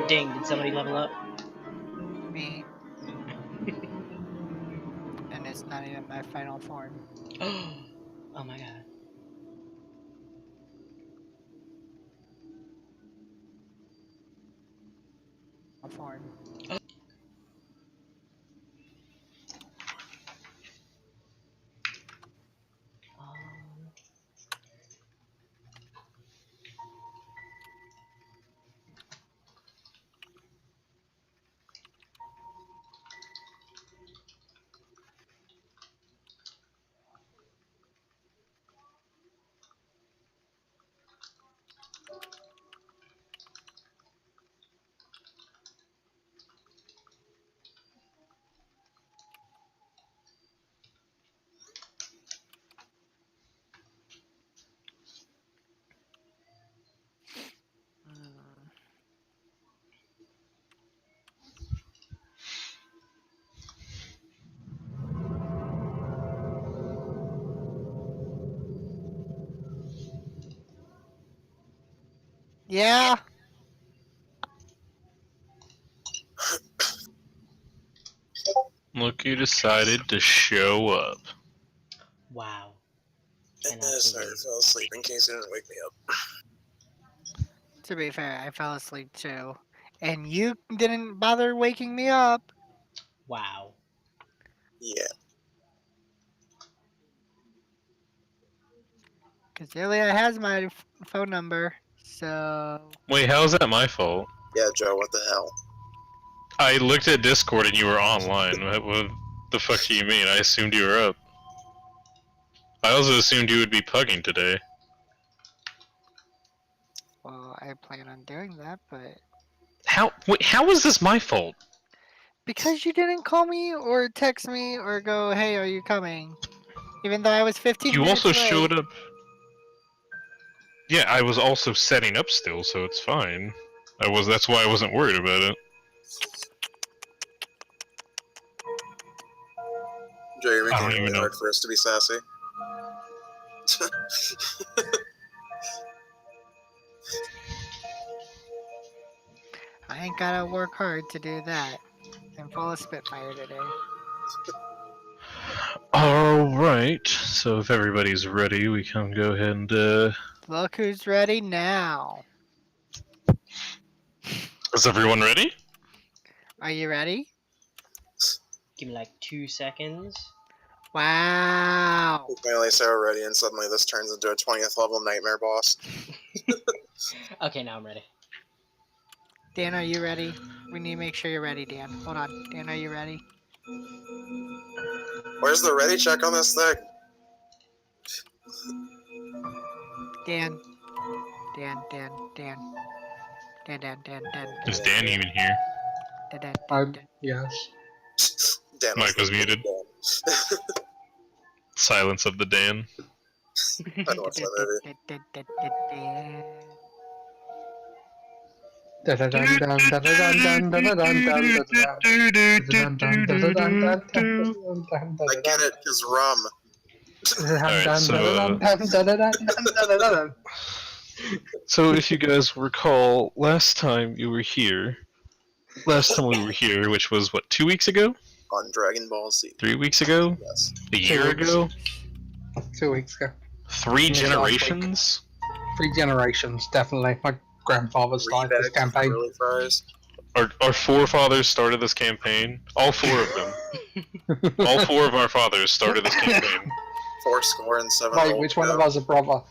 server ding. Did somebody level up? Me. And it's not even my final form. Oh my god. Form. Yeah. Look, you decided to show up. Wow. Sorry, I fell asleep in case you didn't wake me up. To be fair, I fell asleep too. And you didn't bother waking me up. Wow. Yeah. Because Ilya has my phone number, so... Wait, how is that my fault? Yeah, Joe, what the hell? I looked at Discord and you were online. What the fuck do you mean? I assumed you were up. I also assumed you would be pugging today. Well, I plan on doing that, but... Wait, how is this my fault? Because you didn't call me or text me or go, hey, are you coming? Even though I was 15 You minutes also late. showed up. Yeah, I was also setting up still, so it's fine. That's why I wasn't worried about it. Joe, you're I don't making it even really know. hard for us to be sassy. I ain't gotta work hard to do that. I'm full of Spitfire today. Alright, so if everybody's ready, we can go ahead and, Look who's ready now. Is everyone ready? Are you ready? Give me like 2 seconds. Wow. We finally say we're ready, and suddenly this turns into a 20th level nightmare boss. Okay, now I'm ready. Dan, are you ready? We need to make sure you're ready, Dan. Hold on. Dan, are you ready? Where's the ready check on this thing? Dan. Dan. Is Dan even here? Yes. Dan Mike was muted. Silence of the Dan. I don't watch that movie. I get it, it's rum. So if you guys recall, last time we were here, which was, what, 2 weeks ago? On Dragon Ball Z. 3 weeks ago? Yes. A year ago? 2 weeks ago. 3 generations? 3 generations, definitely. My grandfather started this campaign. Really fries. Our forefathers started this campaign. All 4 of them. All 4 of our fathers started this campaign. 407. Wait, which one of us a brother?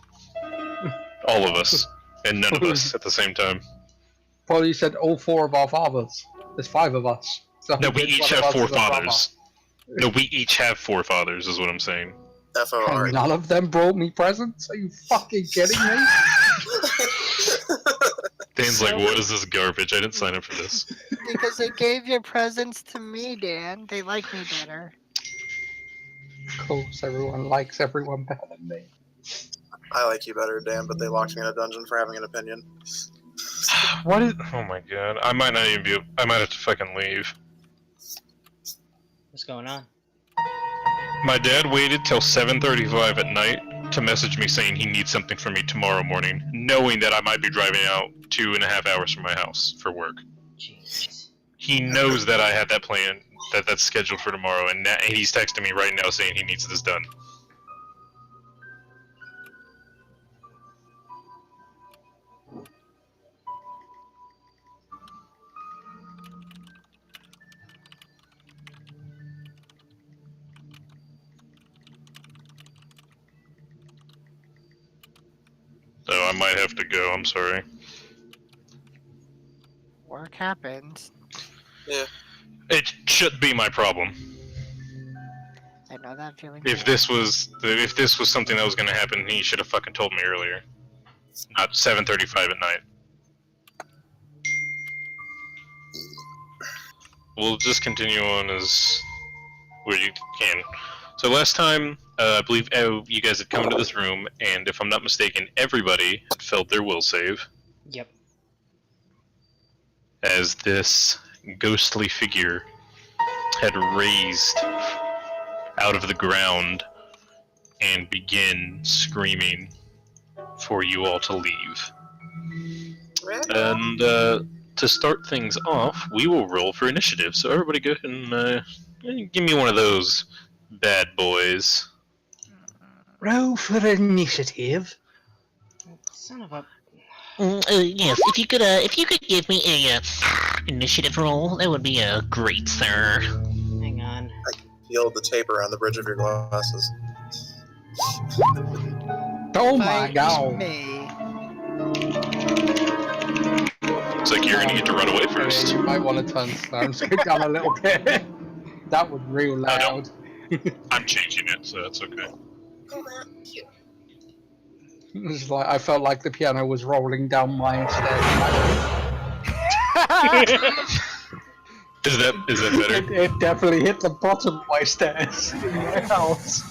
All of us. And none of us at the same time. Well, you said all 4 of our fathers. There's 5 of us. So No, we which each one of have us 4 is a brother? fathers. No, we each have 4 fathers, is what I'm saying. FOR. And none of them brought me presents? Are you fucking kidding me? Dan's like, what is this garbage? I didn't sign up for this. Because they gave your presents to me, Dan. They like me better. Of course, everyone likes everyone better than me. I like you better, Dan, but they locked me in a dungeon for having an opinion. What is... Oh my god. I might not even be... I might have to fucking leave. What's going on? My dad waited till 7:35 at night to message me saying he needs something from me tomorrow morning, knowing that I might be driving out 2.5 hours from my house for work. Jesus. He knows that I had that plan, that's scheduled for tomorrow, and he's texting me right now saying he needs this done. So I might have to go, I'm sorry. Work happens. Yeah. It should be my problem. I know that feeling. If this was something that was gonna happen, he should have fucking told me earlier. Not 7:35 at night. We'll just continue on as where you can. So last time, I believe you guys had come into this room, and if I'm not mistaken, everybody had failed their will save. Yep. As this ghostly figure had raised out of the ground and began screaming for you all to leave. And to start things off, we will roll for initiative. So everybody go ahead and give me one of those bad boys. Roll for initiative. Son of a. Yes, if you could give me a initiative roll, that would be great, sir. Hang on. Feel the tape around the bridge of your glasses. Oh my Fight god. me. Looks like you're gonna get to run away first. You might want to turn sounds down a little bit. That was real loud. I'm changing it, so that's okay. It was like I felt like the piano was rolling down my stairs. Is that better? It definitely hit the bottom of my stairs in my house.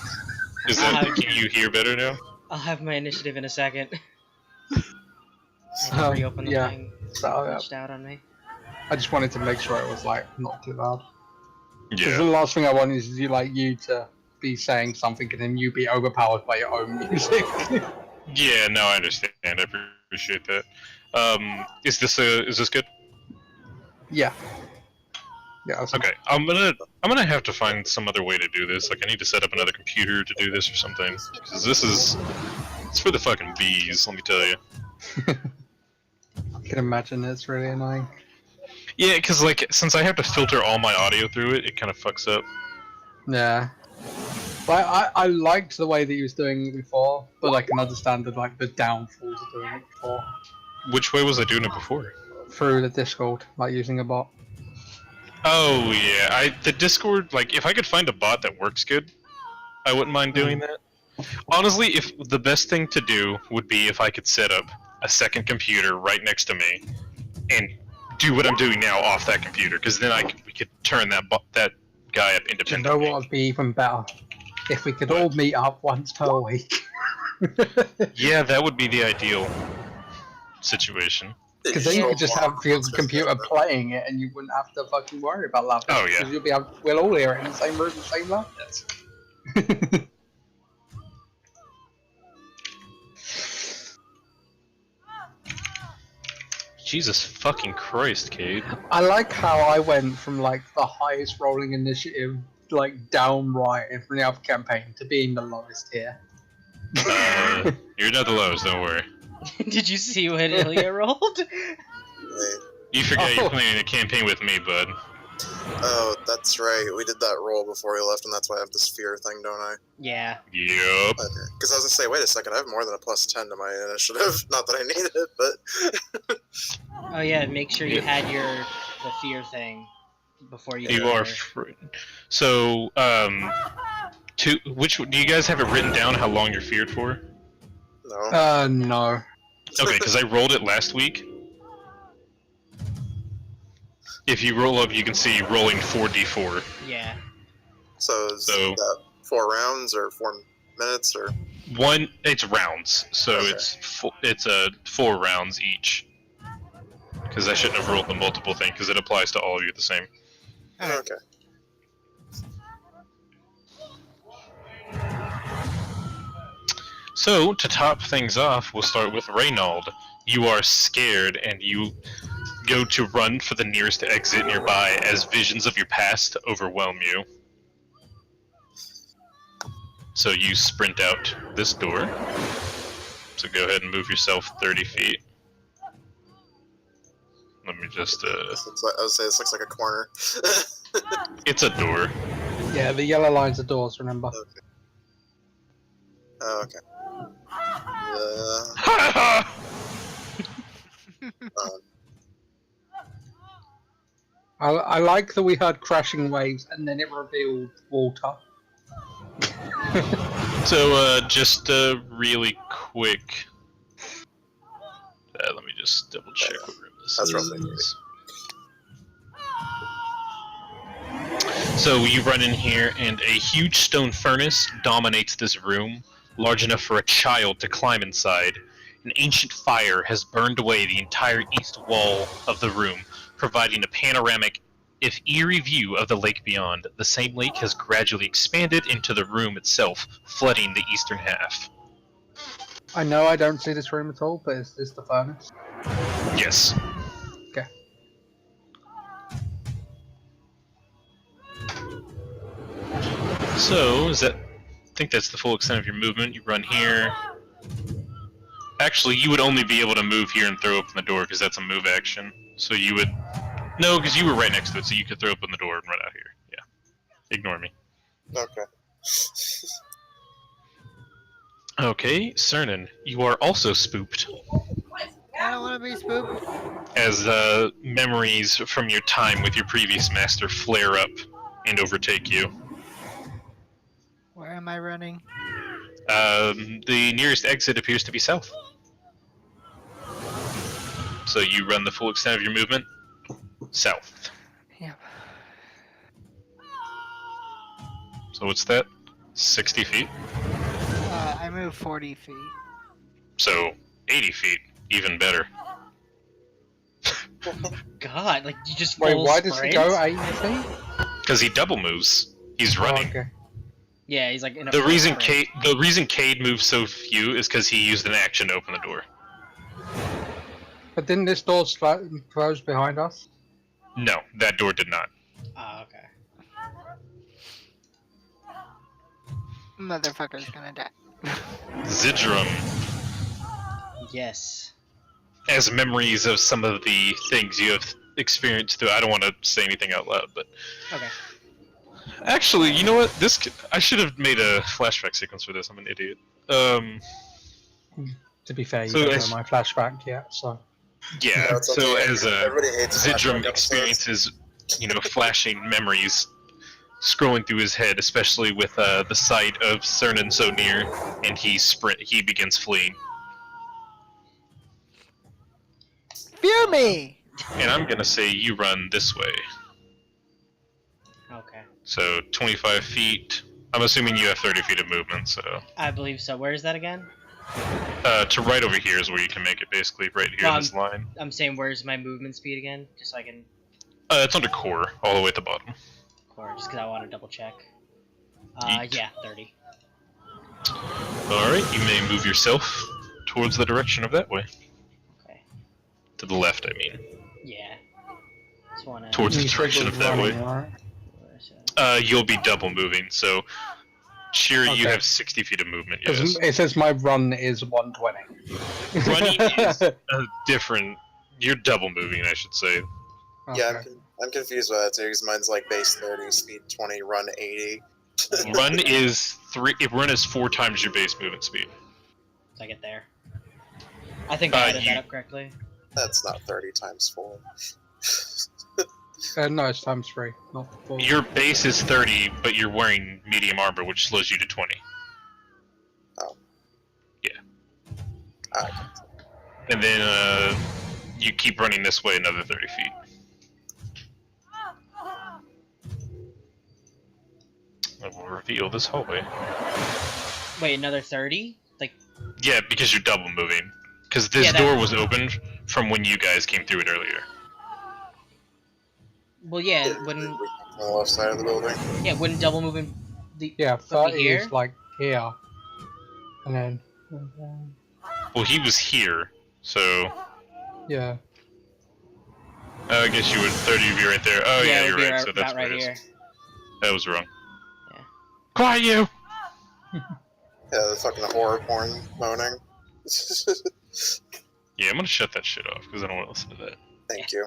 Can you hear better now? I'll have my initiative in a second. I had to reopen the yeah. thing. So Glitched out on me. I just wanted to make sure it was like not too loud. Because the Yeah. last thing I want is you to be saying something and then you be overpowered by your own music. Yeah, no, I understand. I appreciate that. Is this good? Yeah. Yeah. That's Okay, I'm gonna have to find some other way to do this. Like, I need to set up another computer to do this or something. Because it's for the fucking bees, let me tell you. I can imagine it's really annoying. Yeah, because like, since I have to filter all my audio through it, it kind of fucks up. Yeah. But I liked the way that he was doing it before, but I can understand the downfalls of doing it before. Which way was I doing it before? Through the Discord, like using a bot. Oh yeah, the Discord, like, if I could find a bot that works good, I wouldn't mind doing that. Honestly, if the best thing to do would be if I could set up a second computer right next to me and do what I'm doing now off that computer, because then we could turn that guy up You know independently. what would be even better? If we could all meet up once per week. Yeah, that would be the ideal situation. Because then you could just have your computer playing it and you wouldn't have to fucking worry about laughter. Oh, yeah. Because we'll all hear it in the same room, the same laughter. Jesus fucking Christ, Cade. I like how I went from like the highest rolling initiative, like down right in the other campaign, to being the lowest here. You're not the lowest, don't worry. Did you see what Ilya rolled? Wait. You forget Oh. you're playing a campaign with me, bud. Oh, that's right. We did that roll before he left, and that's why I have this fear thing, don't I? Yeah. Yup. Because I was gonna say, wait a second, I have more than a plus 10 to my initiative. Not that I need it, but Oh yeah, make sure you had the fear thing before you. You go are there. so, do you guys have it written down how long you're feared for? no. No. Okay, because I rolled it last week. If you roll up, you can see rolling 4d4. Yeah. So is So- that 4 rounds or 4 minutes or? It's rounds, so Okay. it's 4 rounds each. Because I shouldn't have rolled the multiple thing, because it applies to all of you the same. Alright. Okay. So, to top things off, we'll start with Reynold. You are scared, and go to run for the nearest exit nearby as visions of your past overwhelm you. So you sprint out this door. So go ahead and move yourself 30 feet. Let me just, This looks like, I would say this looks like a corner. It's a door. Yeah, the yellow lines are doors, remember? Oh, okay. I like that we heard crashing waves and then it revealed water. So, just really quick. Let me just double check what room this That's is. roughly So you run in here, and a huge stone furnace dominates this room, large enough for a child to climb inside. An ancient fire has burned away the entire east wall of the room, providing a panoramic, if eerie view of the lake beyond. The same lake has gradually expanded into the room itself, flooding the eastern half. I know I don't see this room at all, but is this the furnace? Yes. Okay. So, I think that's the full extent of your movement. You run here. Actually, you would only be able to move here and throw open the door, because that's a move action. So you would... No, because you were right next to it, so you could throw open the door and run out here. Yeah. Ignore me. Okay. Okay, Cernan, you are also spooked. I don't want to be spooked. As memories from your time with your previous master flare up and overtake you. Where am I running? The nearest exit appears to be south. So you run the full extent of your movement south. Yep. So what's that? 60 feet? I move 40 feet. So 80 feet, even better. God, like you just Wait, full why does he sprint? go 80 feet? Because he double moves. He's running. Oh, okay. Yeah, he's like in a The full reason sprint. Cade moves so few is because he used an action to open the door. But didn't this door close behind us? No, that door did not. Oh, okay. Motherfucker's gonna die. Zidrum Yes. has memories of some of the things you have experienced through. I don't want to say anything out loud, but Okay. actually, you know what? I should have made a flashback sequence for this. I'm an idiot. To be fair, you So don't as- know my flashback yet, so... Yeah. No, it's So okay. as Everybody hates Zidrum flashback episodes. experiences, flashing memories scrolling through his head, especially with the sight of Cernan so near, and he begins fleeing. Fear me! And I'm gonna say you run this way. Okay. So 25 feet. I'm assuming you have 30 feet of movement, so... I believe so. Where is that again? to right over here is where you can make it, basically, right here in this line. I'm saying where's my movement speed again? Just so I can... It's under core, all the way at the bottom. Core, just because I want to double check. Yeet. Yeah, 30. Alright, you may move yourself towards the direction of that way. Okay. To the left, I mean. Yeah. Just want to... Towards the direction of that way. Right? You'll be double moving, so... Shira, you Okay. have 60 feet of movement, 'Cause yes. it says my run is 120. Running is a different... You're double moving, I should say. Yeah, Okay. I'm confused by that too, because mine's like base 30, speed 20, run 80. Run is 4 times your base movement speed. So I get there. I think I added you- that up correctly. That's not 30 times 4. No, it's times 3, not 4. Your base is 30, but you're wearing medium armor, which slows you to 20. Ah, And then you keep running this way another 30 feet. I will reveal this hallway. Wait, another 30? Like, Yeah, because you're double moving. Because this Yeah, that- door was opened from when you guys came through it earlier. well, yeah, on wouldn't the left side of the building. wouldn't double moving the Yeah, put me 30 here? is like here. And then... Well, he was here, so... Yeah. Oh, I guess you would 30 of you right there. Oh yeah, it you're would be right. So that's about where right it is. here. That was wrong. Yeah. Quiet you! Yeah, the fucking horror porn moaning. Yeah, I'm gonna shut that shit off because I don't want to listen to that. Thank you.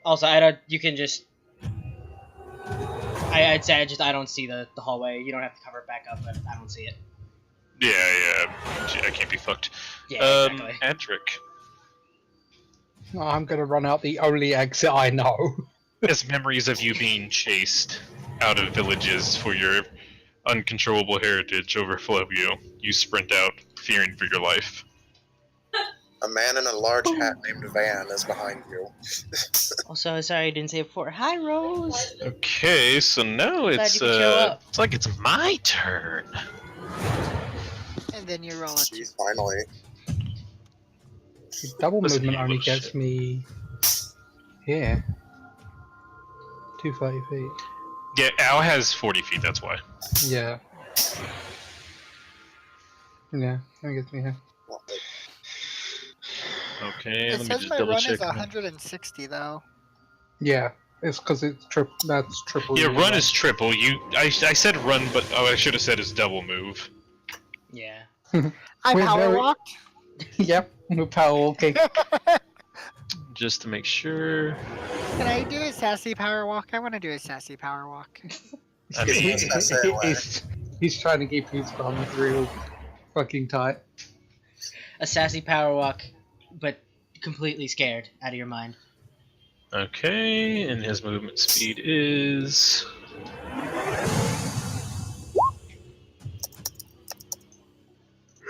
Also, I don't. You can just. I'd say I don't see the hallway. You don't have to cover it back up, but I don't see it. Yeah. Gee, I can't be fucked. Yeah, exactly. Adric. I'm gonna run out the only exit I know. As memories of you being chased out of villages for your uncontrollable heritage overflow you sprint out, fearing for your life. A man in a large hat named Van is behind you. Also, sorry I didn't say it before. Hi, Rose. Okay, so now Glad it's you could show up. it's like it's my turn. And then you roll it. Jeez, finally. Double Listen, movement you only little gets shit. me here. 230 feet. Yeah, Al has 40 feet. That's why. Yeah. Yeah, that gets me here. Okay, It let me says just my double run check. is 160 though. Yeah, it's because it's that's triple. Yeah, your run is triple. I said run, but I should have said it's double move. Yeah. I We're power very- walked. Yep, we're power walking. Just to make sure. Can I do a sassy power walk? I want to do a sassy power walk. I He's mean, just gonna say away. he's trying to keep his thumbs real fucking tight. A sassy power walk, but completely scared out of your mind. okay, and his movement speed is.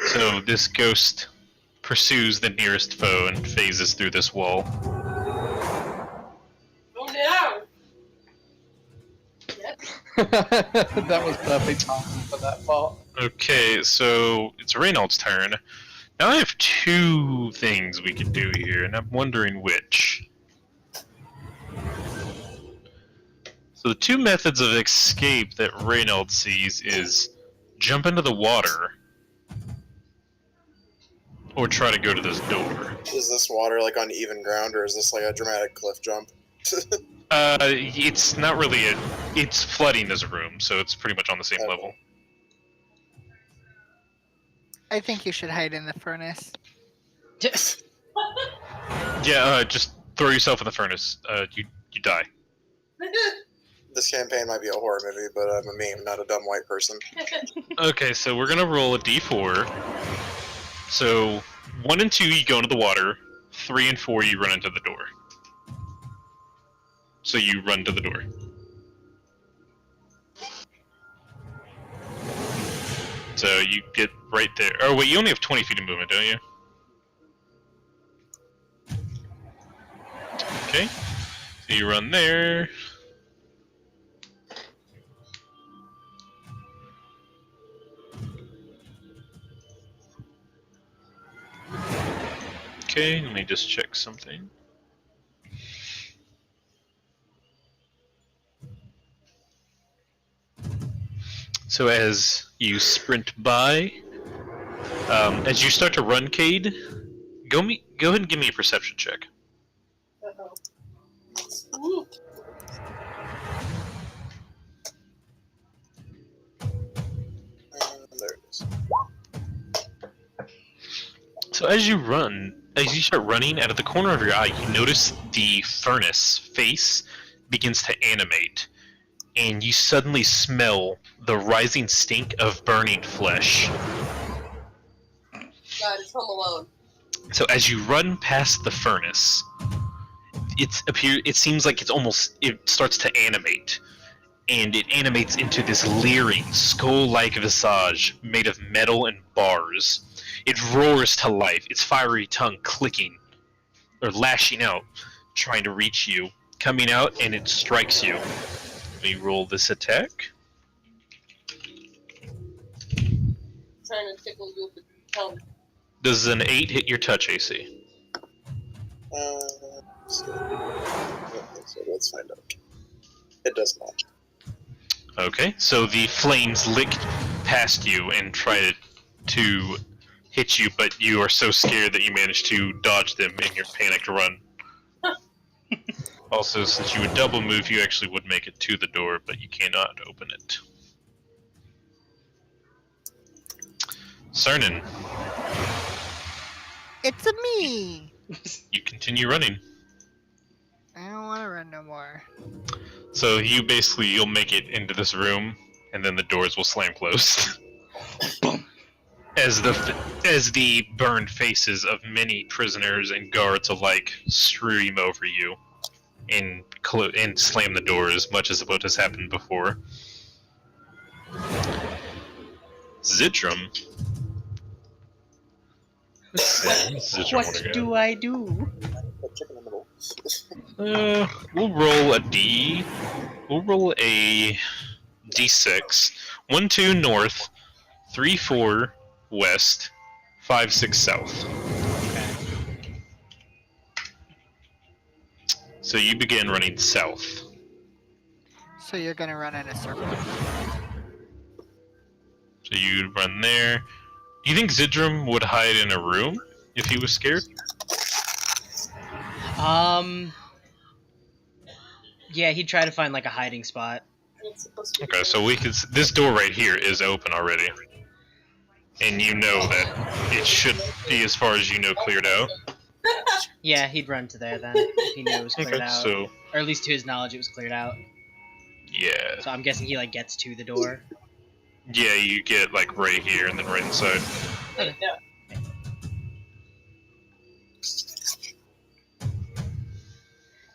So this ghost pursues the nearest foe and phases through this wall. Oh no! That was perfect timing for that part. Okay, so it's Reynald's turn. Now I have two things we can do here, and I'm wondering which. So the two methods of escape that Reynald sees is jump into the water or try to go to this door. Is this water like on even ground, or is this like a dramatic cliff jump? It's not really it's flooding this room, so it's pretty much on the same Okay. level. I think you should hide in the furnace. Yeah, just throw yourself in the furnace. You die. This campaign might be a horror movie, but I'm a meme, not a dumb white person. Okay, so we're gonna roll a d4. So 1 and 2 you go into the water. 3 and 4 you run into the door. So you run to the door. So you get right there. Oh wait, you only have 20 feet of movement, don't you? Okay. So you run there. Okay, let me just check something. So as you sprint by, as you start to run, Cade, go ahead and give me a perception check. Ooh. There it is. So as you start running, out of the corner of your eye, you notice the furnace face begins to animate, and you suddenly smell the rising stink of burning flesh. God, it's Home Alone. So as you run past the furnace, it seems like it starts to animate, and it animates into this leering, skull-like visage made of metal and bars. It roars to life, its fiery tongue clicking, or lashing out, trying to reach you, coming out, and it strikes you. Let me roll this attack. Trying to tickle you with the tongue. Does an 8 hit your touch AC? So let's find out. It does not. Okay, so the flames lick past you and try to hit you, but you are so scared that you manage to dodge them in your panicked run. Also, since you would double move, you actually would make it to the door, but you cannot open it. Cernan, It's a me. you continue running. I don't want to run no more. So you'll make it into this room, and then the doors will slam closed. As the burned faces of many prisoners and guards alike stream over you, and slam the doors, much as what has happened before. Zitram. What do I do? Put chicken in the bowl. We'll roll a D. We'll roll a D6. 1, 2 north, 3, 4 west, 5, 6 south. Okay. So you begin running south. So you're gonna run in a circle. So you run there. Do you think Zidram would hide in a room if he was scared? Yeah, he'd try to find like a hiding spot. It's supposed to be Okay, so we could. This door right here is open already, and you know that it should be, as far as you know, cleared out. Yeah, he'd run to there then if he knew it was cleared Okay, out, so or at least to his knowledge, it was cleared out. yeah, So I'm guessing he like gets to the door. yeah, you get like right here and then right inside. Yeah.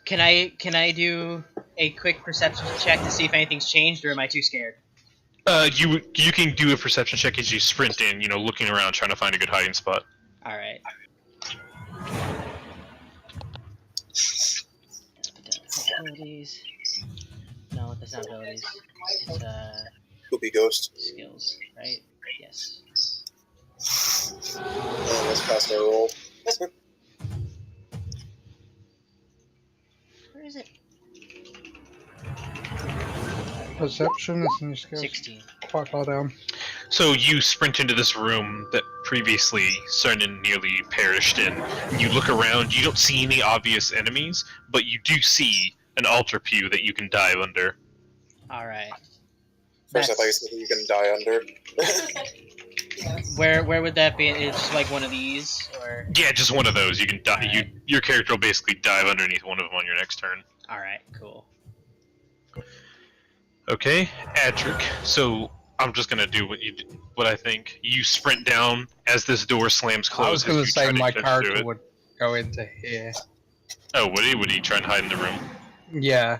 Can I do a quick perception check to see if anything's changed, or am I too scared? You can do a perception check as you sprint in, looking around, trying to find a good hiding spot. All right. Abilities. No, that's not abilities. It's Poopy ghost. skills, right? Yes. Oh, let's pass our roll. Where is it? Perception is in your skills. 16. Quite far down. So you sprint into this room that previously Cernan nearly perished in. You look around, you don't see any obvious enemies, but you do see an altar pew that you can dive under. All right. First, I thought you said you can die under. Yes. Where would that be? It's just like one of these, or Yeah, just one of those. You can dive. Alright. Your character will basically dive underneath one of them on your next turn. all right, cool. Okay, Adric. So I'm just gonna do what I think. You sprint down as this door slams closed. I was going as to you say try my catch through character it. would go into here. Oh, would he? Would he try and hide in the room? Yeah,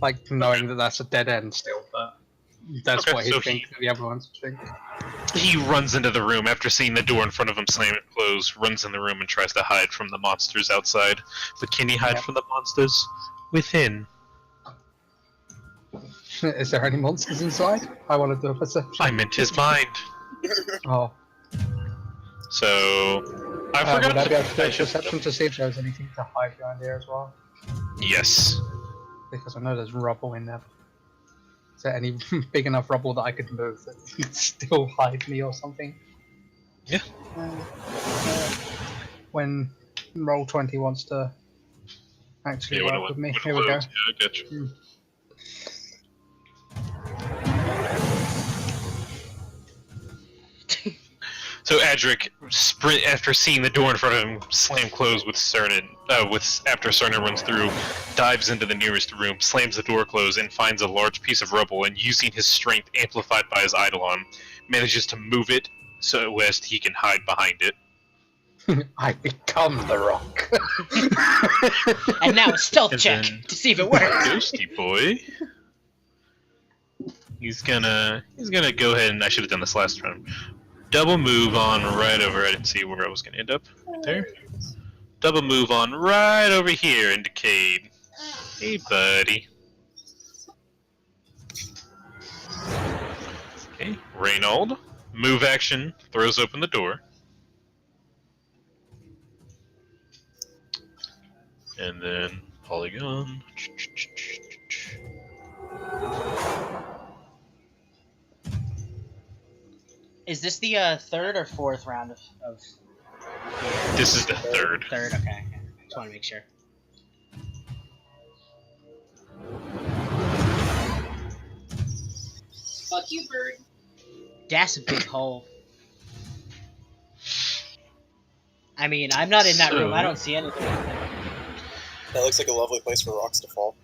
like knowing that that's a dead end still, but that's Okay, what he so thinks the other ones think. He runs into the room after seeing the door in front of him slam it closed, runs in the room and tries to hide from the monsters outside. But can he hide Yep. from the monsters within? Is there any monsters inside? I want to do a perception. I meant his mind. Oh, So I forgot would I be able to do I a should- perception to see if there's anything to hide behind here as well? Yes. Because I know there's rubble in there. Is there any big enough rubble that I could move that could still hide me or something? Yeah. When Roll20 wants to actually Yeah, when it work with went- me. when it Here we go. closed. Yeah, I get you. So Adric sprint after seeing the door in front of him slam closed with Cernan. After Cernan runs through, dives into the nearest room, slams the door closed, and finds a large piece of rubble. And using his strength amplified by his eidolon, manages to move it so as he can hide behind it. I become the rock. And now a stealth And check then- to see if it works. Ghosty boy. He's gonna go ahead and I should have done this last round. Double move on right over. I didn't see where I was gonna end up. Right there. Double move on right over here into Cade. Hey, buddy. Okay, Reynold. Move action. Throws open the door. And then Polygon. Is this the third or fourth round of This is the third. Third, okay. Just want to make sure. Fuck you, bird. That's a big hole. I mean, I'm not in that room. I don't see anything. That looks like a lovely place for rocks to fall.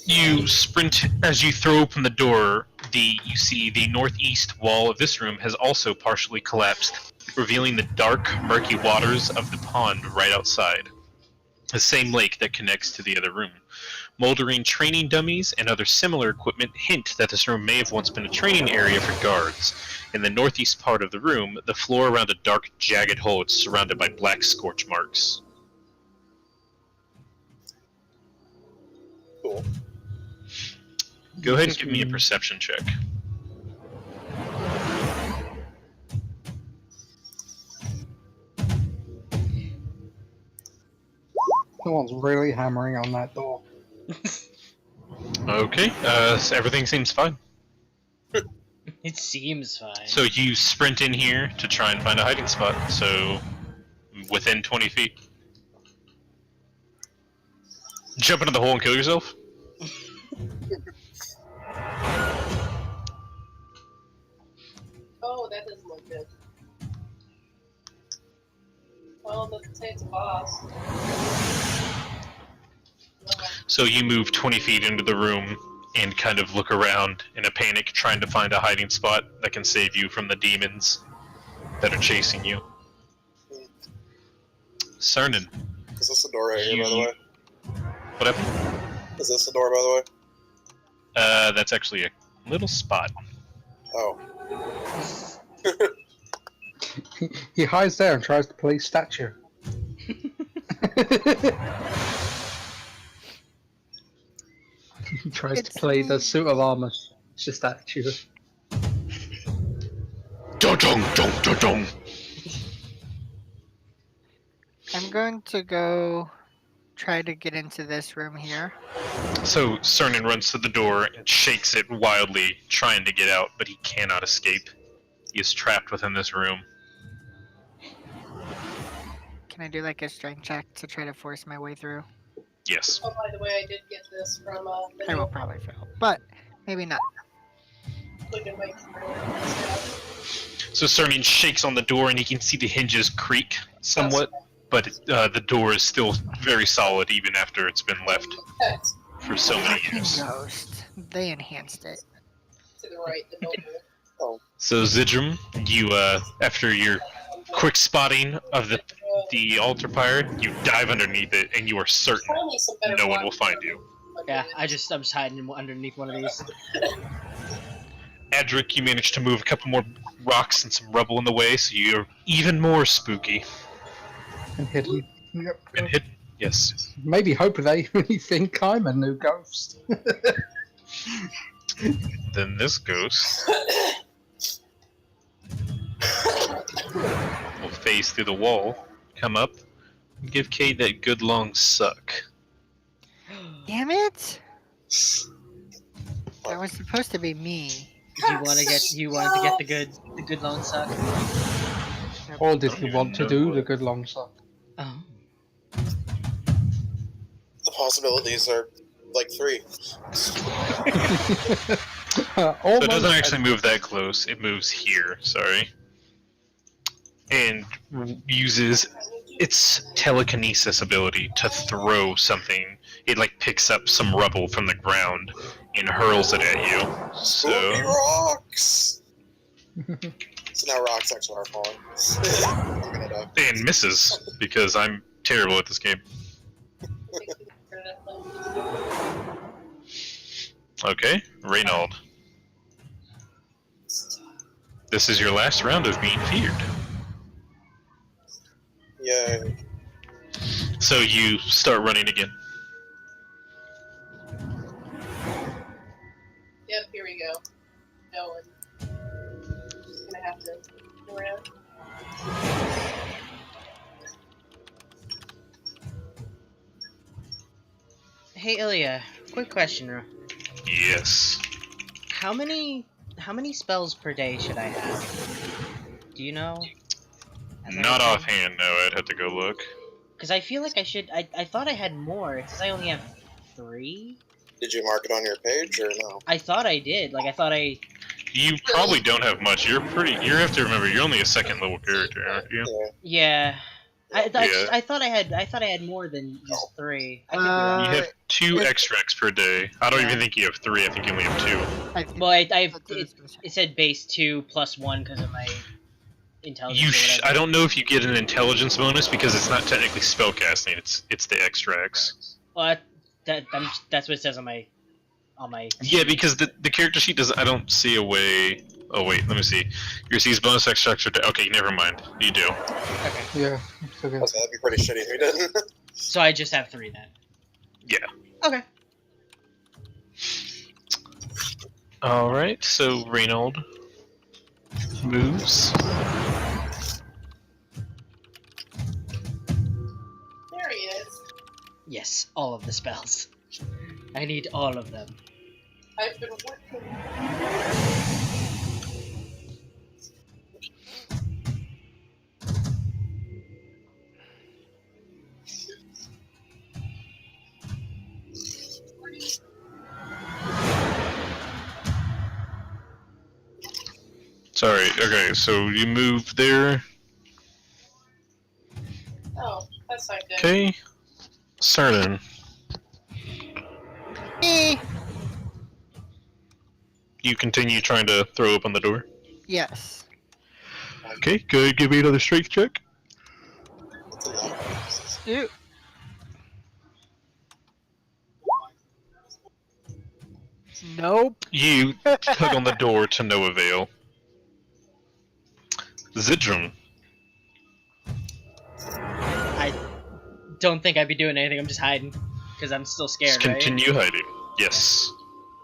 You sprint as you throw open the door. You see the northeast wall of this room has also partially collapsed, revealing the dark, murky waters of the pond right outside. The same lake that connects to the other room. Moldering training dummies and other similar equipment hint that this room may have once been a training area for guards. In the northeast part of the room, the floor around a dark, jagged hole is surrounded by black scorch marks. Cool. Go ahead and give me a perception check. Someone's really hammering on that door. Okay, so everything seems fine. It seems fine. So you sprint in here to try and find a hiding spot, so within 20 feet. Jump into the hole and kill yourself? Oh, that doesn't look good. Well, it doesn't say it's a boss. So you move 20 feet into the room and kind of look around in a panic, trying to find a hiding spot that can save you from the demons that are chasing you. Cernan. Is this the door right here, by the way? What happened? Is this the door, by the way? That's actually a little spot. Oh. He hides there and tries to play statue. He tries to play the suit of armor. It's just statue. Dong. I'm going to go try to get into this room here. So Cernan runs to the door and shakes it wildly, trying to get out, but he cannot escape. He is trapped within this room. Can I do like a strength check to try to force my way through? Yes. Oh, by the way, I did get this from the I will probably fail, but maybe not. Click and wait for it. So Cernan shakes on the door and he can see the hinges creak somewhat, but the door is still very solid even after it's been left for so many Fucking years. ghost. They enhanced it. To the right, the noble. So Zidrum, you after your quick spotting of the altar pyre, you dive underneath it and you are certain Probably some better no one will ones. find you. Yeah, I'm just hiding underneath one of these. Adric, you managed to move a couple more rocks and some rubble in the way, so you're even more spooky. And hidden. Yep. And hit, yes. Maybe hope they really think I'm a new ghost. Then this ghost will phase through the wall, come up, and give Kate that good long suck. Damn it! That was supposed to be me. Did you want to get the good long suck? Or did you want to do the good long suck? Oh. The possibilities are like 3. So it doesn't actually move that close, it moves here, sorry. And uses its telekinesis ability to throw something. It like picks up some rubble from the ground and hurls it at you. Spooky So rocks! So now rocks actually are falling. I'm gonna die. and misses because I'm terrible at this game. Okay, Reynald. This is your last round of being feared. Yay. So you start running again. Yep, here we go. No one. Just gonna have to go around. Hey Ilya, quick question. Yes. How many spells per day should I have? Do you know? Not offhand, no. I'd have to go look. Because I feel like I should. I thought I had more. It says I only have 3. Did you mark it on your page or no? I thought I did. Like I thought I. You probably don't have much. You're pretty. You have to remember, you're only a 2nd level character, aren't you? Yeah. Yeah. I Yeah. thought I had more than just 3. I could be You wrong. have 2 It's- extracts per day. I don't Yeah. even think you have 3. I think you only have 2. I think Well, that's what I was it gonna say. said base 2 plus 1 because of my intelligence. You or whatever. I don't know if you get an intelligence bonus because it's not technically spellcasting. It's the extracts. Well, that's what it says on my. Yeah, because the character sheet doesn't. I don't see a way. Oh wait, let me see. You receive bonus extracts. Okay, never mind. You do. Okay. Yeah, it's okay. So that'd be pretty shitty if we didn't. So I just have 3 then. Yeah. Okay. All right. So Reynold moves. There he is. Yes, all of the spells. I need all of them. I've been working. Sorry. Okay. So you move there. Oh, that's not good. Okay. Certain. Me. You continue trying to throw open the door. Yes. Okay. Go ahead, give me another strength check. It's a lot. Ew. Nope. You tug on the door to no avail. Zidrum. I don't think I'd be doing anything. I'm just hiding because I'm still scared, right? Continue hiding. Yes.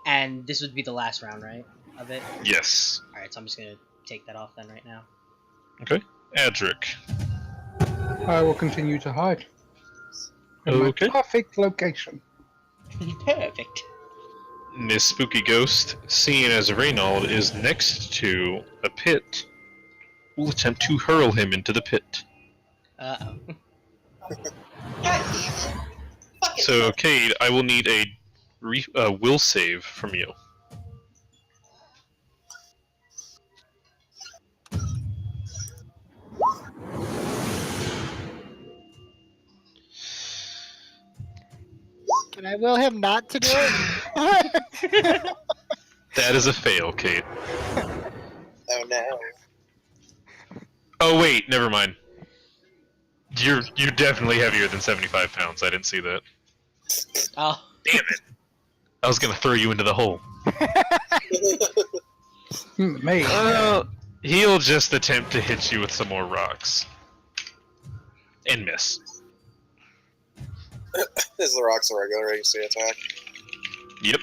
And this would be the last round, right? Of it. Yes. All right, so I'm just gonna take that off then right now. Okay. Adric. I will continue to hide. In my Okay. perfect location. Perfect. This spooky ghost, seeing as Reynold is next to a pit, will attempt to hurl him into the pit. Uh oh. God damn it. Fucking So, Cade, I will need a will save from you. Can I will him not to do it? That is a fail, Cade. Oh no. Oh wait, never mind. You're definitely heavier than 75 pounds. I didn't see that. Oh. Damn it! I was gonna throw you into the hole. Me. He'll just attempt to hit you with some more rocks. And miss. Is the rocks a regular AC attack? Yep.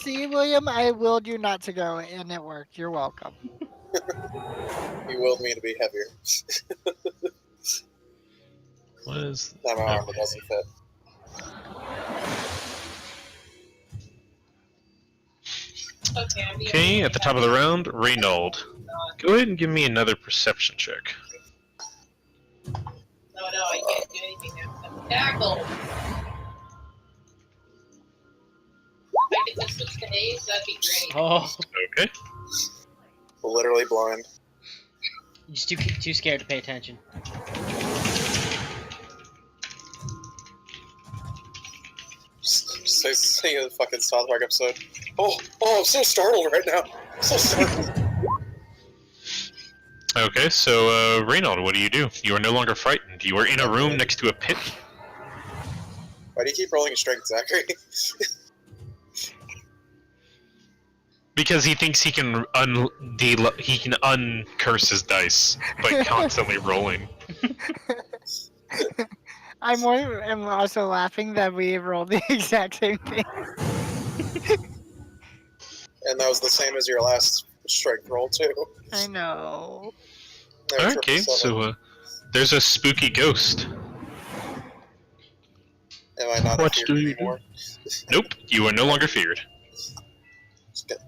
See, William, I willed you not to go, and it worked. You're welcome. You willed me to be heavier. What is... Now my armor doesn't fit. Okay, I'm the Okay, only at the top of the round, Reynold. Go ahead and give me another perception check. No, I can't do anything now. I'm tackled. If I could just switch to A's, that'd be great. Oh. Okay. Literally blind. Just too scared to pay attention. Just say the fucking South Park episode. Oh, I'm so startled right now. I'm so startled. Okay, so, Reynold, what do? You are no longer frightened. You are in a room next to a pit. Why do you keep rolling your strength, Zachary? Because he thinks he can uncurse his dice by constantly rolling. I'm also laughing that we rolled the exact same thing. And that was the same as your last strength roll, too. I know. Never Alright, triple okay, seven. so, there's a spooky ghost. Am I not what feared do you do? anymore? Nope, you are no longer feared. Just get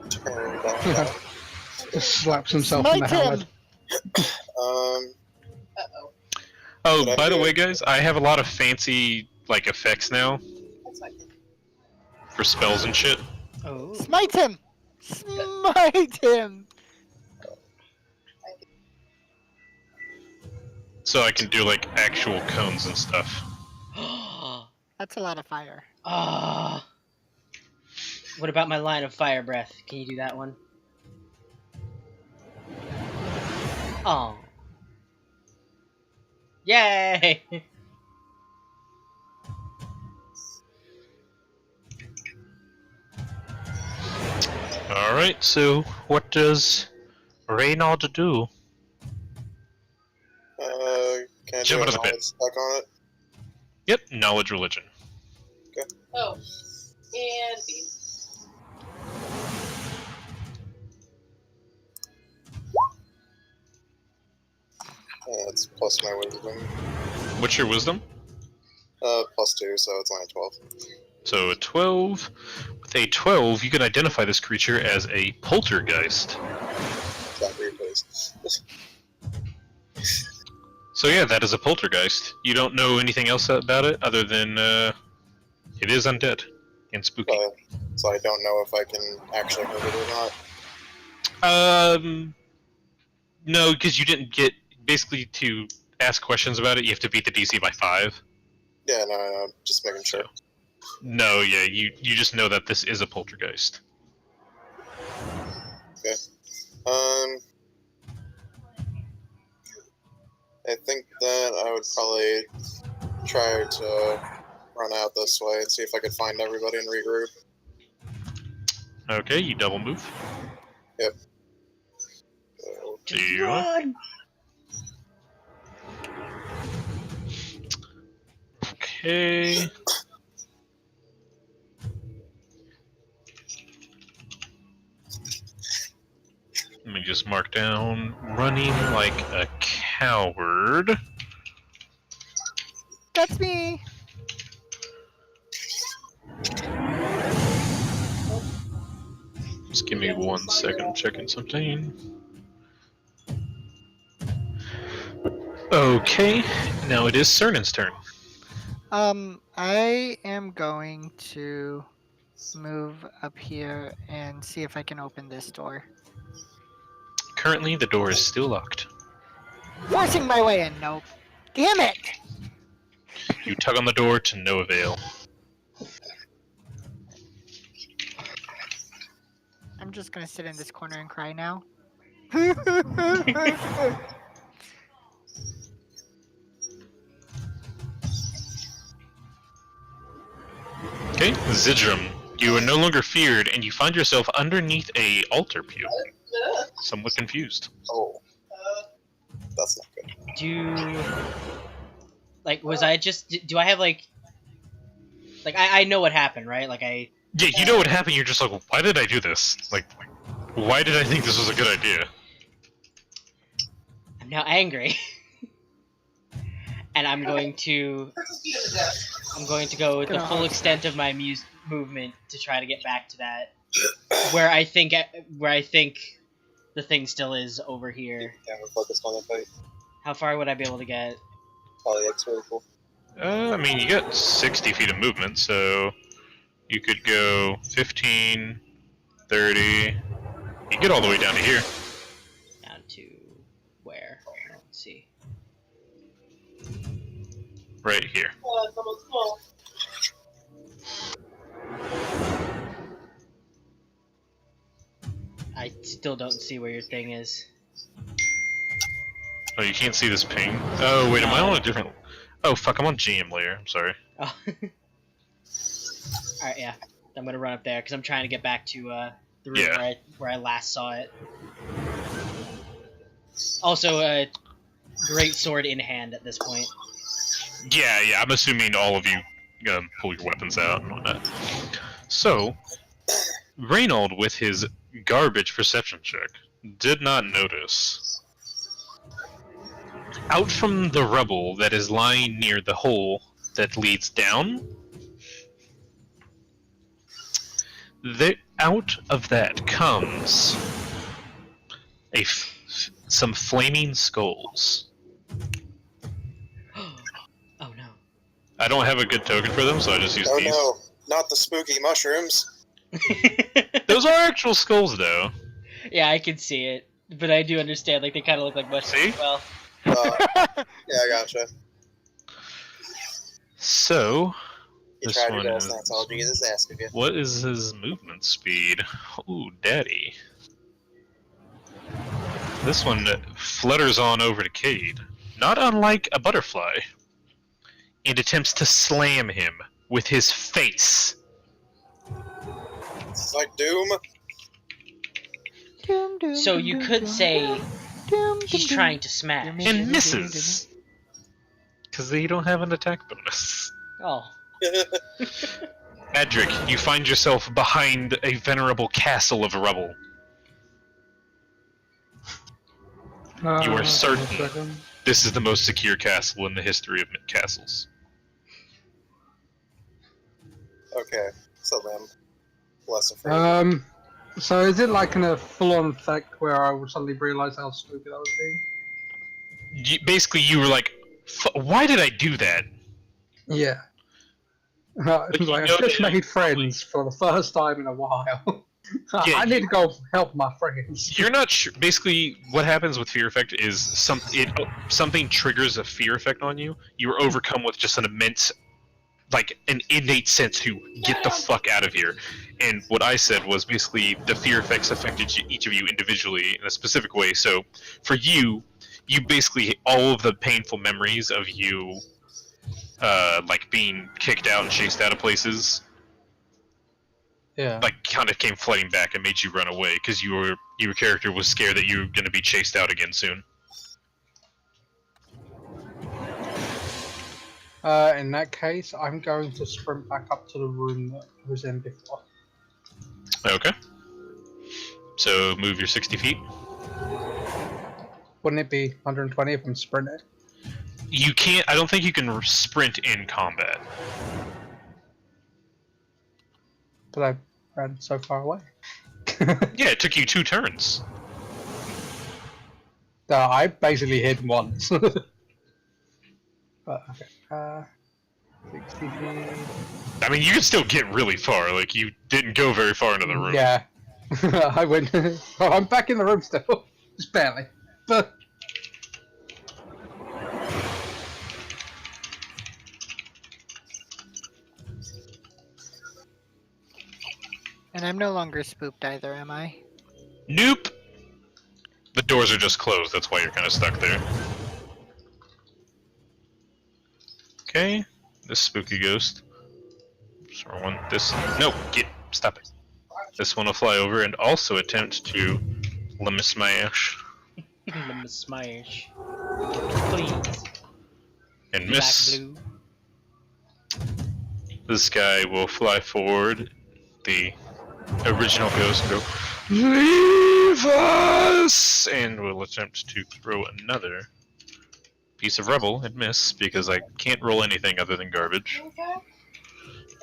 turned on. Just slaps himself in Smite the him! helmet. Uh-oh. Oh, Did I by the do way, it? guys, I have a lot of fancy like effects now That's not good. for spells and shit. Oh. Smite him! Smite him! So I can do like actual cones and stuff. That's a lot of fire. Ah. What about my line of fire breath? Can you do that one? Oh. Yay! Alright, so what does Reynald do? Can I Jump do out a of the pit. knowledge check on it? Yep, knowledge religion. Oh. And beam. It's plus my wisdom. What's your wisdom? +2, so it's only 12. So a 12. With a 12, you can identify this creature as a poltergeist. Exactly, please. So yeah, that is a poltergeist. You don't know anything else about it other than it is undead and spooky. So I don't know if I can actually hurt it or not. No, because you didn't get basically to ask questions about it. You have to beat the DC by 5. Yeah, no, just making sure. No, yeah, you just know that this is a poltergeist. Okay. I think that I would probably try to run out this way and see if I could find everybody and regroup. Okay, you double move. Yep. So, Just You- run! Okay. Let me just mark down running like a coward. That's me! Just give me 1 second, I'm checking something. Okay, now it is Cernan's turn. I am going to move up here and see if I can open this door. Currently, the door is still locked. Forcing my way in, nope. Damn it! You tug on the door to no avail. I'm just gonna sit in this corner and cry now. Okay, Zidrum, you are no longer feared, and you find yourself underneath a altar pew. Somewhat confused. oh, Uh, that's not good. Was I just... Do I have, like... I know what happened, right? Yeah, you know what happened, you're just like, why did I do this? Like, why did I think this was a good idea? I'm now angry. And I'm going to... Just be in the desk. I'm going to go with the full extent of my movement to try to get back to that where I think the thing still is over here. Yeah, we're focused on the fight. How far would I be able to get? Probably that's really cool. I mean, you got 60 feet of movement, so you could go 15, 30. You get all the way down to here. Down to where? Let's see. Right here. It's almost full. I still don't see where your thing is. Oh, you can't see this ping? Oh, wait, am I on a different... Oh, fuck, I'm on GM layer. I'm sorry. Oh. Alright, yeah. I'm gonna run up there, because I'm trying to get back to the room Yeah. where I last saw it. Also, great sword in hand at this point. Yeah, I'm assuming all of you pull your weapons out and whatnot. So, Reynald, with his garbage perception check, did not notice. Out from the rubble that is lying near the hole that leads down, out of that comes a some flaming skulls. Oh no. I don't have a good token for them, so I just use Oh these. no, not the spooky mushrooms. Those are actual skulls, though. Yeah, I can see it, but I do understand. Like they kind of look like mushrooms. See? Well, Yeah, I gotcha. So, You this tried your one best, is... and that's all Jesus asked of you. What is his movement speed? Ooh, daddy. This one flutters on over to Cade, not unlike a butterfly, and attempts to slam him with his face. It's like Doom. Doom, doom, so doom, you doom, could doom, say doom, he's doom, trying doom. to smash. And misses! Because they don't have an attack bonus. Oh. Adric, you find yourself behind a venerable castle of rubble. You are certain this is the most secure castle in the history of castles. Okay, so then, less afraid. So is it like in a full-on effect where I will suddenly realise how stupid I was being? Basically, you were like, why did I do that? Yeah. But you Like, know I've just that made friends for the first time in a while. Yeah, I need to go help my friends. You're not sure. Basically, what happens with fear effect is something triggers a fear effect on you. You are overcome with just an immense, like an innate sense to get the fuck out of here. And what I said was basically the fear effects affected each of you individually in a specific way. So for you, you basically all of the painful memories of you, like being kicked out and chased out of places, Yeah. like kind of came flooding back and made you run away because your character was scared that you were going to be chased out again soon. In that case, I'm going to sprint back up to the room that I was in before. Okay. So move your 60 feet. Wouldn't it be 120 if I'm sprinting? You can't. I don't think you can sprint in combat. But I ran so far away. Yeah, it took you 2 turns. No, I basically hid once. But okay. 60 feet. I mean, you can still get really far. Like you didn't go very far into the room. Yeah. I went. Oh, I'm back in the room still. Just barely. But. And I'm no longer spooked either, am I? Nope. The doors are just closed. That's why you're kind of stuck there. Okay. This spooky ghost. Sorry, one. This. No. Stop it. This one will fly over and also attempt to limit smash Let me smash. Please. and Black miss. blue. This guy will fly forward, the original ghost, and go, "Leave us!" and will attempt to throw another piece of rubble and miss because I can't roll anything other than garbage.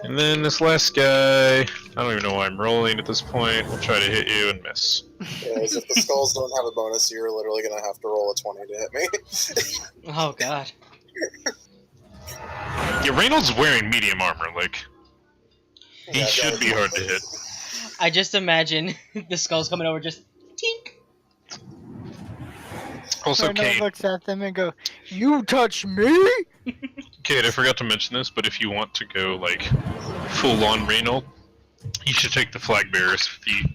And then this last guy, I don't even know why I'm rolling at this point, will try to hit you and miss. Yeah, as if the skulls don't have a bonus, you're literally gonna have to roll a 20 to hit me. Oh god. Yeah, Reynolds wearing medium armor, like, he Yeah, should be hard to hit. I just imagine the skulls coming over just tink. Also, Arnold Kate, looks at them and go, "You touch me?" Kate, I forgot to mention this, but if you want to go, like, full-on Reynold, you should take the flag bearer's feet.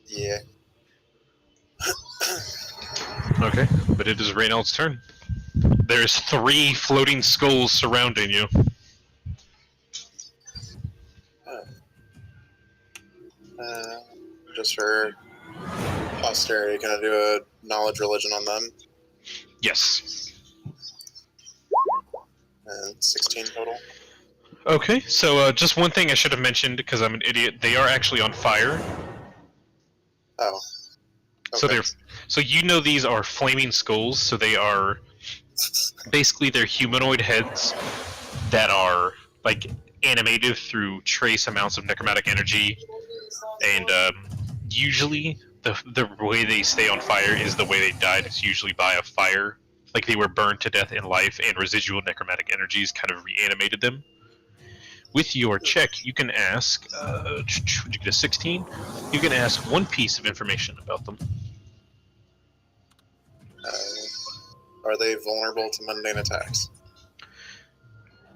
Yeah. Okay, but it is Reynolds' turn. There's 3 floating skulls surrounding you. Just for posterity, can I do a knowledge religion on them? Yes. And 16 total. Okay, so just one thing I should have mentioned, because I'm an idiot, they are actually on fire. Oh. So Okay. so you know these are flaming skulls, so they are basically they're humanoid heads that are like animated through trace amounts of necromantic energy, and usually the way they stay on fire is the way they died. It's usually by a fire, like they were burned to death in life, and residual necromantic energies kind of reanimated them. With your check, you can ask. Did you get a 16? You can ask one piece of information about them. Are they vulnerable to mundane attacks?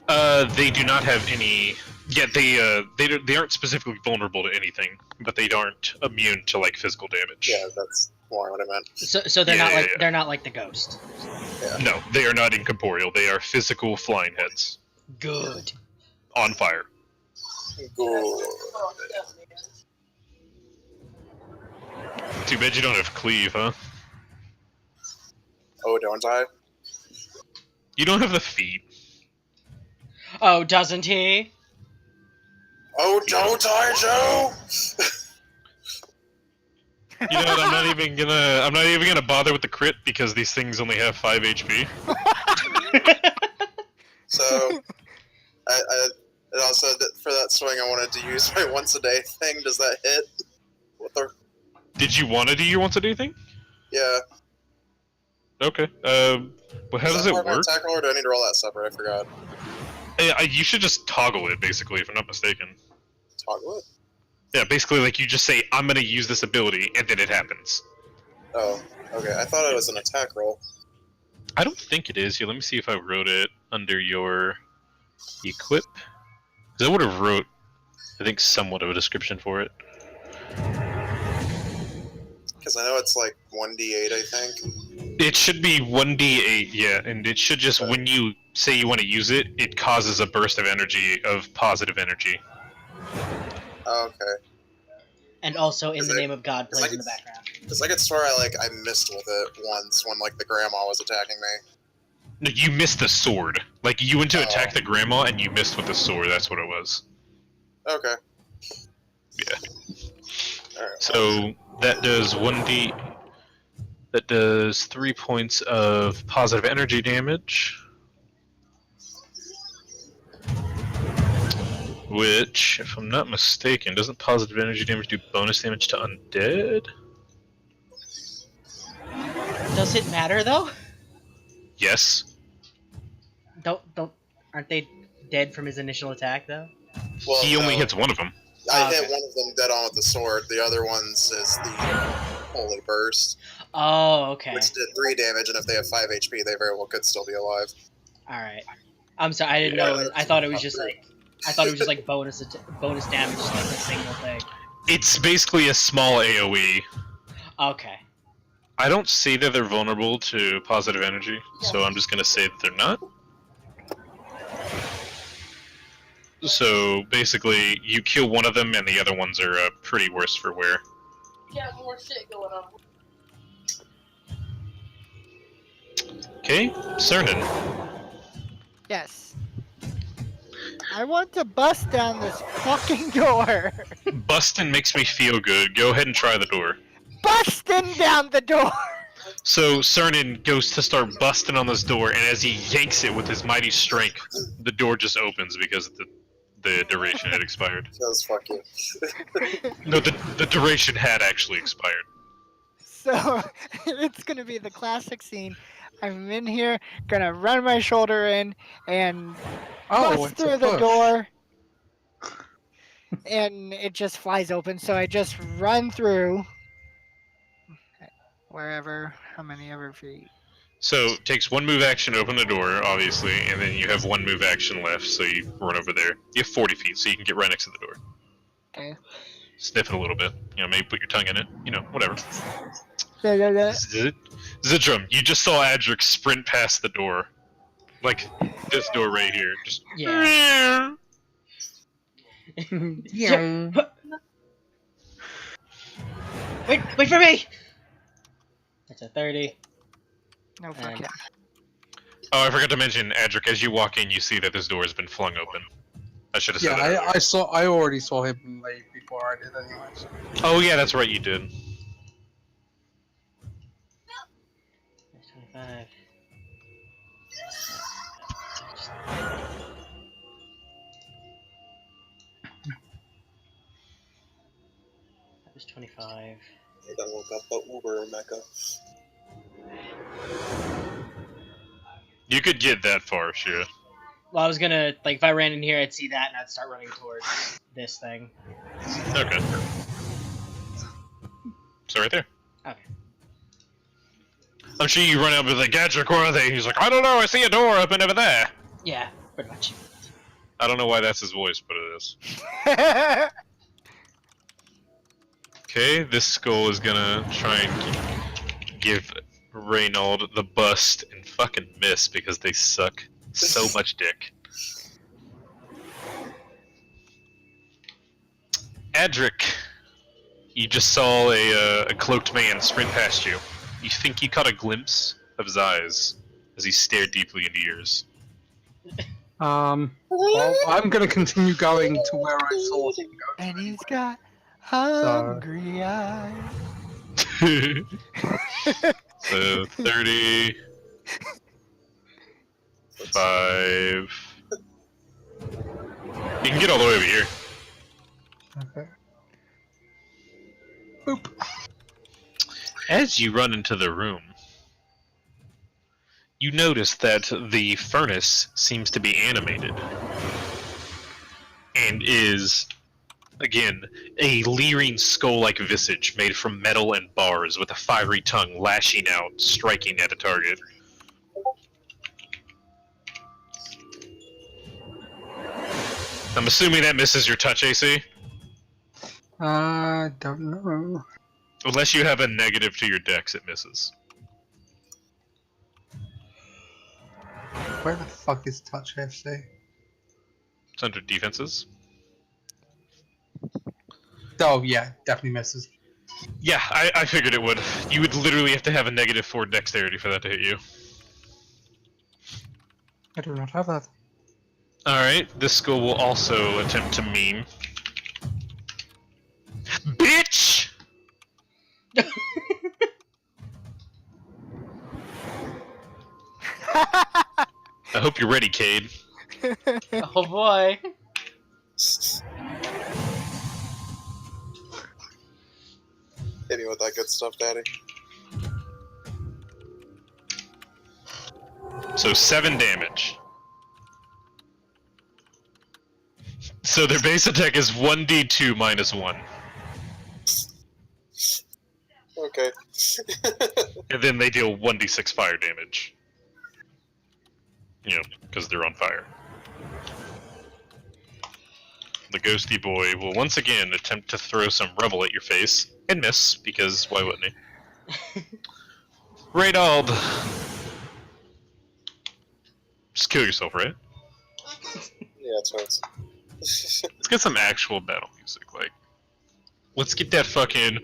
They do not have any. Yeah, they aren't specifically vulnerable to anything, but they aren't immune to like physical damage. Yeah, that's more what I meant. So they're not like they're not like the ghost. Yeah. No, they are not incorporeal. They are physical flying heads Good. on fire. Good. Too bad you don't have cleave, huh? Oh, don't I? You don't have the feet. Oh, doesn't he? Oh, don't I, Joe? You know what? I'm not even gonna bother with the crit because these things only have 5 HP. So, I also for that swing I wanted to use my once a day thing. Does that hit? What the? Did you want to do your once a day thing? Yeah. Okay. But how does it work? Attack roll, or do I need to roll that separate? I forgot. You should just toggle it, basically, if I'm not mistaken. Toggle it. Yeah, basically, like, you just say, I'm gonna use this ability, and then it happens. Oh, okay. I thought it was an attack roll. I don't think it is. Here, let me see if I wrote it under your equip. Because I would have wrote, I think, somewhat of a description for it. Because I know it's like 1d8, I think. It should be 1d8, yeah, and it should just, when you say you want to use it, it causes a burst of energy, of positive energy. Oh, okay. And also, in the name of God plays in the background. Because I could swear I missed with it once when like the grandma was attacking me. No, you missed the sword. Like, you went to attack the grandma, and you missed with the sword, that's what it was. Okay. Yeah. Alright, So, that does 1d... That does 3 points of positive energy damage. Which, if I'm not mistaken, doesn't positive energy damage do bonus damage to undead? Does it matter though? Yes. Aren't they dead from his initial attack though? Well, He only hits one of them. I hit one of them dead on with the sword. The other one's is the Holy Burst. Oh, okay. Which did 3 damage, and if they have 5 HP, they very well could still be alive. Alright. I'm sorry, I didn't know. I thought it was just like... bonus damage, just like a single thing. It's basically a small AoE. Okay. I don't see that they're vulnerable to positive energy, so I'm just gonna say that they're not. So basically, you kill one of them, and the other ones are pretty worse for wear. Got more shit going on. Okay, Cernan. Yes. I want to bust down this fucking door. Bustin' makes me feel good. Go ahead and try the door. Busting down the door. So Cernan goes to start busting on this door, and as he yanks it with his mighty strength, the door just opens because the duration had expired. Because fuck you. No, the duration had actually expired. So it's gonna be the classic scene. I'm in here, gonna run my shoulder in and bust through the door, and it just flies open. So I just run through wherever, how many ever feet. So it takes one move action to open the door, obviously, and then you have one move action left, so you run over there. You have 40 feet, so you can get right next to the door. Okay. Sniff it a little bit. You know, maybe put your tongue in it. You know, whatever. Zidrum, you just saw Adric sprint past the door. Like, this door right here. Just... Yeah. Yeah. Wait for me! That's a 30. No, fuck And- yeah. Oh, I forgot to mention, Adric, as you walk in, you see that this door has been flung open. I should have said that earlier. I already saw him leave before I did anyways. Oh yeah, that's right, you did. That's 25. That was 25. Then look up the Uber Mecca. You could get that far, sure. Well, I was gonna, like, if I ran in here, I'd see that, and I'd start running towards this thing. Okay. So right there. Okay. I'm sure you run up with like, Gadget, where are they? He's like, I don't know, I see a door open over there. Yeah, pretty much. I don't know why that's his voice, but it is. Okay, this skull is gonna try and give Reynold the bust and fucking miss because they suck so much dick. Adric, you just saw a cloaked man sprint past you. You think you caught a glimpse of his eyes as he stared deeply into yours. Well, I'm gonna continue going to where I saw him go. And he's got hungry eyes. So 30, 5. You can get all the way over here. Okay. Boop. As you run into the room, you notice that the furnace seems to be animated and is, again, a leering skull-like visage made from metal and bars with a fiery tongue lashing out, striking at a target. I'm assuming that misses your touch AC? Don't know. Unless you have a negative to your dex, it misses. Where the fuck is touch FC? It's under defenses. Oh yeah, definitely misses. Yeah, I figured it would. You would literally have to have a -4 dexterity for that to hit you. I do not have that. Alright, this skull will also attempt to meme. Bitch! I hope you're ready, Cade. Oh boy. Hit me with that good stuff, Daddy. So 7 damage. So their base attack is 1d2 minus 1. Okay. And then they deal 1d6 fire damage. You know, because they're on fire. The ghosty boy will once again attempt to throw some rubble at your face, and miss, because why wouldn't he? Reynold! Just kill yourself, right? Yeah, that's right. Let's get some actual battle music, like... Let's get that fucking...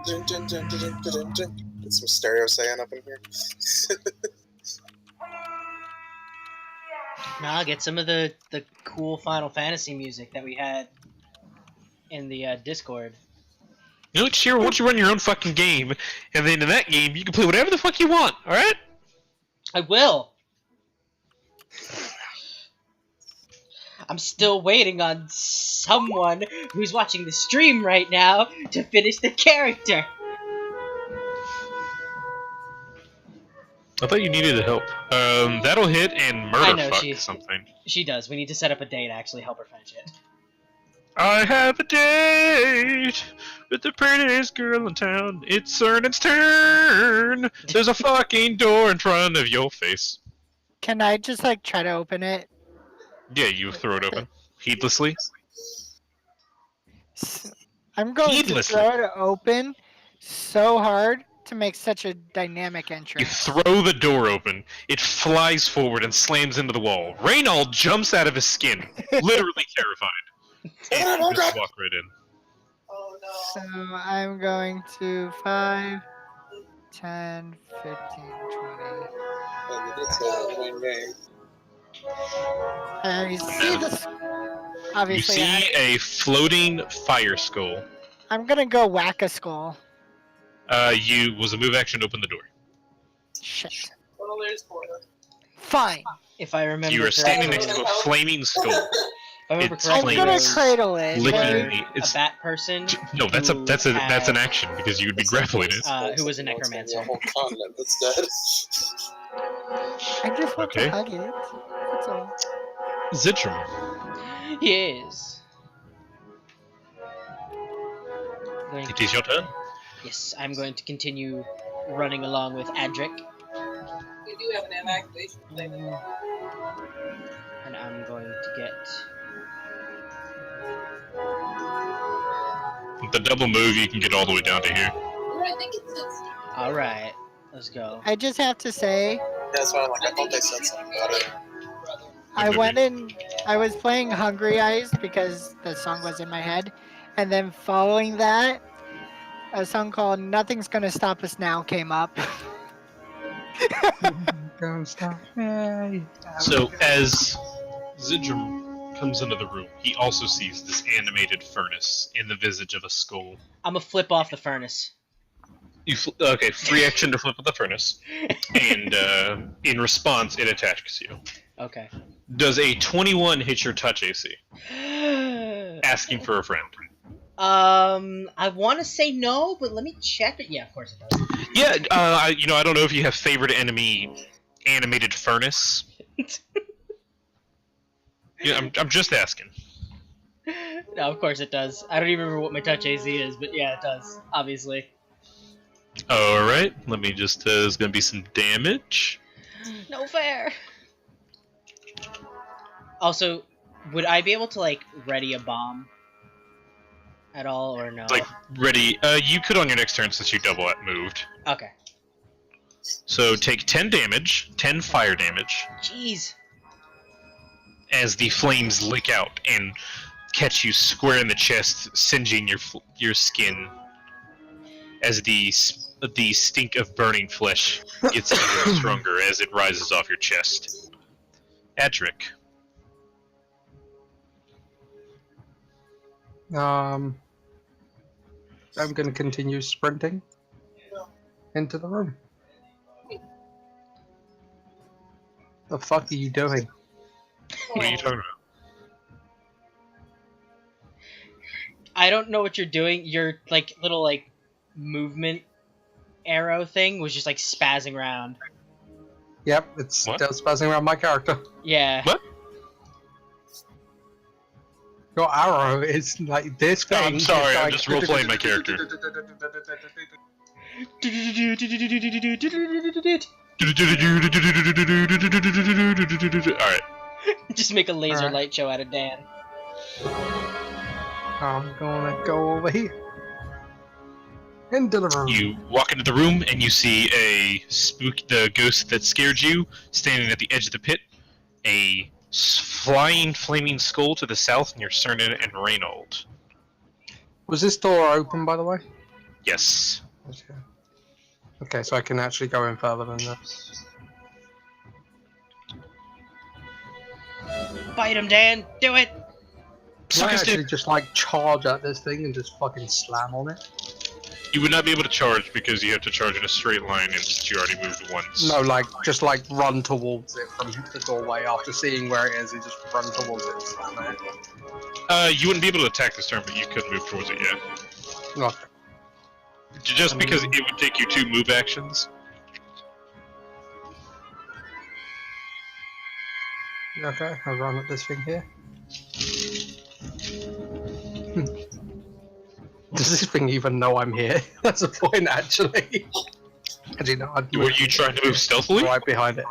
Dun, dun, dun, dun, dun, dun, dun. Get some stereo saying up in here. Nah, get some of the cool Final Fantasy music that we had in the Discord. You know what, Shira, why don't you run your own fucking game, and then in that game, you can play whatever the fuck you want, alright? I will! I'm still waiting on someone who's watching the stream right now to finish the character. I thought you needed help. That'll hit and I murder know, fuck she- something. She does. We need to set up a day to actually help her finish it. I have a date with the prettiest girl in town. It's its turn. There's a fucking door in front of your face. Can I just like try to open it? Yeah, you throw it open. Heedlessly. I'm going Heedlessly. to throw it open so hard to make such a dynamic You entrance. throw the door open. It flies forward and slams into the wall. Reynold jumps out of his skin, literally terrified. And you just walk right in. Oh So no. I'm going to 5, 10, 15, 20. And it's a win game. I see this. You Obviously, see a floating fire skull. I'm gonna go whack a skull. You was a move action to open the door. Shit. Well, there's four. Fine. If I remember You are standing correctly, next to a flaming skull. if I remember it's I'm correctly, flames. gonna there's cradle it. Licking right? the, it's a bat that person. No, that's who that's had, an action because you would be grappling it. who was a It's gonna be necromancer. a whole continent that's dead. I just want Okay. to hug it. That's all. Zitram. Yes. Going It is your turn. Yes, I'm going to continue running along with Adric, We do have an evacuation plan. and I'm going to get. With the double move, you can get all the way down to here. I think it says. All right, let's go. I just have to say, That's why I'm like, I thought they said something about it. I went in. I was playing Hungry Eyes because the song was in my head, and then following that, a song called "Nothing's Gonna Stop Us Now" came up. Don't stop me. So as Zidram comes into the room, he also sees this animated furnace in the visage of a skull. I'm gonna flip off the furnace. Okay, free action to flip with the furnace, and in response, it attacks you. Okay. Does a 21 hit your touch AC? Asking for a friend. I want to say no, but let me check it. Yeah, of course it does. Yeah, I don't know if you have favorite enemy animated furnace. Yeah, I'm just asking. No, of course it does. I don't even remember what my touch AC is, but yeah, it does. Obviously. All right, let me just. There's gonna be some damage. No fair. Also, would I be able to like ready a bomb at all, or no? Like ready. You could on your next turn since you double moved. Okay. So take 10 damage, 10 fire damage, Jeez. as the flames lick out and catch you square in the chest, singeing your skin. As the stink of burning flesh gets even stronger as it rises off your chest. Adric. I'm gonna continue sprinting into the room. The fuck are you doing? What are you talking about? I don't know what you're doing. Your like little like movement arrow thing was just like spazzing around. Yep, it's What? still spazzing around my character. Yeah. What? Your arrow is like this thing. I'm sorry, is I'm like- just role-playing my character. Alright. Just make a laser Alright. light show out of Dan. I'm gonna go over here. Into the room. You walk into the room and you see the ghost that scared you standing at the edge of the pit. A flying flaming skull to the south near Cernan and Reynold. Was this door open, by the way? Yes. Okay, so I can actually go in further than this. Bite him, Dan. Do it. Can I Sucker's actually dick. just like charge at this thing and just fucking slam on it? You would not be able to charge because you have to charge in a straight line, and since you already moved once. No, like just like run towards it from the doorway after seeing where it is. You just run towards it and slam it. You wouldn't be able to attack this turn, but you could move towards it. Yeah. Okay. Just because it would take you 2 move actions. Okay, I run at this thing here. Does this thing even know I'm here? That's a point, actually. Actually, no, I'd Were you trying to move stealthily? right behind it.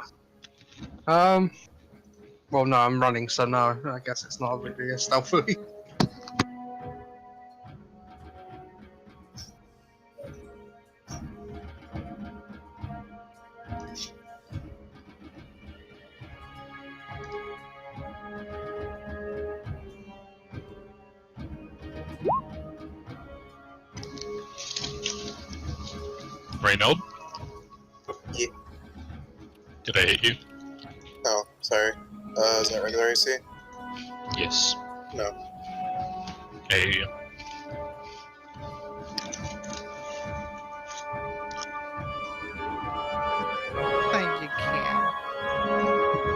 Well, no, I'm running, so no, I guess it's not really a stealthily. Reynold? Yeah. Did I hit you? Oh, sorry. Is that regular AC? Yes. No. I hit you. Find you can.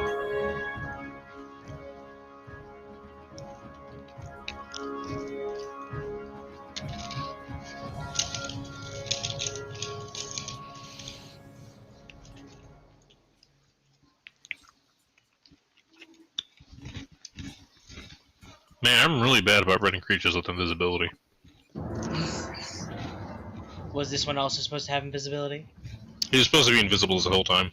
Man, I'm really bad about running creatures with invisibility. Was this one also supposed to have invisibility? He was supposed to be invisible the whole time.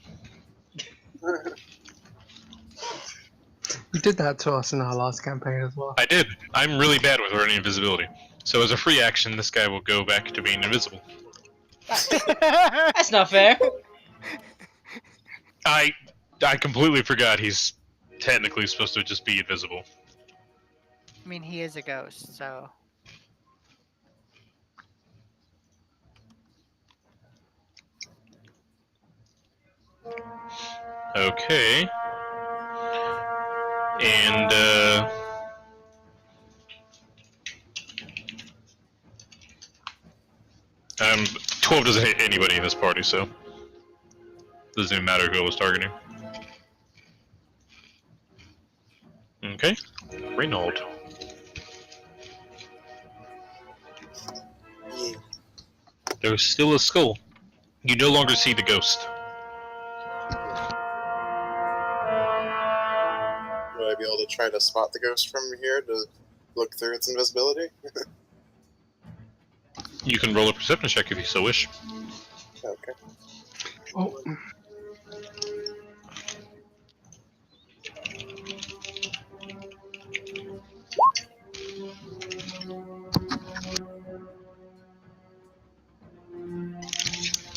You did that to us in our last campaign as well. I did. I'm really bad with running invisibility. So as a free action, this guy will go back to being invisible. That's not fair. I completely forgot he's technically supposed to just be invisible. I mean, he is a ghost, so. Okay. And 12 doesn't hit anybody in this party, so doesn't even matter who I was targeting. Okay, Reynold. Yeah. There's still a skull. You no longer see the ghost. Would I be able to try to spot the ghost from here to look through its invisibility? You can roll a perception check if you so wish. Okay. Oh,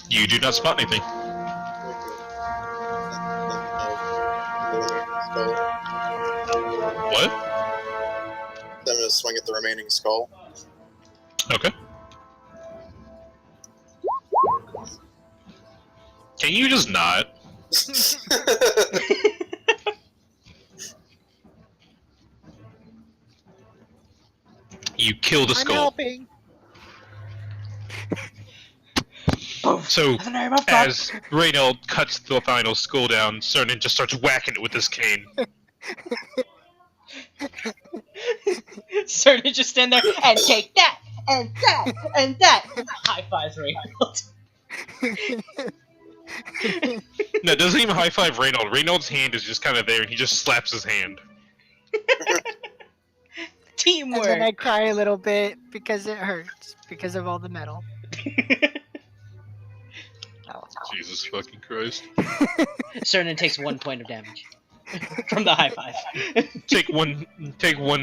You do not spot anything. What? I'm gonna swing at the remaining skull. Okay. Can you just not? You kill the I'm skull. helping. So, as Reynold cuts the final skull down, Cernan just starts whacking it with his cane. Certain just stand there and take that and that and that. High fives, Reynold. No, it doesn't even high five Reynold. Reynold's hand is just kind of there, and he just slaps his hand. Teamwork. And then I cry a little bit because it hurts because of all the metal. Oh. Jesus fucking Christ. Cernan takes 1 point of damage from the high five. Take one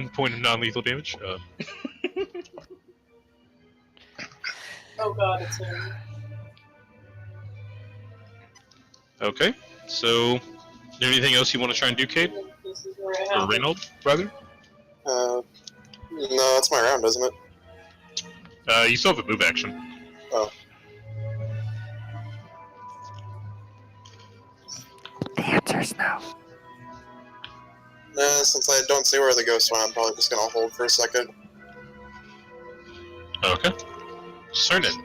point of non-lethal damage. Oh god, it's him. Okay, so, is there anything else you want to try and do, Kate? This is where it Or happened. Reynold, rather? No, that's my round, isn't it? You still have a move action. Oh. The answer's no. Nah, since I don't see where the ghost went, I'm probably just gonna hold for a second. Okay. Cernan.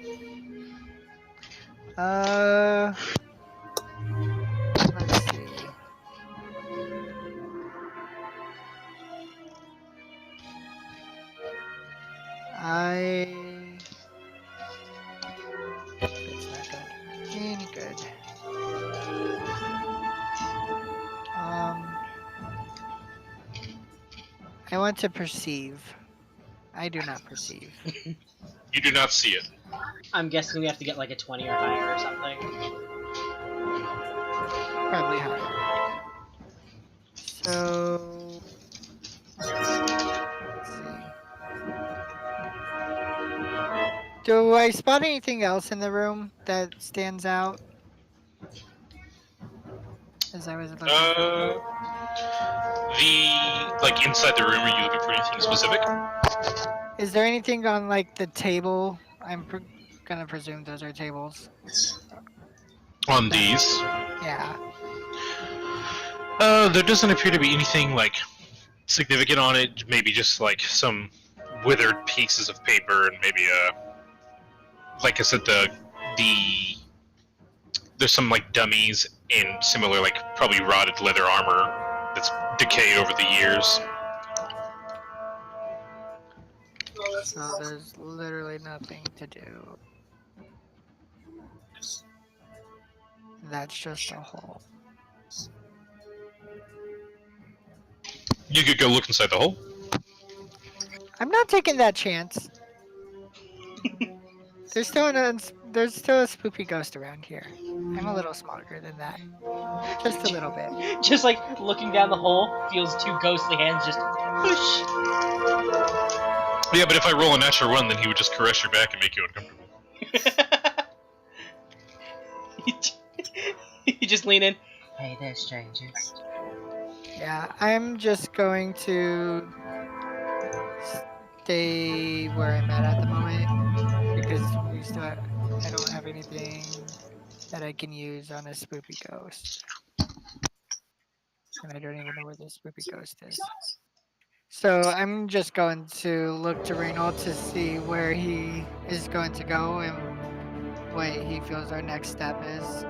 Let's see. It's not good. Any good. I want to perceive. I do not perceive. You do not see it. I'm guessing we have to get like a 20 or higher or something. Probably higher. So let's see. Do I spot anything else in the room that stands out? As I was looking. Like inside the room, are you looking for anything specific? Is there anything on like the table? I'm gonna presume those are tables. On these? Yeah. There doesn't appear to be anything like significant on it. Maybe just like some withered pieces of paper, and maybe like I said, there's some like dummies in similar like probably rotted leather armor that's decayed over the years. Oh, that's So awesome. there's literally nothing to do. That's just a hole. You could go look inside the hole. I'm not taking that chance. There's still there's still a spoopy ghost around here. I'm a little smarter than that. Just a little bit. Just like looking down the hole, feels two ghostly hands just push. Yeah, but if I roll a natural one, then he would just caress your back and make you uncomfortable. You just lean in. Hey there, stranger. Yeah, I'm just going to stay where I'm at the moment because I don't have anything that I can use on a spoopy ghost. And I don't even know where this spoopy ghost is. So I'm just going to look to Reynold to see where he is going to go and what he feels our next step is.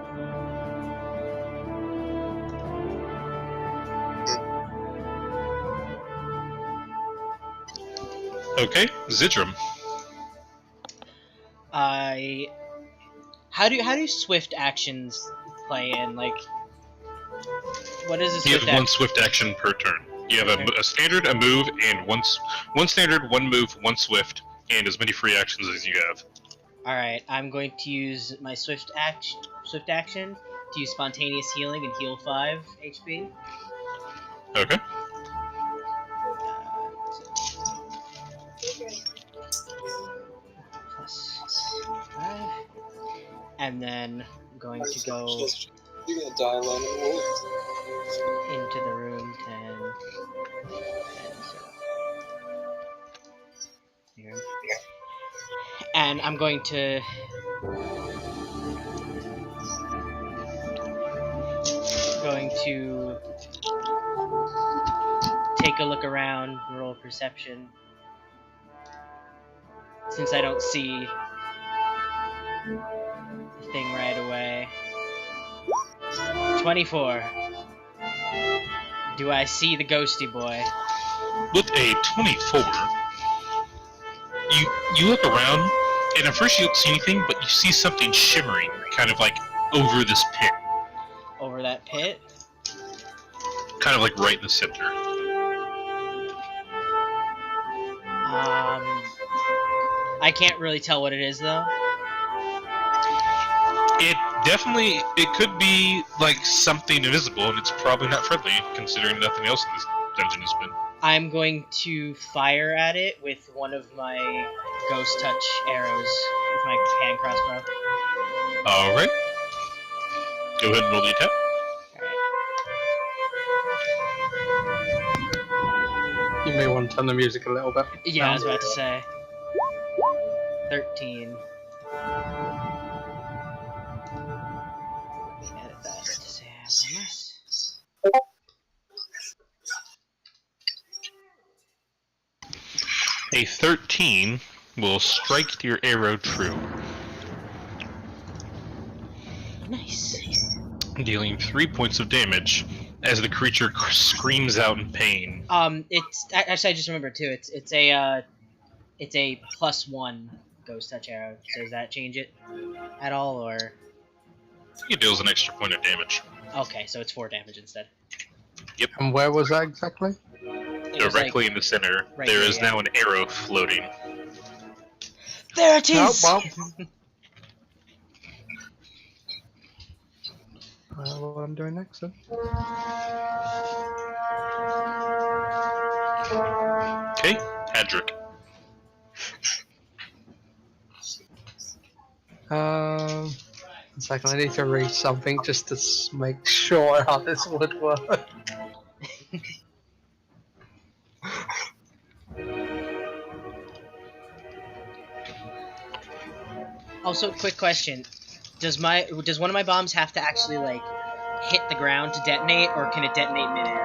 Okay, Zidrum. How do swift actions play in? Like, what is a You swift have one action? swift action per turn. You have Okay. a standard, a move, and one standard, one move, one swift, and as many free actions as you have. All right, I'm going to use my swift action to use spontaneous healing and heal 5 HP. Okay. Plus 5. And then I'm going to go You're gonna die alone in the woods. into the room 10. So here. And I'm going to take a look around, roll perception. Since I don't see the thing right away. 24. Do I see the ghosty boy? With a 24, you look around, and at first you don't see anything, but you see something shimmering, kind of like over this pit, Over that pit? kind of like right in the center. I can't really tell what it is though. It could be like something invisible, and it's probably not friendly, considering nothing else in this dungeon has been. I'm going to fire at it with one of my ghost touch arrows with my hand crossbow. Alright. Go ahead and roll the attack. Alright. You may want to turn the music a little bit. Yeah, I was about to say. 13. Edit that to say I have one less. A 13 will strike your arrow true, Nice. dealing 3 points of damage as the creature screams out in pain. It's actually I just remembered too. It's a +1 ghost touch arrow. So does that change it at all, or? It deals an extra point of damage. Okay, so it's 4 damage instead. And where was that exactly? It was Directly like, in the center, right there here, is yeah. now an arrow floating. there it is. Oh, well. What I'm doing next then? Okay, Adric. One second, I need to read something just to make sure how this would work. Also, quick question: does one of my bombs have to actually like hit the ground to detonate, or can it detonate midair?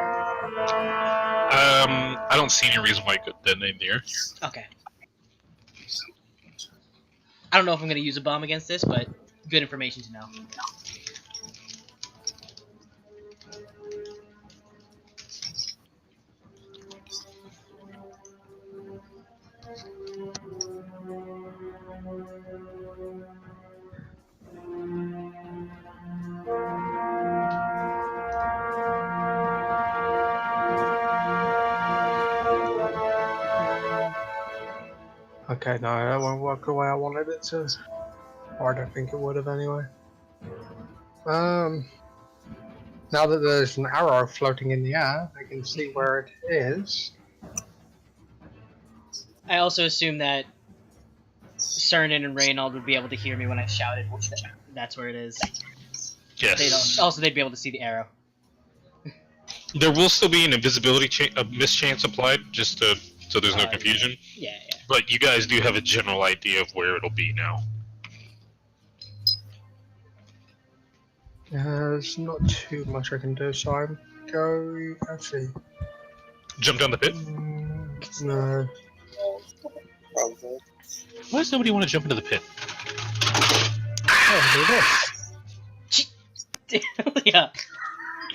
I don't see any reason why it could detonate in the air. Okay. I don't know if I'm gonna use a bomb against this, but good information to know. Okay, no, that won't work the way I wanted it to. Or I don't think it would have anyway. Now that there's an arrow floating in the air, I can see where it is. I also assume that Cernan and Reynald would be able to hear me when I shouted. That's where it is. Yes. They'd be able to see the arrow. There will still be an invisibility a mischance applied, just so there's no Yeah. confusion. Yeah. But you guys do have a general idea of where it'll be now. There's not too much I can do, so I'm going. Actually, Jump down the pit? no. Probably. Why does nobody want to jump into the pit? Oh, do this. Yeah.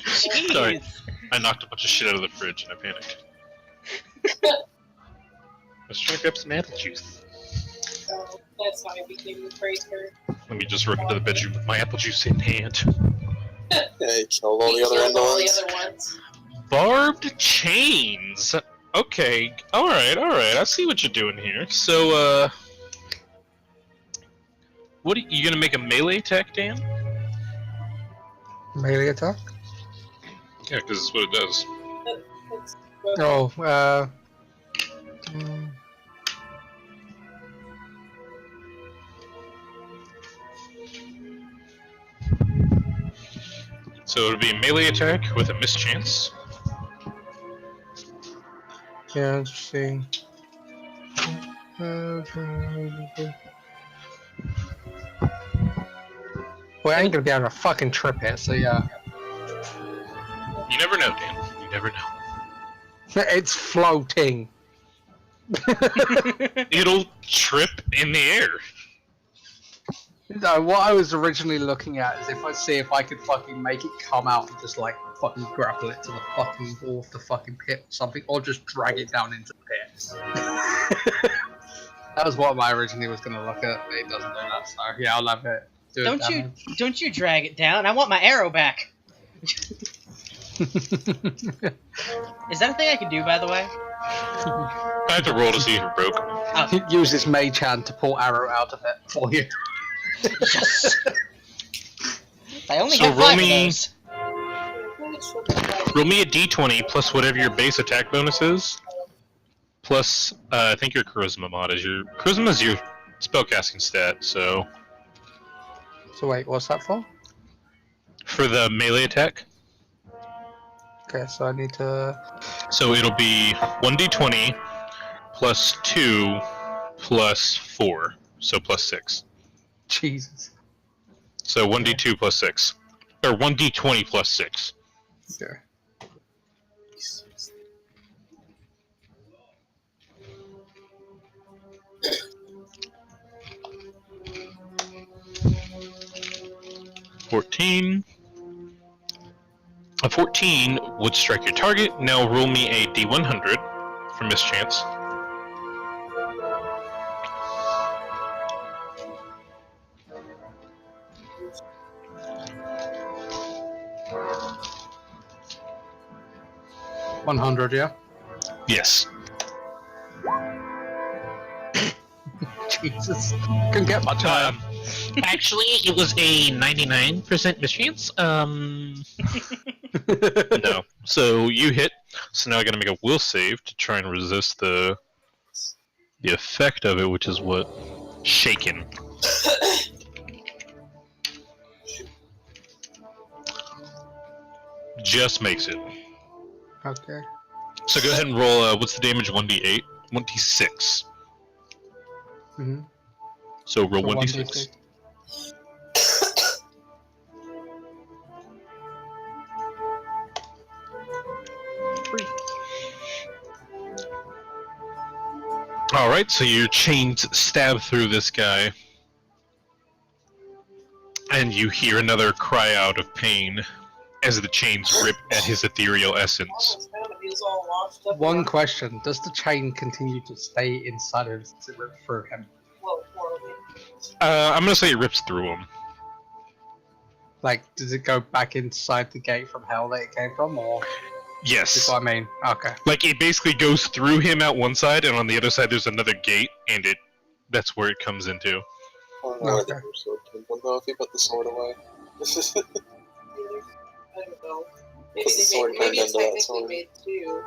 Jeez. Sorry. I knocked a bunch of shit out of the fridge and I panicked. I was trying to grab some apple juice. So that's how I became the praise for. Let me just run into the bedroom with my apple juice in hand. Yeah, he killed all the other All the Indolents. other ones. Barbed chains! Okay, alright. I see what you're doing here. So, what are you gonna make a melee attack, Dan? Melee attack? Yeah, because that's what it does. That's Oh, So it'll be a melee attack with a mischance. yeah, let's see. Well, I ain't gonna be able to fucking trip it, so yeah. You never know, Dan. You never know. It's floating. It'll trip in the air. No, what I was originally looking at is if I could fucking make it come out and just like fucking grapple it to the fucking wall of the fucking pit or something, or just drag it down into the pit. That was what I originally was gonna look at, but it doesn't do that, so yeah, I'll have it do Don't you drag it down. I want my arrow back. Is that a thing I can do, by the way? I have to roll to see if it broke. Use this mage hand to pull arrow out of it for you. Yes. I only So have roll 5 me- of those. Roll me a d20 plus whatever your base attack bonus is. Plus, I think your charisma mod is your spellcasting stat. So So wait, what's that for? for the melee attack, Okay, so I need to. so it'll be 1d20 plus 2 plus 4, so plus 6. Jesus. So 1d2 plus 6, or 1d20 plus 6. Okay. A 14 would strike your target. Now roll me a d100 for mischance. $100, yeah? Yes. Jesus. Couldn't get much higher. Actually, it was a 99% mischance. No. So you hit. So now I gotta make a will save to try and resist the effect of it, which is what? Shaken. Just makes it. Okay. So go ahead and roll, what's the damage? 1d8? 1d6. Mm-hmm. So roll 1d6. Alright, so your chains stab through this guy. And you hear another cry out of pain as the chains rip at his ethereal essence. He was all washed up. One question: does the chain continue to stay inside him since it ripped through him? Well, horribly. I'm gonna say it rips through him. Like, does it go back inside the gate from hell that it came from, or? Yes. That's what I mean. Okay. Like, it basically goes through him out one side, and on the other side there's another gate, and it That's where it comes into. I don't know where Okay. the sword came from, though, if he put the sword away. I don't know. Maybe Because the sword maybe turned it's into that technically sword. made too.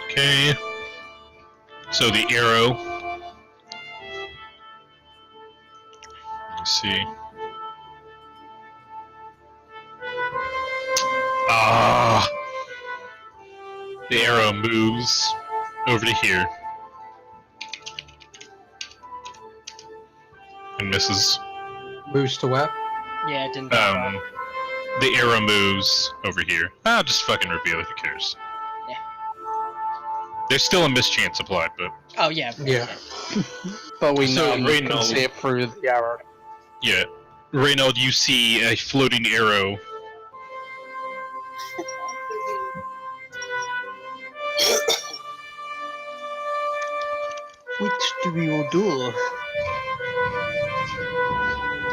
Okay. So the arrow. Let's see. Ah. The arrow moves over to here. And misses. Moves to where? Yeah, it didn't pop up. The arrow moves over here. I'll just fucking reveal it, who cares? Yeah. There's still a mischance applied, but Oh yeah, of course, Yeah. But we So, know you can Reynolds- see it through the arrow. yeah. Reynold, you see a floating arrow. Which do you do?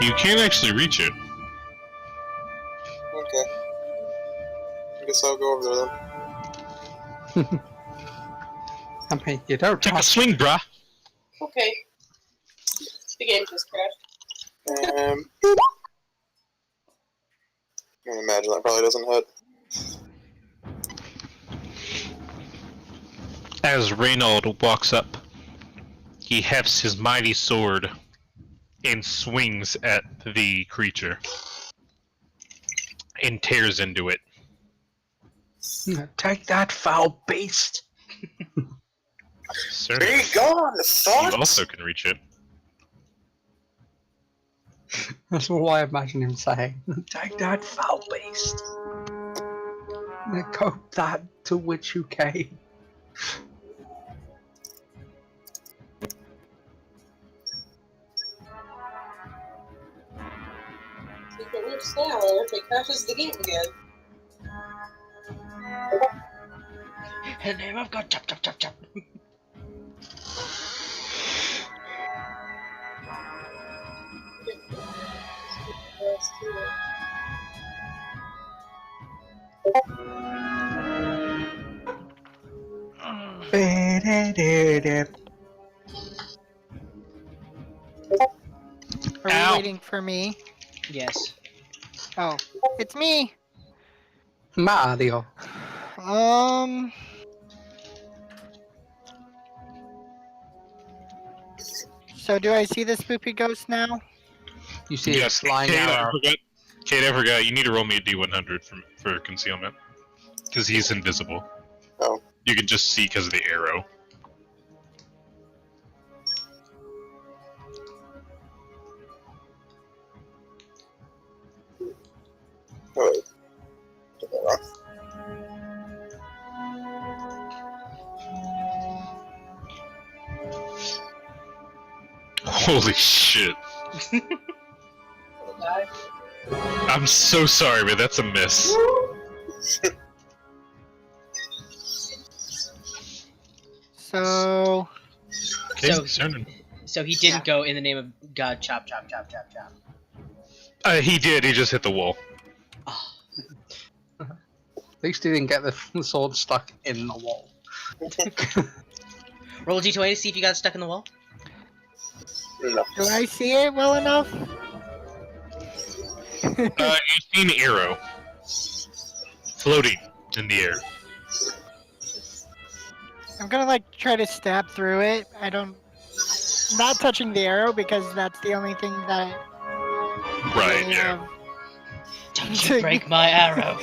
You can't actually reach it. Okay. I guess I'll go over there then. I mean, you don't Take a touch swing, bruh. Okay. The game just crashed. I can imagine that probably doesn't hit. As Reynold walks up, he hefts his mighty sword and swings at the creature and tears into it. Take that, foul beast! Sir, Be gone, you thought! also can reach it. That's all I imagine him saying. Take that, foul beast! Go that to which you came. See if it works now or if it crashes the game again. In the name of God, chop, chop, chop, chop. Are Ow. you waiting for me? Yes. Oh, it's me. Mario. So do I see the spoopy ghost now? You see a Yes, flying Kate, arrow. I forgot. You need to roll me a D100 for concealment. Because he's invisible. Oh. You can just see because of the arrow. Oh, wait. Did that wrong. Holy shit. It'll die. I'm so sorry, but that's a miss. So Okay, So- concerning. So he didn't go in the name of God, chop, chop, chop, chop, chop. He did, he just hit the wall. Oh, At least he didn't get the sword stuck in the wall. roll a d20 to see if you got stuck in the wall. No. do I see it well enough? You see an arrow floating in the air. I'm gonna like try to stab through it. Not touching the arrow because that's the only thing that Right, really yeah. Don't you break my arrow.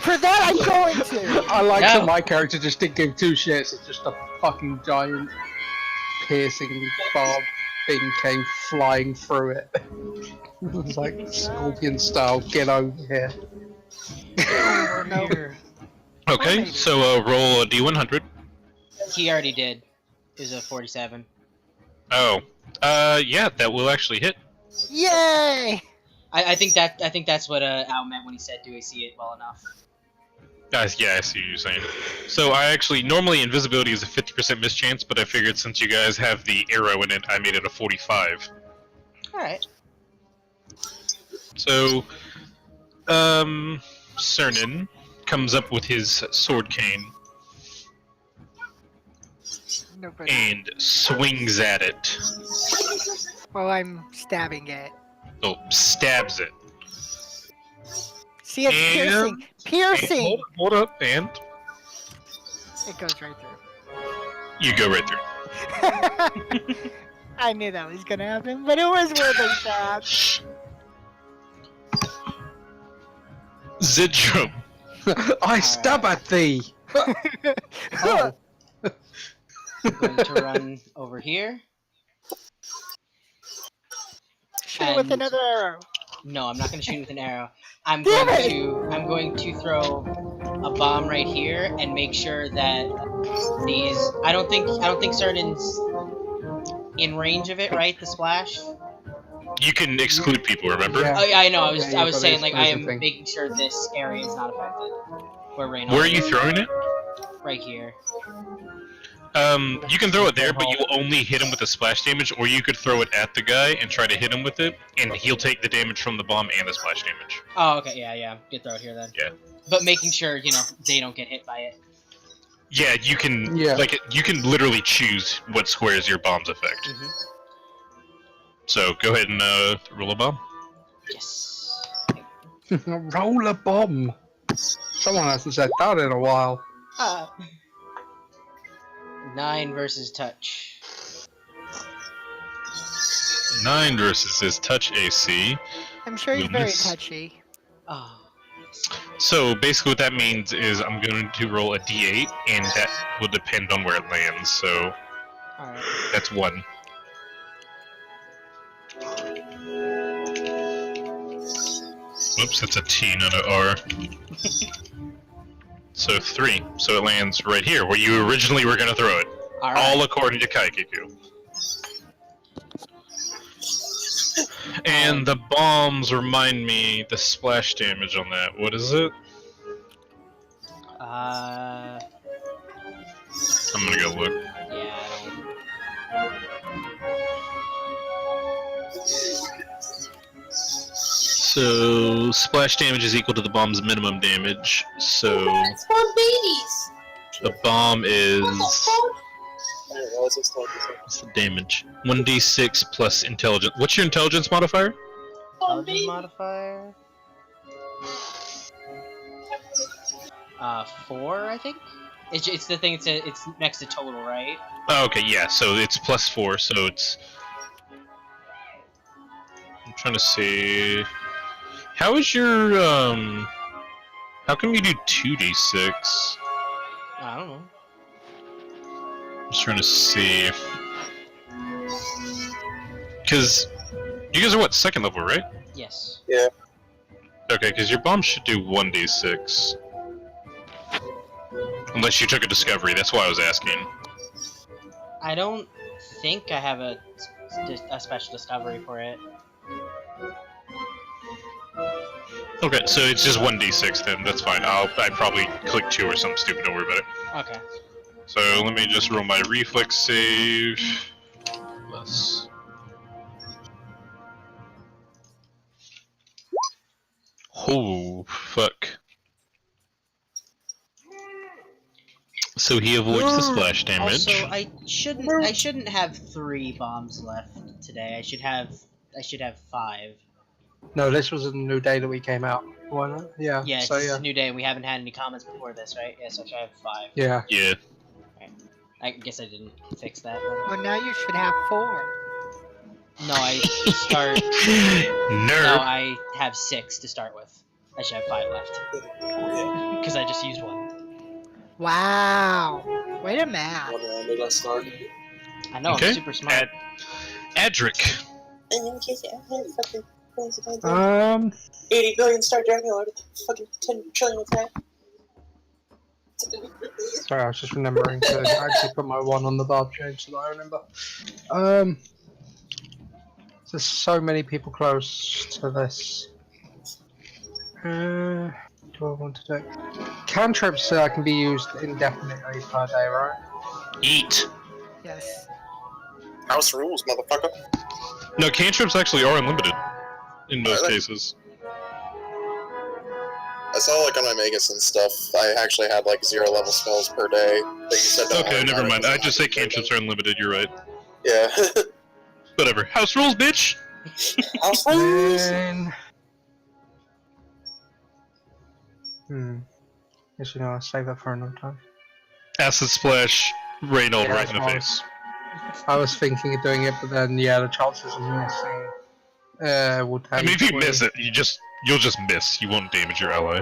For that, I'm going to. I like No. that my character just didn't give two shits. It's just a fucking giant piercing barb thing came flying through it. It was like scorpion style. Get over here. No. Okay, maybe. so roll a D100. He already did. It was a 47. Oh. Yeah, that will actually hit. Yay! I think that's what Al meant when he said, "Do I see it well enough?" Yeah, I see what you're saying. So I actually, normally invisibility is a 50% mischance, but I figured since you guys have the arrow in it, I made it a 45. All right. So, Cernan comes up with his sword cane Nobody. and swings at it. Well, I'm stabbing it. Oh, stabs it. See, it's piercing. And Piercing! hold up, and It goes right through. you go right through. I knew that was gonna happen, but it was worth a shot. Zidrum. I stab at thee. Oh. I'm going to run over here. Shoot it with And- another arrow. No, I'm not going to shoot with an arrow. I'm Damn going to throw a bomb right here and make sure that these. I don't think Cernan's in range of it, right? The splash. You can exclude people, remember? Yeah. Oh yeah, I know. I was Yeah, you I was got saying the like I am exclusion thing. making sure this area is not affected. Where are you throwing it? Right here. You can throw it there, but you'll only hit him with the splash damage, or you could throw it at the guy and try to hit him with it, and he'll take the damage from the bomb and the splash damage. Oh, okay. Yeah. Good throw it here then. Yeah. But making sure they don't get hit by it. Yeah, you can. Yeah. You can literally choose what squares your bombs affect. Mm-hmm. So go ahead and roll a bomb. Yes. Roll a bomb. Someone hasn't said that in a while. 9 versus touch. 9 versus his touch AC. I'm sure he's You'll very miss. touchy. Oh. So basically, what that means is I'm going to roll a d8, and that will depend on where it lands. So All right. that's 1. Whoops, that's a T, not a R. So 3. So it lands right here, where you originally were going to throw it. All right. All according to Kaikiku. And the bombs remind me the splash damage on that. What is it? I'm gonna go look. Yeah. So splash damage is equal to the bomb's minimum damage. So Spawn babies! the bomb is I didn't realize it's like this. what's the damage? 1d6 plus intelligence. What's your intelligence modifier? Spawn Intelligence babies! modifier. 4, I think. It's the thing. It's next to total, right? Oh, okay, yeah. So it's plus 4. So it's. I'm trying to see. How is your How come you do 2d6? I don't know. I'm just trying to see if. Because you guys are what, 2nd level, right? Yes. Okay, because your bomb should do 1d6. Unless you took a discovery, that's why I was asking. I don't think I have a special discovery for it. Okay, so it's just 1d6 then, that's fine. I probably clicked 2 or something stupid, don't worry about it. Okay. So let me just roll my reflex save. Plus. Oh, fuck. So he avoids the splash damage. Also, I shouldn't have 3 bombs left today. I should have 5. No, this was a new day that we came out. Why not? Yeah. Yeah, So it's yeah. a new day and we haven't had any comments before this, right? Yes, I should have 5. Yeah. Yeah. I guess I didn't fix that. Well, now you should have 4. No, I start. Nerd. No, I have 6 to start with. I should have 5 left because I just used 1. Wow. Way to math. What round did I start? I know, Okay. I'm super smart. Adric. And in case you have fucking 80 billion Star Dragon, fucking 10 trillion with that. Sorry, I was just remembering to actually put my 1 on the barb chain so that I remember. There's so many people close to this. Do I want to do it? Cantrips can be used indefinitely per day, right? Eat. Yes. House rules, motherfucker. No, cantrips actually are unlimited in most Really? cases. I saw like on my Magus and stuff, I actually had like 0 level spells per day. That you said don't Okay, worry never about mind. it, I just say cantrips are unlimited. You're right. Yeah. Whatever. House rules, bitch. House rules. And... Guess you know, I'll save that for another time. Acid splash, Reynold Yeah, right in the that's face. I was thinking of doing it, but then yeah, the chances of missing would take. I mean, if you miss it, you'll just miss. You won't damage your ally.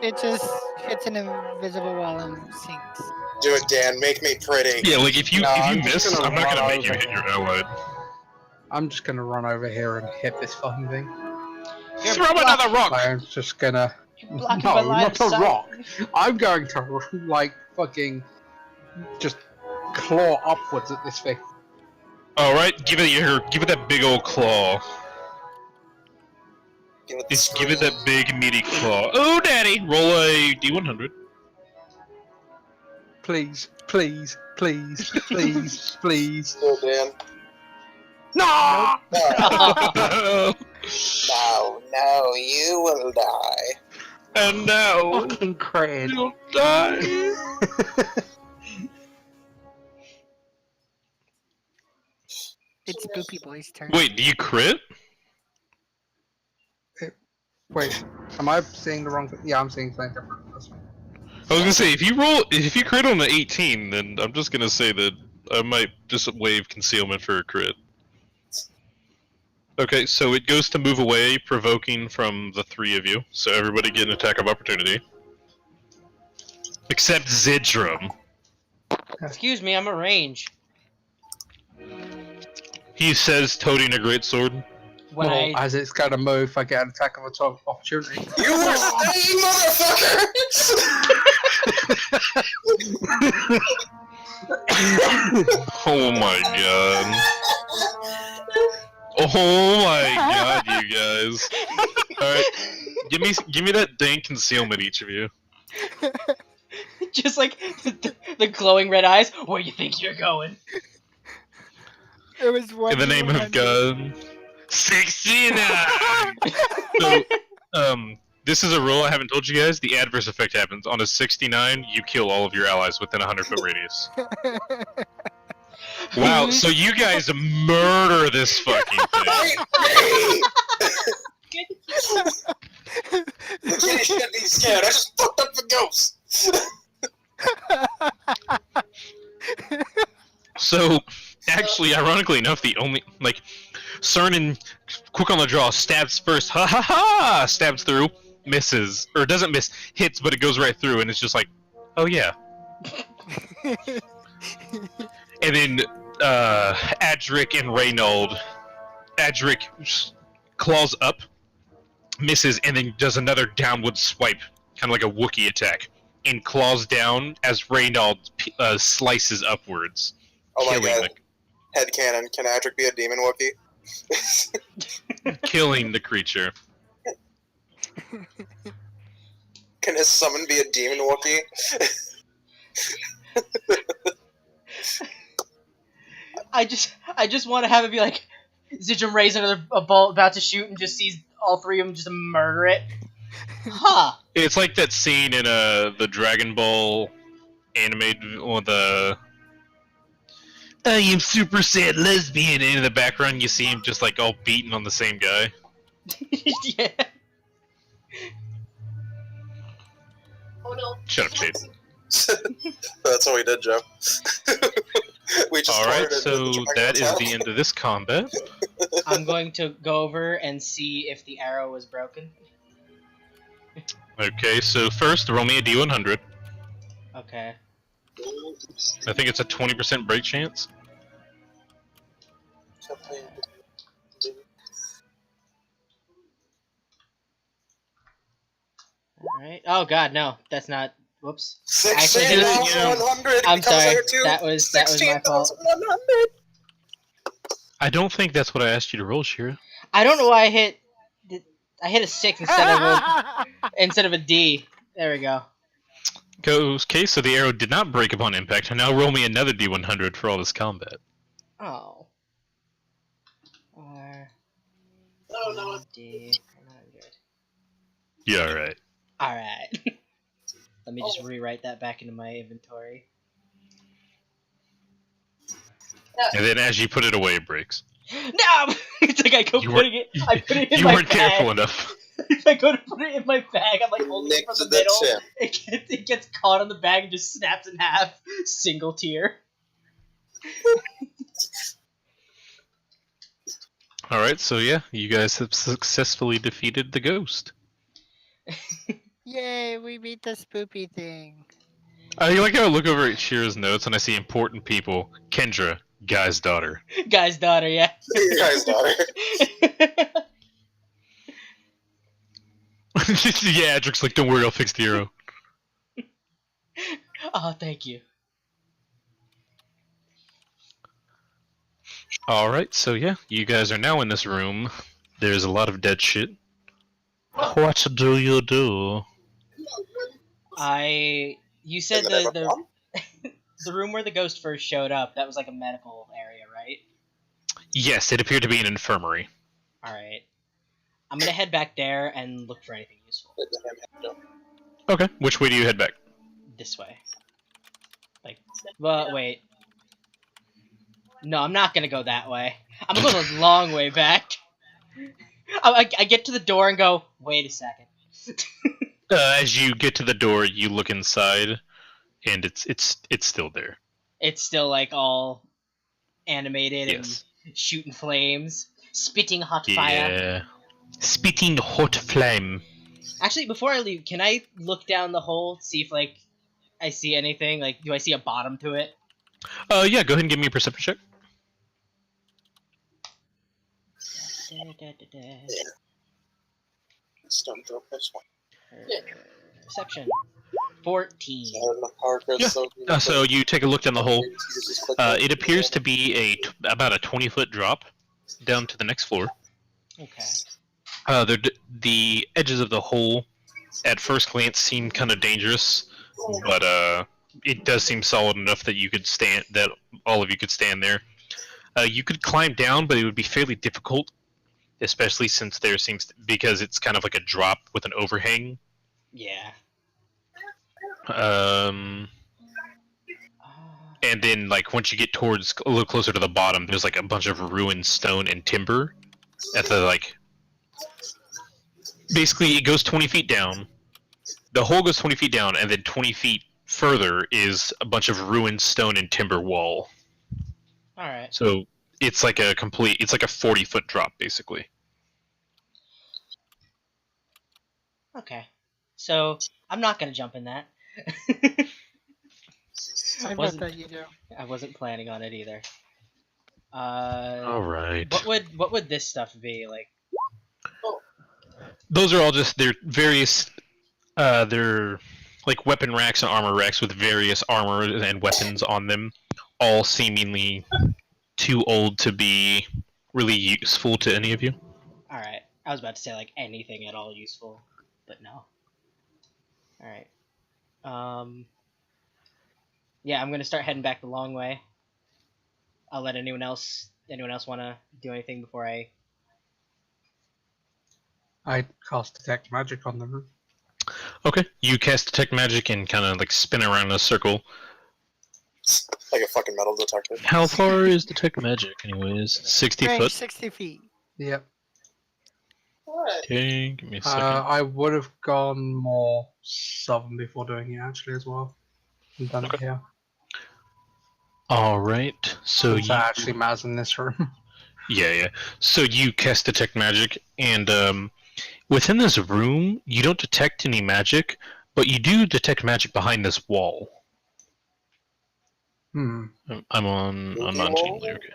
It just hits an invisible wall and sinks. Do it, Dan. Make me pretty. Yeah, like if you I'm just miss, gonna I'm not run gonna make you over hit your here. ally. I'm just gonna run over here and hit this fucking thing. Throw another rock. I'm just gonna. You're blocking my No, line not of a sight. rock. I'm going to like fucking just claw upwards at this thing. All right, give it that big old claw. Give it, Just give it that big meaty claw. Oh, daddy! Roll a d100. Please, please, please, please, please. Do it, Dan. No! No. No, you will die. And now Fucking cred. you'll die. It's Spoopy Boy's turn. Wait, do you crit? Wait, am I seeing the wrong thing? Yeah, I'm seeing something different. That's fine. I was gonna say if you crit on the 18, then I'm just gonna say that I might just waive concealment for a crit. Okay, so it goes to move away, provoking from the 3 of you. So everybody get an attack of opportunity, except Zidrum. Excuse me, I'm a range. He says, toting a great sword. When Well, I as it's gonna move, I get an attack of opportunity. You were saying, motherfucker! Oh my god. Oh my god, you guys. Alright, give me that dank concealment, each of you. just like the glowing red eyes, where you think you're going? It was one. In the name of God. 69! So, this is a rule I haven't told you guys. The adverse effect happens. On a 69, you kill all of your allies within a 100-foot radius. Wow, so you guys murder this fucking thing. The kitty shouldn't be scared. I just fucked up the ghost. So, actually, ironically enough, the only, like, Cernan, quick on the draw, stabs first, ha ha ha! Stabs through, misses, or doesn't miss, hits, but it goes right through, and it's just like, oh yeah. And then, Adric and Reynold, Adric claws up, misses, and then does another downward swipe, kind of like a Wookiee attack, and claws down as Reynold slices upwards, Oh my killing god. Headcanon. Can Adric be a demon Wookiee? killing the creature. Can his summon be a demon Wookiee? I just want to have it be like Zidrum raising a bolt about to shoot and just sees all 3 of them just murder it. Huh. It's like that scene in the Dragon Ball animated, or the I am super sad lesbian, and in the background you see him just like all beaten on the same guy. Yeah. Oh no. Shut up, Jade. That's what we did, Joe. We just Alright, farted so into the that is dragon's the mouth. end of this combat. I'm going to go over and see if the arrow was broken. Okay, so first, roll me a d100. Okay. I think it's a 20% break chance. Alright. Oh god, no. That's not... Whoops. 16,100 I'm becomes sorry. our two. That was my fault. 16,100. I don't think that's what I asked you to roll, Shira. I don't know why I hit a 6 instead of a D. There we go. Okay, so the arrow did not break upon impact. Now roll me another d100 for all this combat. Oh. R Oh no. D 100. Yeah, alright. Alright. Let me just rewrite that back into my inventory. And then as you put it away, it breaks. No! It's like I go You putting it. I put it in You my weren't bag. careful enough. I go to put it in my bag. I'm like holding it Nick from to the the middle. tip. It gets caught on the bag and just snaps in half. Single tear. Alright, so yeah, you guys have successfully defeated the ghost. Yay, we beat the spoopy thing. I like how I look over at Shira's notes and I see important people. Kendra, guy's daughter. Guy's daughter, yeah. Your guy's daughter. Yeah, Adric's like, don't worry, I'll fix the arrow. Oh, thank you. Alright, so yeah, you guys are now in this room. There's a lot of dead shit. What do you do? You said Does it have a the bomb? the room where the ghost first showed up, that was like a medical area, right? Yes, it appeared to be an infirmary. Alright. I'm gonna head back there and look for anything useful. Okay, which way do you head back? This way. Like, well, wait. No, I'm not gonna go that way. I'm gonna go the long way back. I get to the door and go, wait a second. As you get to the door, you look inside, and it's still there. It's still like all animated Yes. and shooting flames, spitting hot fire. Yeah. Spitting hot flame. Actually, before I leave, can I look down the hole, see if like I see anything? Like, do I see a bottom to it? Yeah, go ahead and give me a perception check. Stone throw this one. Perception. 14. Yeah. So you take a look down the hole. It appears to be about a 20-foot drop down to the next floor. Okay. The edges of the hole, at first glance, seem kind of dangerous, but it does seem solid enough that you could stand. That all of you could stand there. You could climb down, but it would be fairly difficult, especially since because it's kind of like a drop with an overhang. Yeah. And then, like, once you get towards a little closer to the bottom, there's like a bunch of ruined stone and timber at the basically it goes 20 feet down. The hole goes 20 feet down, and then 20 feet further is a bunch of ruined stone and timber wall. Alright. So it's like a 40-foot drop, basically. Okay. So, I'm not gonna jump in that. I bet that you do. I wasn't planning on it either. Alright. What would this stuff be like? Those are all just they're various they're like weapon racks and armor racks with various armor and weapons on them, all seemingly too old to be really useful to any of you. Alright. I was about to say like anything at all useful, but no. Alright. Yeah, I'm gonna start heading back the long way. I'll let anyone else wanna do anything before I cast detect magic on them. Okay, you cast detect magic and kind of like spin around in a circle. Like a fucking metal detector. How far is detect magic, anyways? 60 Range foot. 60 feet. Yep. What? Okay, give me a second. I would have gone more southern before doing it actually as well. And done it Okay. here. All right, so Since you that actually matters in this room. yeah. So you cast detect magic, and within this room, you don't detect any magic, but you do detect magic behind this wall. I'm on Team Leader. Okay.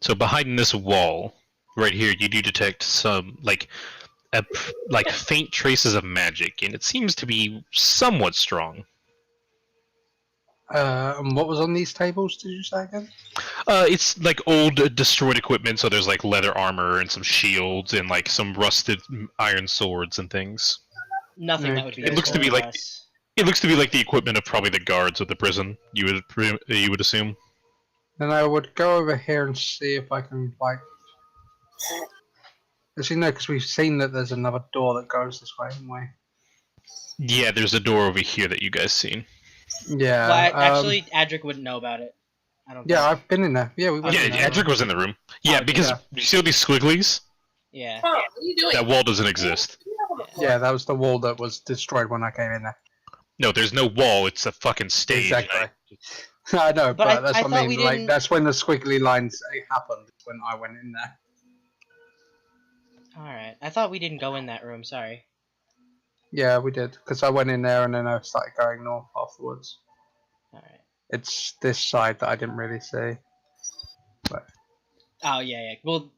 So behind this wall, right here, you do detect some like faint traces of magic, and it seems to be somewhat strong. And what was on these tables, did you say again? It's like old destroyed equipment, so there's like leather armor and some shields and like some rusted iron swords and things. nothing that would be It looks to be useful like- us. It looks to be like the equipment of probably the guards of the prison. You would assume. Then I would go over here and see if I can, like, Actually, no, because we've seen that there's another door that goes this way, haven't we? Yeah, there's a door over here that you guys seen. Yeah. Well, actually, Adric wouldn't know about it. I don't Yeah, think. I've been in there. Yeah, we went Yeah, in there. Edric was in the room. Yeah, okay. because Yeah. you see all these squigglies? Yeah. Huh, what are you doing? That wall doesn't exist. Yeah, that was the wall that was destroyed when I came in there. No, there's no wall. It's a fucking stage. Exactly. I know, But but that's I what thought I we mean. Like, didn't- that's when the squiggly lines happened, when I went in there. Alright. I thought we didn't go in that room, sorry. Yeah, we did, because I went in there and then I started going north afterwards. Alright. It's this side that I didn't really see. But Oh, yeah. Well,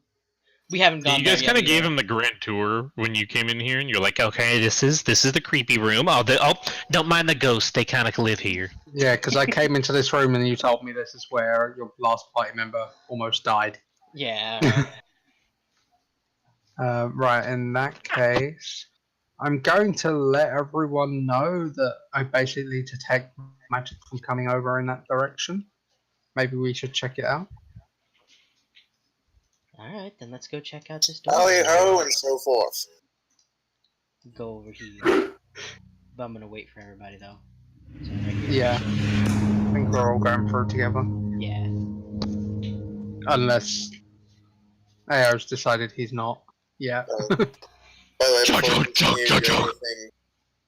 we haven't gone You there guys yet kind of gave either. him the grand tour when you came in here, and you're like, okay, this is the creepy room. Oh, don't mind the ghosts. They kind of live here. yeah, because I came into this room and you told me this is where your last party member almost died. Yeah, alright. Right, in that case, I'm going to let everyone know that I basically detect magic from coming over in that direction. Maybe we should check it out. Alright, then let's go check out this door. Tally ho and so forth. Go over here. But I'm gonna wait for everybody, though. So right here. Yeah, I think we're all going through together. Yeah. Unless AO's decided he's not. Yeah. By the way, before we continue to do anything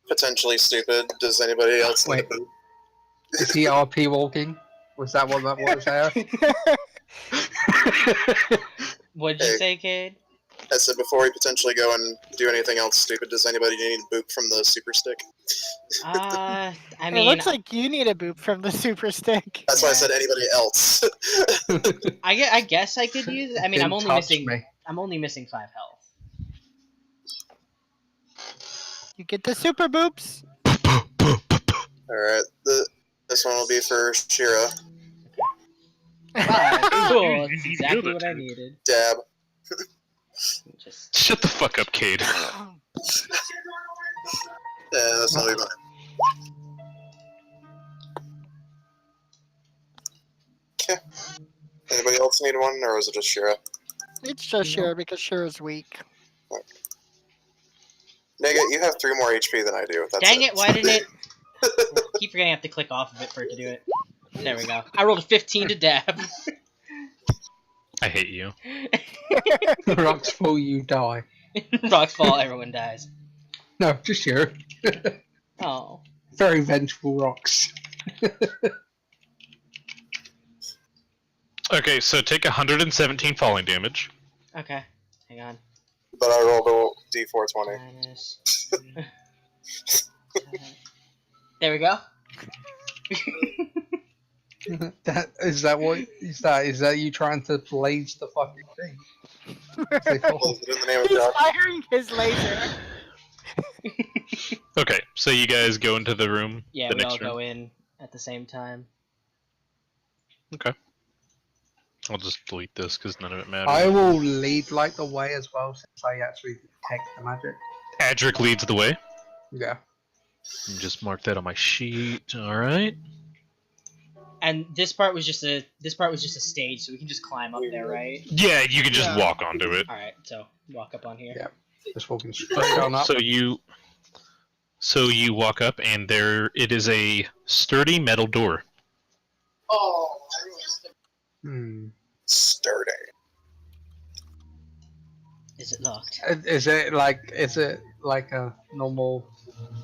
potentially stupid, does anybody else need a Wait. boot? Is he RP walking? Was that what that was, AO? What'd you Hey. say, Cade? I said before we potentially go and do anything else stupid, does anybody need a boot from the super stick? I It mean, looks like you need a boop from the super stick. That's why I Yeah. said anybody else. I guess I could use it. I mean, I'm Didn't only touch missing. me. I'm only missing 5 health. You get the super boops. Alright, this one will be for Shira. 5. Cool. That's Indeed, exactly good. what I needed. Dab. Just Shut the fuck up, Cade. Yeah, that's gonna be mine. Okay. Anybody else need one, or is it just Shira? It's just Shira because Shira's weak. Nigga, you have 3 more HP than I do. That's dang it! Why didn't it? Keep forgetting I have to click off of it for it to do it. There we go. I rolled a 15 to dab. I hate you. Rocks fall, you die. Rocks fall, everyone dies. No, just you. Oh. Very vengeful rocks. Okay, so take 117 falling damage. Okay. Hang on. But I rolled a D420. Minus. There we go. Is that you trying to blaze the fucking thing? Well, is it in the name of He's God? firing his laser. Okay, so you guys go into the room. Yeah, the we all next room. go in at the same time. Okay. I'll just delete this because none of it matters. I will lead like the way as well since I actually detect the magic. Adric leads the way. Yeah. Just mark that on my sheet. All right. And this part was just a stage, so we can just climb up there, right? Yeah, you can just Yeah. walk onto it. All right, so walk up on here. Yeah. Just walking straight on up. So you walk up, and there it is a sturdy metal door. Oh, I really skipped. Sturdy. Is it locked? Is it like a normal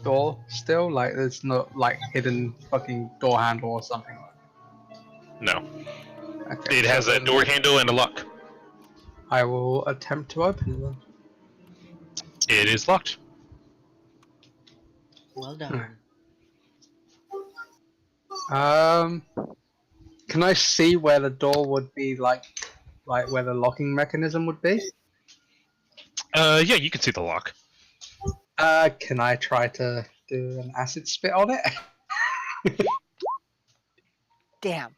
door still? Like there's not like hidden fucking door handle or something? No, Okay, it so has a then door handle and a lock. I will attempt to open it then. It is locked. Well done. Can I see where the door would be, like where the locking mechanism would be? Yeah, you can see the lock. Can I try to do an acid spit on it? Damn.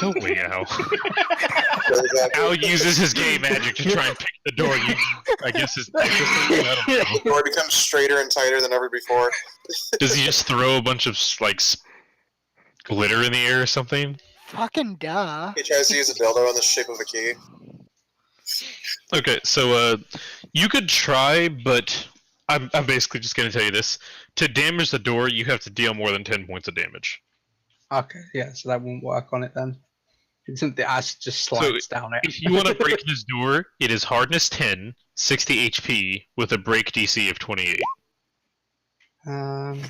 Go away, Al. So is that- Al uses his gay magic to try and pick the door. I guess is I don't know. the door becomes straighter and tighter than ever before. Does he just throw a bunch of like glitter in the air or something? Fucking duh. He tries to use a dildo in the shape of a key. Okay, so You could try, but I'm basically just gonna tell you this: to damage the door, you have to deal more than 10 points of damage. Okay, yeah, so that won't work on it then. Isn't the ass just So slides down it? if you want to break this door, it is hardness 10, 60 HP, with a break DC of 28. Um,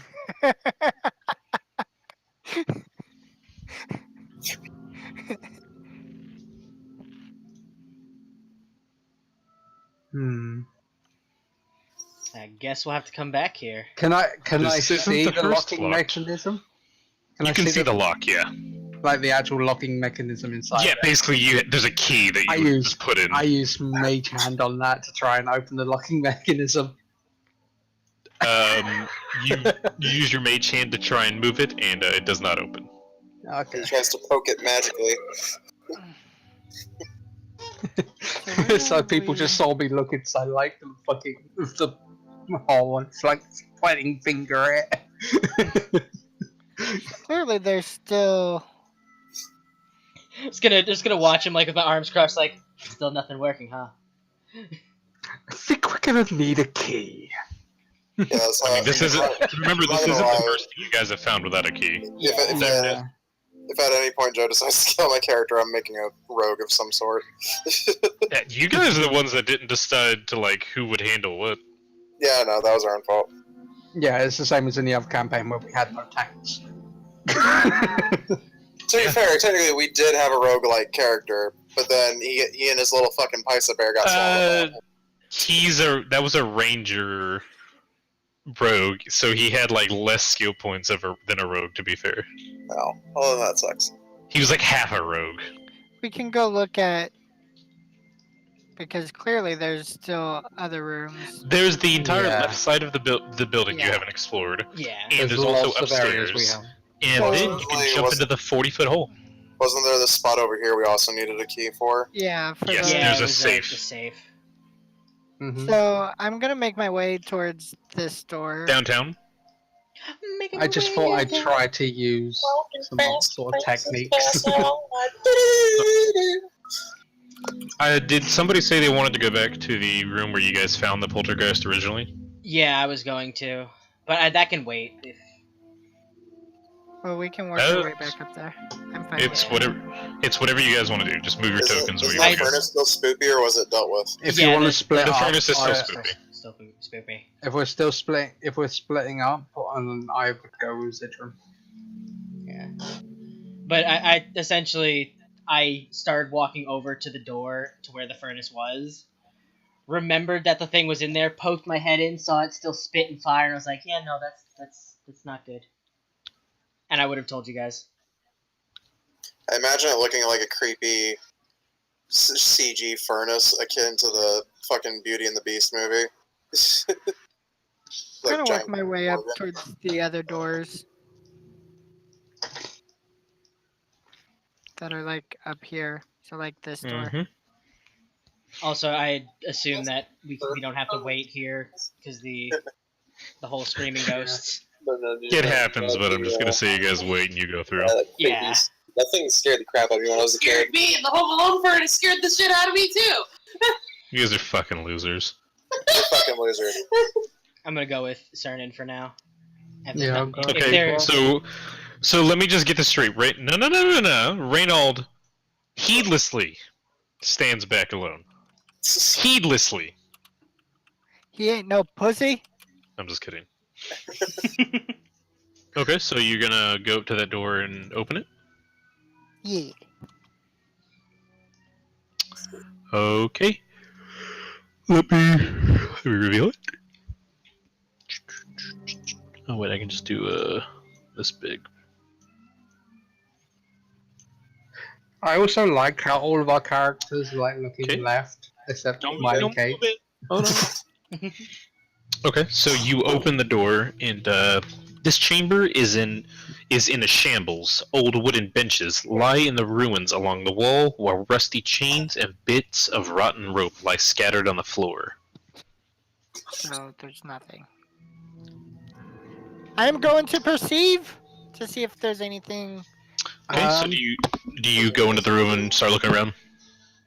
hmm. I guess we'll have to come back here. Can I This isn't see the the first locking lock. mechanism? You can see the lock, yeah. like the actual locking mechanism inside. Yeah, it? basically, there's a key that I you would use- just put in. I use Mage Hand on that to try and open the locking mechanism. You use your mage hand to try and move it, and it does not open. Okay. He tries to poke it magically. So people just saw me look inside like the fucking the hole and it's like pointing finger at it. Clearly, there's still. Just gonna watch him like with my arms crossed, like still nothing working, huh? I think we're gonna need a key. Yeah, so I mean, this isn't. Remember, this isn't the lie. first thing you guys have found without a key. If at any point Joe decides to kill my character, I'm making a rogue of some sort. Yeah, you guys are the ones that didn't decide to like who would handle what. Yeah, no, that was our own fault. Yeah, it's the same as in the other campaign where we had no tanks. To be fair, technically we did have a roguelike character, but then he and his little fucking Pisa bear got swallowed up. That was a ranger rogue, so he had like less skill points than a rogue. To be fair, Oh, well then that sucks. he was like half a rogue. We can go look at. Because clearly there's still other rooms. There's the entire Yeah. left side of the building you Yeah. haven't explored, Yeah. and there's also lots of areas we upstairs. have. And So- then you can jump into the 40-foot hole. Wasn't there this spot over here we also needed a key for? Yeah, for Yes, the, Yeah, there's it a was safe. The safe. Mhm. So I'm gonna make my way towards this door. Downtown. I just thought I'd try to use some sort of techniques. Did somebody say they wanted to go back to the room where you guys found the poltergeist originally? Yeah, I was going to, but that can wait. If... Well, we can work our way back up there. I'm fine. It's with it. whatever you guys want to do. Just move your tokens where Is you the want to go. furnace still spoopy, or was it dealt with? If Yeah, you want to the- split the up, furnace is still I- spoopy. Still spoopy. if we're splitting up, and I would go with Zitron. Yeah. But I essentially I started walking over to the door to where the furnace was. Remembered that the thing was in there, poked my head in, saw it still spit and fire, and I was like, yeah, no, that's not good. And I would have told you guys. I imagine it looking like a creepy CG furnace akin to the fucking Beauty and the Beast movie. I'm gonna work giant my way up organ. towards the other doors that are like up here. So like this door. Mhm. Also, I assume that we don't have to wait here because the whole screaming ghosts. It happens, but I'm just gonna say you guys wait and you go through. Yeah. That thing scared the crap out of me when I was a kid. Scared me, and the Home Alone furnace scared the shit out of me too. You guys are fucking losers. You're fucking losers. I'm gonna go with Cernan for now. And Yeah, then I'll go. if Okay, there- so let me just get this straight. No. Reynald heedlessly stands back alone. Heedlessly. He ain't no pussy. I'm just kidding. Okay, so you're gonna go up to that door and open it? Yeah. Okay. Let me reveal it. Oh wait, I can just do this big. I also like how all of our characters are like looking Okay. left, except Don't Miley move Kate. it. Oh no. Okay, so you open the door, and this chamber is in a shambles. Old wooden benches lie in the ruins along the wall, while rusty chains and bits of rotten rope lie scattered on the floor. So there's nothing. I am going to perceive to see if there's anything. Okay, so do you go into the room and start looking around?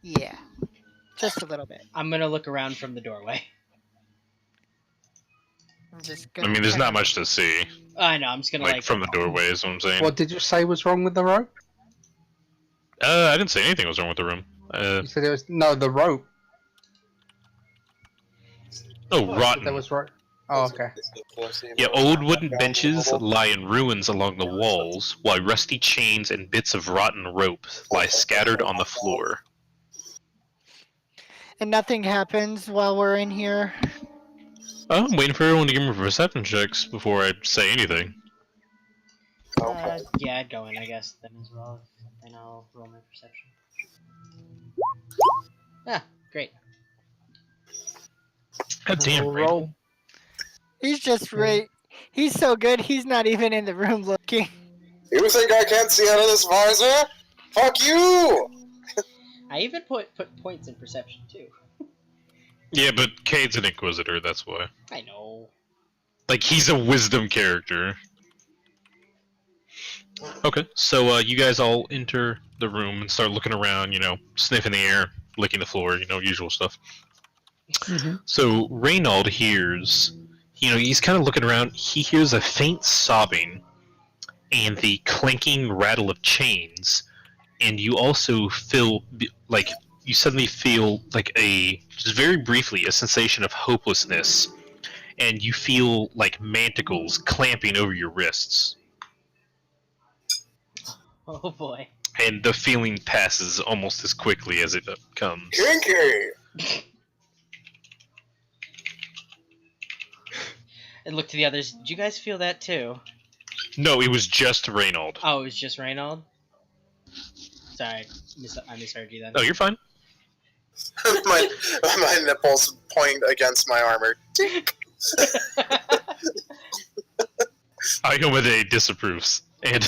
Yeah. Just a little bit. I'm gonna look around from the doorway. I'm just I gonna mean, there's kinda- not much to see, I know. I'm just gonna like from the doorway. Is what I'm saying. What did you say was wrong with the rope? I didn't say anything was wrong with the room. You said it was the rope. Oh, That rotten. was right. Oh, okay. Yeah, old wooden benches lie in ruins along the walls, while rusty chains and bits of rotten rope lie scattered on the floor. And nothing happens while we're in here. Oh, I'm waiting for everyone to give me perception checks before I say anything. Yeah, I'd go in, I guess, then as well. And I'll roll my perception. Ah, great. God damn, Roll, right? roll. He's just right. He's so good, he's not even in the room looking. You think I can't see out of this visor? Fuck you! I even put points in perception, too. Yeah, but Cade's an Inquisitor, that's why. I know. Like, he's a wisdom character. Okay, so you guys all enter the room and start looking around, sniffing the air, licking the floor, usual stuff. Mhm. So Reynald hears, he's kind of looking around. He hears a faint sobbing and the clanking rattle of chains, and you also feel you suddenly feel like just very briefly, a sensation of hopelessness, and you feel like manticles clamping over your wrists, Oh boy. and the feeling passes almost as quickly as it comes. Kinky! And look to the others. Did you guys feel that too? No, it was just Reynald. Oh, it was just Reynald? Sorry, I misheard you then. Oh, you're fine. my nipples point against my armor. Iomade disapproves. And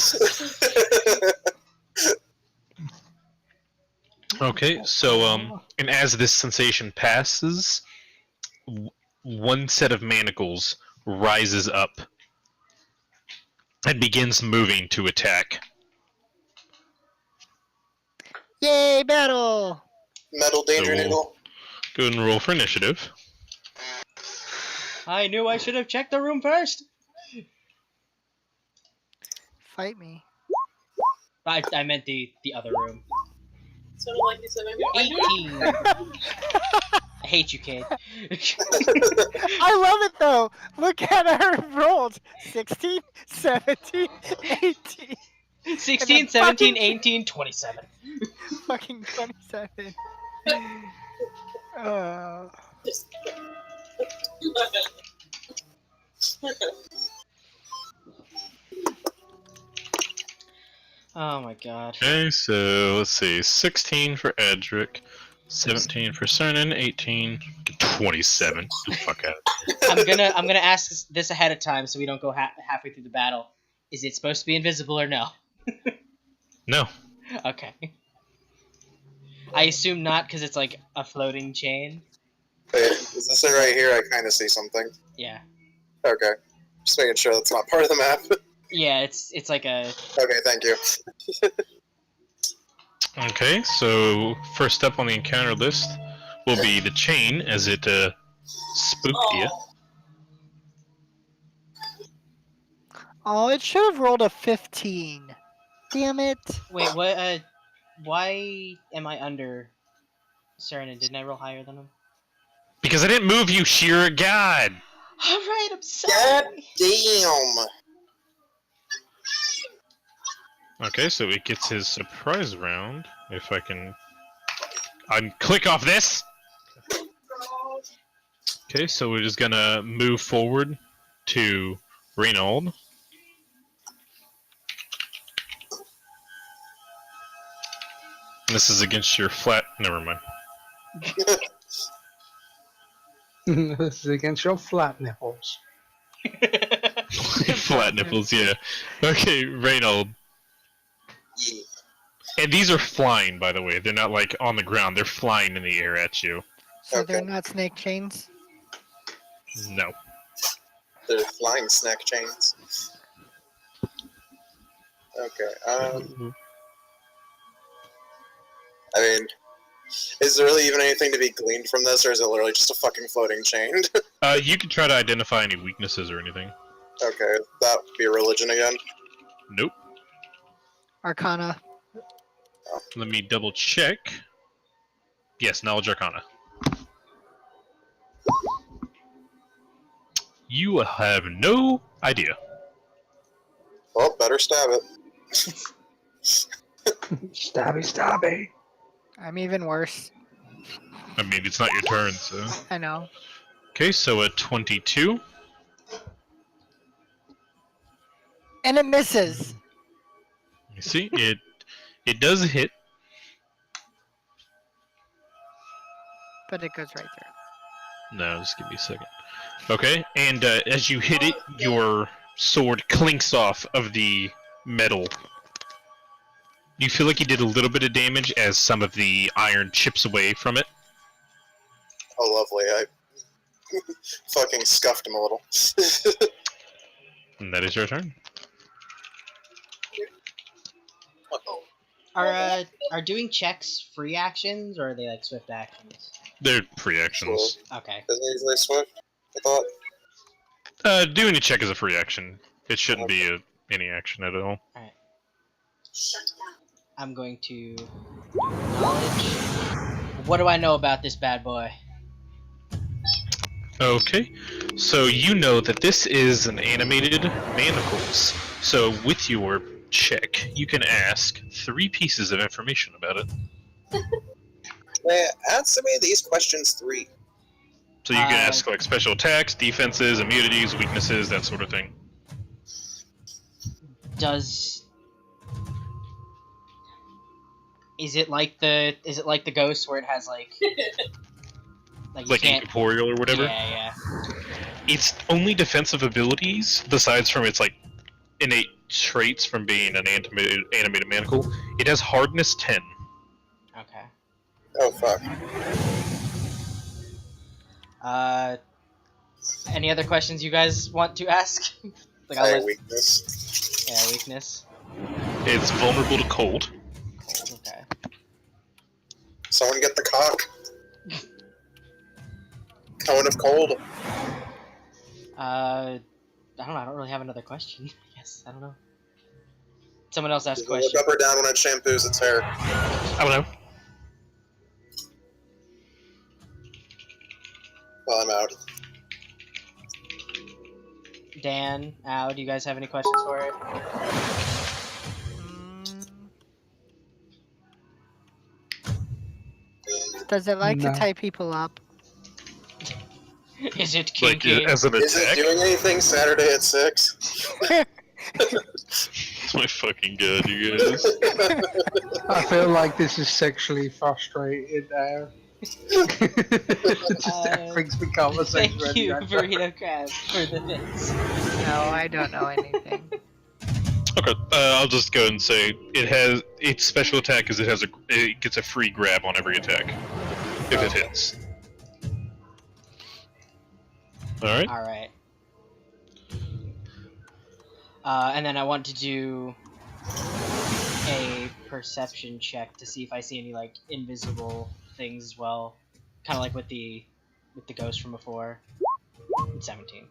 okay, so and as this sensation passes, one set of manacles rises up and begins moving to attack. Yay, battle! Metal danger So- noodle. Go ahead and roll for initiative. I knew I should have checked the room first! Fight me. I meant the other room. So like you said, maybe 18! I hate you, Kate. I love it though. Look at her rolls. 16, 17, 18. 16, And 17, then 18, 27. Fucking 27. just. Oh my god. Okay, so let's see. 16 for Edric, 17 for Cernan, 18, 27. Get the fuck out. I'm gonna ask this ahead of time so we don't go halfway through the battle. Is it supposed to be invisible or no? No. Okay. I assume not because it's like a floating chain. Wait, is this it right here? I kind of see something. Yeah. Okay. Just making sure that's not part of the map. Yeah, it's like a. Okay, thank you. Okay, so first up on the encounter list will be the chain, as it spooked you. Oh, it should have rolled a 15. Damn it. Wait, what? Why am I under Serenin? Didn't I roll higher than him? Because I didn't move you, sheer god! Alright, I'm God sorry. damn! Okay, so it gets his surprise round. If I can click off this! Okay, so we're just gonna move forward to Reynald. This is against your flat. Never mind. This is against your flat nipples. Flat nipples, yeah. Okay, Reynald. Yeah. And these are flying, by the way. They're not like on the ground. They're flying in the air at you. So Okay. they're not snake chains? No. They're flying snack chains. Okay, I mean, Is there really even anything to be gleaned from this, or is it literally just a fucking floating chain? You can try to identify any weaknesses or anything. Okay, that would be religion again. Nope. Arcana. Let me double check. Yes, knowledge arcana. You have no idea. Well, better stab it. Stabby. I'm even worse. I mean, it's not your turn, so. I know. Okay, so a 22. And it misses. You see, it does hit. But it goes right through. No, just give me a second. Okay, and as you hit it, your sword clinks off of the metal. You feel like you did a little bit of damage as some of the iron chips away from it. Oh, lovely. I fucking scuffed him a little. And that is your turn. Are doing checks free actions, or are they like swift actions? They're free actions. Okay. Isn't it usually swift? I thought. Doing a check is a free action. It shouldn't be any action at all. Alright. I'm going to knowledge. What do I know about this bad boy? Okay, so you know that this is an animated manacles. So with your check, you can ask 3 pieces of information about it. Answer me these questions 3. So you can ask like special attacks, defenses, immunities, weaknesses, that sort of thing. Is it like the ghost where it has like you Like can't... incorporeal or whatever? Yeah. Its only defensive abilities, besides from its like innate traits from being an animated manacle, it has hardness 10. Okay. Oh, fuck. Any other questions you guys want to ask? Weakness. Yeah, weakness. It's vulnerable to cold. Cold, okay. Someone get the cock. Cone of cold. I don't know, I don't really have another question. Yes, I don't know. Someone else asked a Does it question. look up or down when it shampoos its hair? I don't know. Well, I'm out. Dan, Al, do you guys have any questions for it? Does it like No. to tie people up? Is it Like kinky? as an Is it attack? doing anything Saturday at 6? It's my fucking god, you guys. I feel like this is sexually frustrated now. Just everything's become a Thank sexual you, endeavor. Burrito Crab, for the bits. No, I don't know anything. Okay, I'll just go and say it has its special attack is it gets a free grab on every attack if it hits. All right. Alright. And then I want to do a perception check to see if I see any like invisible things as well, kind of like with the ghost from before. 17.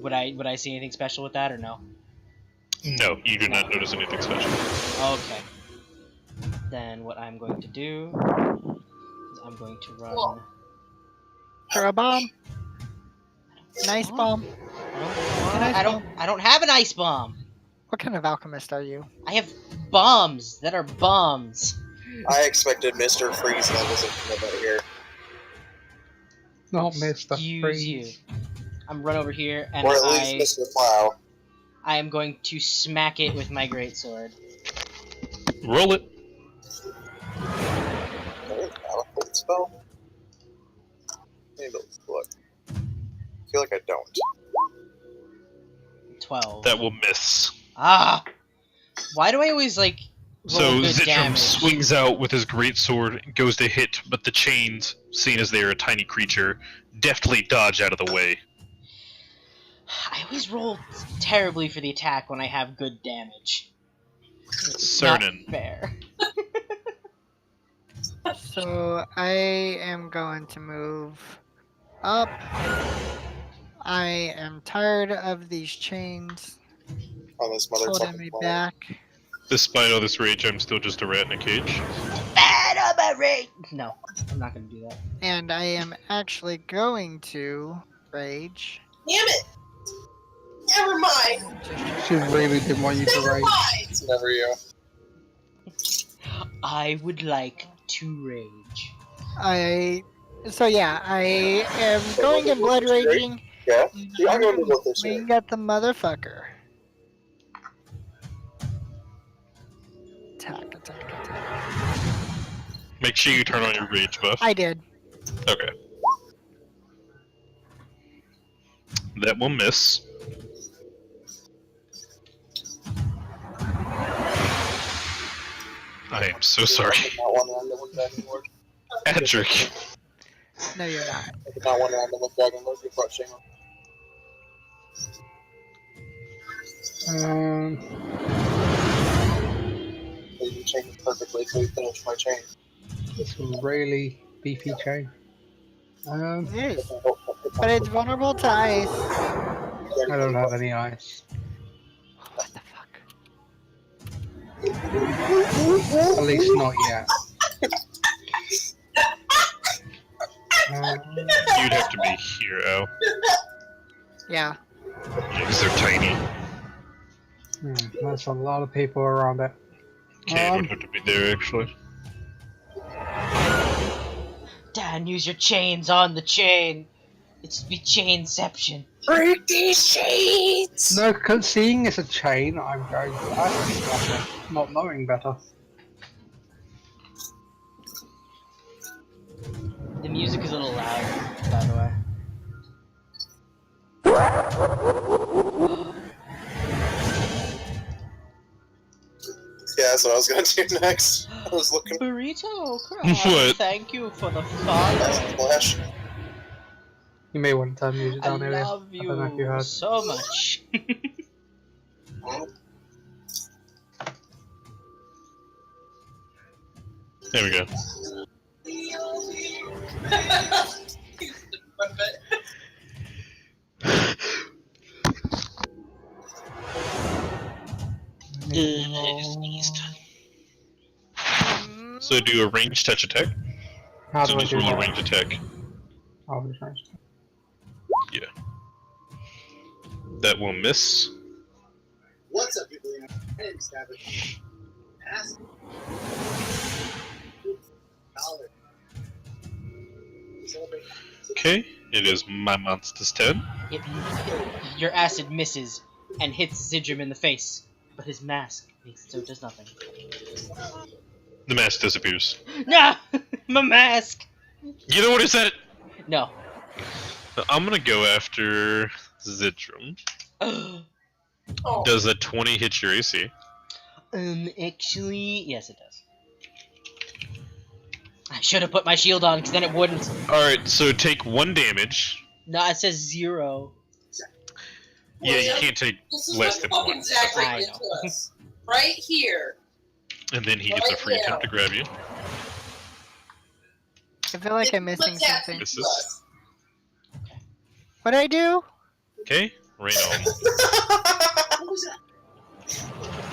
Would I see anything special with that or no? No, you do not notice anything special. Okay. Then what I'm going to do is I'm going to run. Whoa. Throw a bomb. Nice bomb. Nice bomb. I don't have an ice bomb. What kind of alchemist are you? I have bombs that are bombs. I expected Mr. Freeze levels of commitment here. Not Mr. Excuse Freeze. you. I'm run over here and Or at least Mr. Plow. I am going to smack it with my greatsword. Roll it. Oh, Battlefield spell? Maybe let's look. I feel like I don't. 12. That will miss. Ah! Why do I always like roll So good Zitram damage? swings out with his greatsword, goes to hit, but the chains, seeing as they are a tiny creature, deftly dodge out of the way. I always roll terribly for the attack when I have good damage. Cernan. Not fair. So I am going to move up. I am tired of these chains On this holding motherfucking me planet. back. Despite all this rage, I'm still just a rat in a cage. No, I'm not gonna do that. And I am actually going to rage. Damn it! Never mind. She really didn't want you to Never rage. mind. It's never you. I would like to rage. So yeah, I am going in blood raging. Yeah? Yeah, I'm going to look this We way. got the motherfucker. Attack. Make sure you turn on your rage buff. I did. Okay. That will miss. I am so sorry. I did not want to end up with Dragon Lord. Adric. No, you're not. I did not want to end up with Dragon Lord. You're crushing him. You chained it perfectly, so you finished my chain. It's a really beefy chain. It is. But it's vulnerable to ice. I don't have any ice. What the fuck? At least not yet. You'd have to be here, Al. Yeah. Because they're tiny. That's a lot of people around it. Kane would have to be there, actually. Dan, use your chains on the chain. It's be chainception. Break these chains! No, because seeing it's a chain, I'm going to ice slash it, not knowing better. The music is a little loud, by the way. Yeah, that's what I was gonna do next. I was looking Burrito, What? thank you for the follow. Flash. You may want to turn music I down area. love I don't know if you you heard. so much. There we go. I just sneezed. So do a range touch attack. How So do I just do roll a that? range attack. Oh, just range. Yeah. That will miss. What's up, people? My name's Gavin. Ask. Okay, it is my monster's turn. Your acid misses and hits Zidrum in the face, but his mask makes it so it does nothing. The mask disappears. No! My mask! You know what I said? No. I'm gonna go after Zidrum. Does a 20 hit your AC? Actually, yes it does. I should have put my shield on, because then it wouldn't. Alright, so take 1 damage. No, it says 0. Yeah, you can't take This is less what than fucking 1. Zach I did know. to us. Right here. And then he gets a free attempt to grab you. I feel like I'm missing What Zach something. did to Misses. us. What'd I do? Okay, rain on. What was that?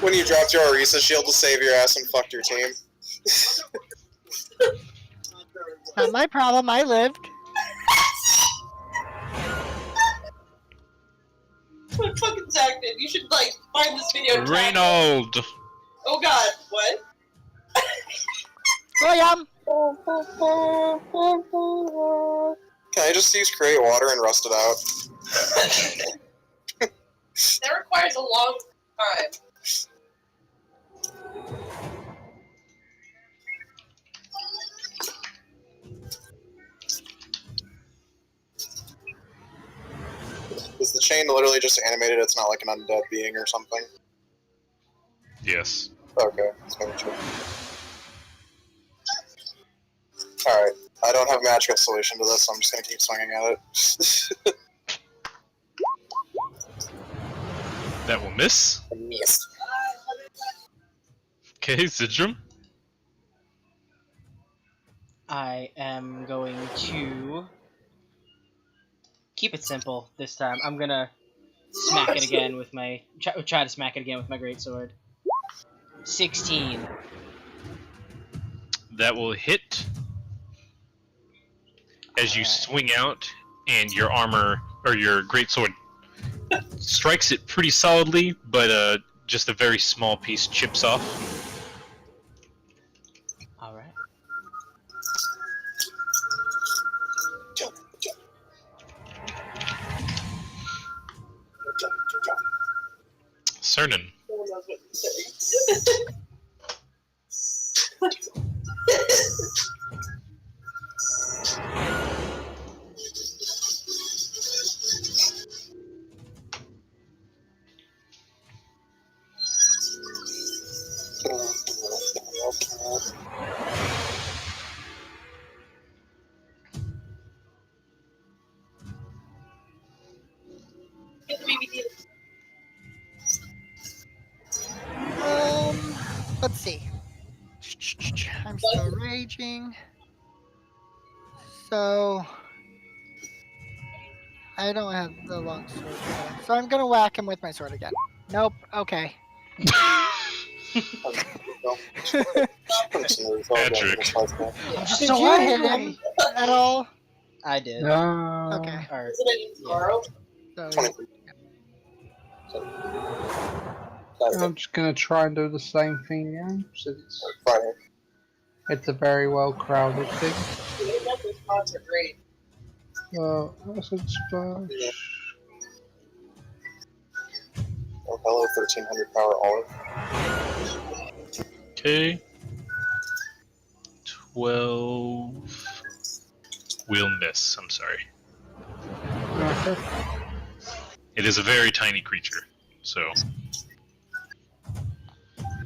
When you dropped your Orisa shield to save your ass and fucked your team. Not my problem. I lived. What fucking Zach did? You should, like, find this video and tag him. Reynold! Oh god, what? William! Can I just use create water and rust it out? That requires a long time. Is the chain literally just animated? It's not like an undead being or something? Yes. Okay, it's making sure. Alright, I don't have a magical solution to this, so I'm just gonna keep swinging at it. That will miss. I missed. Okay, Zidrum. I am going to keep it simple this time. I'm gonna smack it again with my try to smack it again with my greatsword. 16. That will hit as you Alright. swing out, and your armor or your greatsword strikes it pretty solidly, but just a very small piece chips off. Alright. Cernan. No one knows what you're saying. Get the BB-8. Let's see. I'm still raging. So I don't have the long sword still. So I'm gonna whack him with my sword again. Nope. Okay. Patrick. I'm just Did so you hit angry. him at all? I did. Okay. Or, Isn't it tomorrow? So 23. I'm just gonna try and do the same thing again. So Friday. it's a very well crowded thing. Dude, those spots are great. Acid splash. Oh, hello, 1300 power olive. Okay. 12. We'll miss. I'm sorry. Okay. It is a very tiny creature, so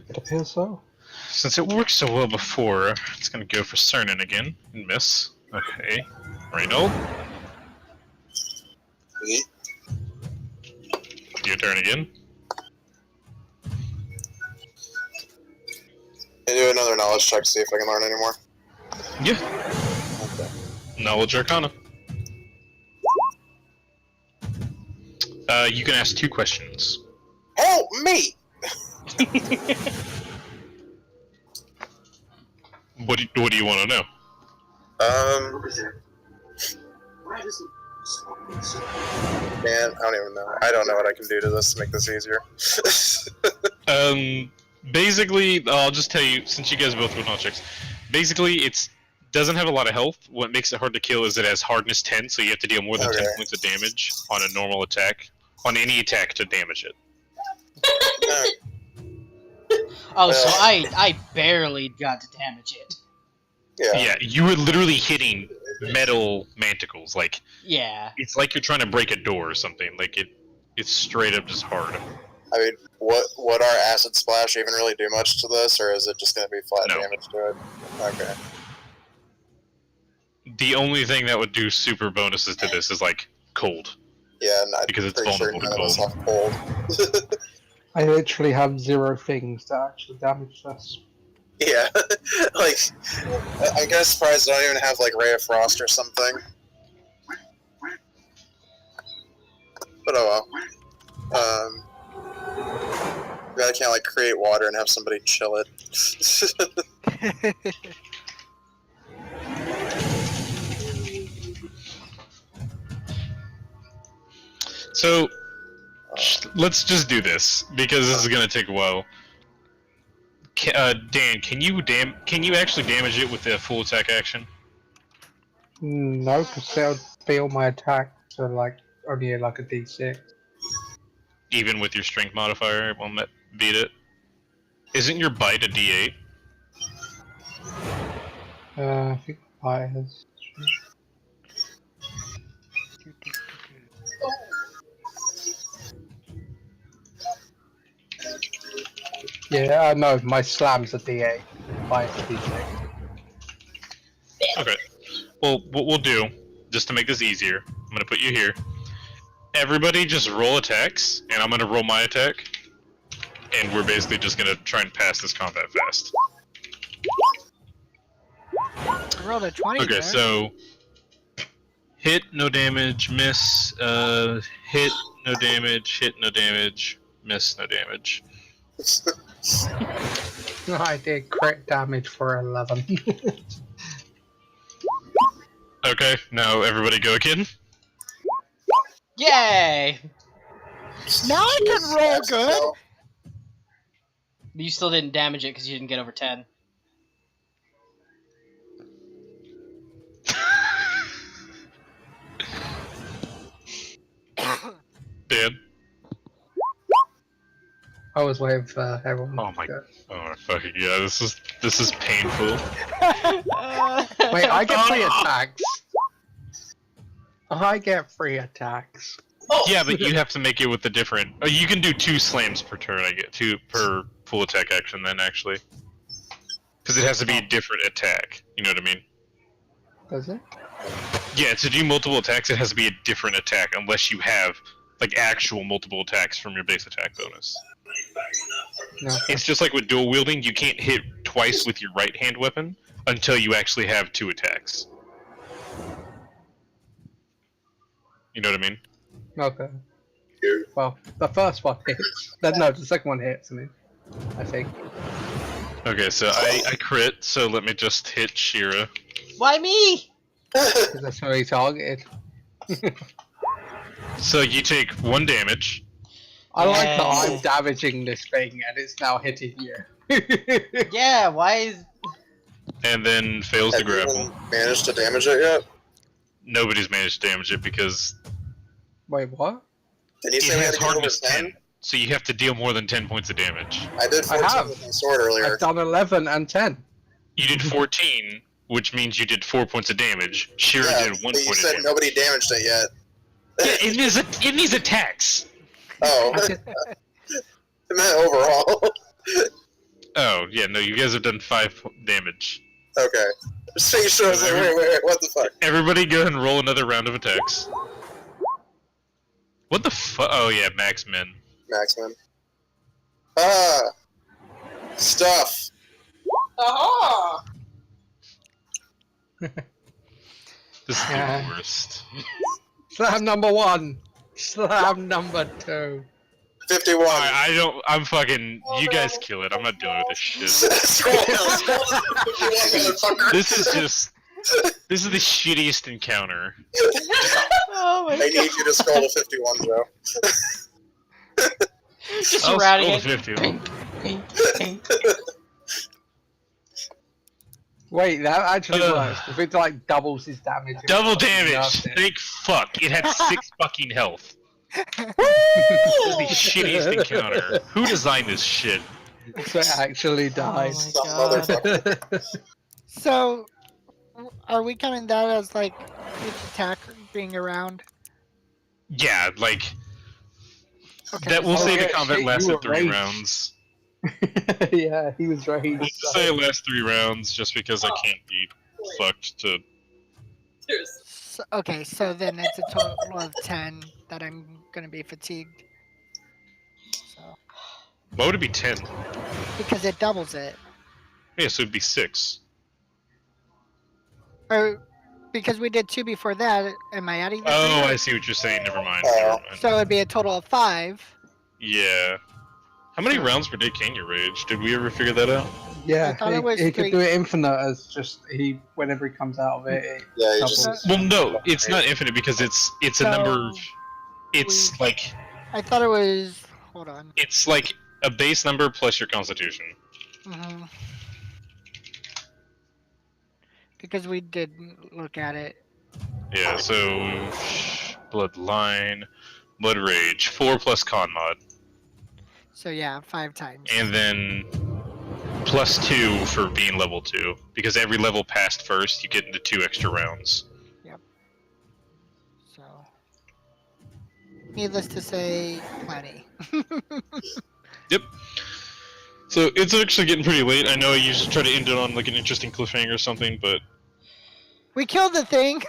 It appears so. since it worked so well before, it's gonna go for Cernan again and miss. Okay. Reynold, Yeet. your turn again. Can you do another knowledge check to see if I can learn any more? Yeah. Okay. Knowledge Arcana. You can ask 2 questions. Help me! What do you want to know? Man, I don't even know. I don't know what I can do to this to make this easier. Basically, I'll just tell you, since you guys both were not checks. Basically, it doesn't have a lot of health. What makes it hard to kill is it has hardness 10, so you have to deal more than 10 points of damage on a normal attack, on any attack to damage it. oh, so I barely got to damage it. Yeah, you were literally hitting metal manticles. Like, Yeah. it's like you're trying to break a door or something. Like, it's straight up just hard. I mean, would our acid splash even really do much to this, or is it just going to be flat No. damage to it? Okay. The only thing that would do super bonuses to this is, like, cold. Yeah, and I'm Because it's pretty sure vulnerable to none of us cold. have cold. I literally have 0 things that actually damage this. Yeah, like, I'm kind of surprised I don't even have, like, Ray of Frost or something. But oh well. I can't, like, create water and have somebody chill it. So, let's just do this, because this is gonna take a while. Dan, can you actually damage it with the full attack action? No, because they'll fail my attack to like only like a D6. Even with your strength modifier, it won't beat it? Isn't your bite a D8? I think I has. Yeah, no, my slam's a D8. Bite's a D6. Okay. Well, what we'll do, just to make this easier, I'm gonna put you here. Everybody just roll attacks, and I'm gonna roll my attack. and we're basically just gonna try and pass this combat fast. I rolled a 20 Okay, there. so hit, no damage, miss, hit, no damage, miss, no damage. I did crit damage for 11. Okay, now everybody go again. Yay! Now I can roll good. But you still didn't damage it because you didn't get over 10. Dan. I was waiting for everyone. Oh my- to Oh my fucking god, this is painful. go. Wait, I get 3 attacks. I get 3 attacks. Yeah, but you have to make it with the different. Oh, you can do 2 slams per turn. I get 2 per full attack action. Then actually, because it has to be a different attack. You know what I mean? Does it? Yeah, to do multiple attacks, it has to be a different attack unless you have like actual multiple attacks from your base attack bonus. No. It's just like with dual wielding, you can't hit twice with your right hand weapon until you actually have 2 attacks. You know what I mean? Okay. Well, the first one hits. No, the second one hits, I think. Okay, so I crit, so let me just hit Shira. Why me? Because that's very targeted. So you take 1 damage. I like that Yes. I'm damaging this thing and it's now hitting you. Yeah, why is... And then fails to Have you grapple. even managed to damage it yet? Nobody's managed to damage it because Wait, what? Did you it say we had has to get over hardness 10? 10. So you have to deal more than 10 points of damage. I did I 14 have. with my sword earlier. I've done 11 and 10. You did 14, which means you did 4 points of damage. Shira Yeah, did 1 but point you of said damage. nobody damaged it yet. Yeah, in these attacks. Oh, I did- I meant overall. Oh, yeah, no, you guys have done 5 damage. Okay. Just making sure. I was like, wait, what the fuck? Everybody go ahead and roll another round of attacks. What the fuck? Oh, yeah, max min. Maxman. Ah! Stuff! Aha! This is Yeah. the worst. Slam number 1. Slam number 2. 51. I'm fucking. You guys kill it. I'm not dealing with this shit. Scroll, motherfucker. This is just. This is the shittiest encounter. Oh my I need you to scroll to 51, Joe. Just I'll surrounding scroll it. to 50. Pink, pink. Wait, that actually Ugh. works. If it like doubles his damage. it Double fucking damage! nerfs it. Thank fuck. It had 6 fucking health. This is the shittiest encounter. Who designed this shit? So it actually died. Oh my Some god. motherfucker. So, are we counting that as like each attack being around? Yeah, like. Okay. That will so- say yeah, the combat shit, you lasted were 3 raged. rounds. Yeah, he was raised. Let's just say it lasts 3 rounds just because I can't be fucked to. Cheers. So, okay, so then it's a total of 10 that I'm gonna be fatigued. So, Why would it be 10? because it doubles it. Yeah, so it'd be 6. Or because we did 2 before that, am I adding the Oh, three? I see what you're saying. Never mind. Oh. Never mind. So it'd be a total of 5. Yeah. How many rounds per day can you rage? Did we ever figure that out? Yeah, I thought it was he could three. do it infinite as just whenever he comes out of it. Yeah, you doubles. just. Well, no, it's not infinite because it's a So, number. It's like I thought it was. Hold on. it's like a base number plus your constitution. hmm Because we did look at it. Yeah. So bloodline, blood rage, 4 plus con mod, So yeah, 5 times. and then plus 2 for being level 2 because every level past first you get into 2 extra rounds. So, needless to say, plenty. So it's actually getting pretty late. I know I usually try to end it on like an interesting cliffhanger or something, but We killed the thing.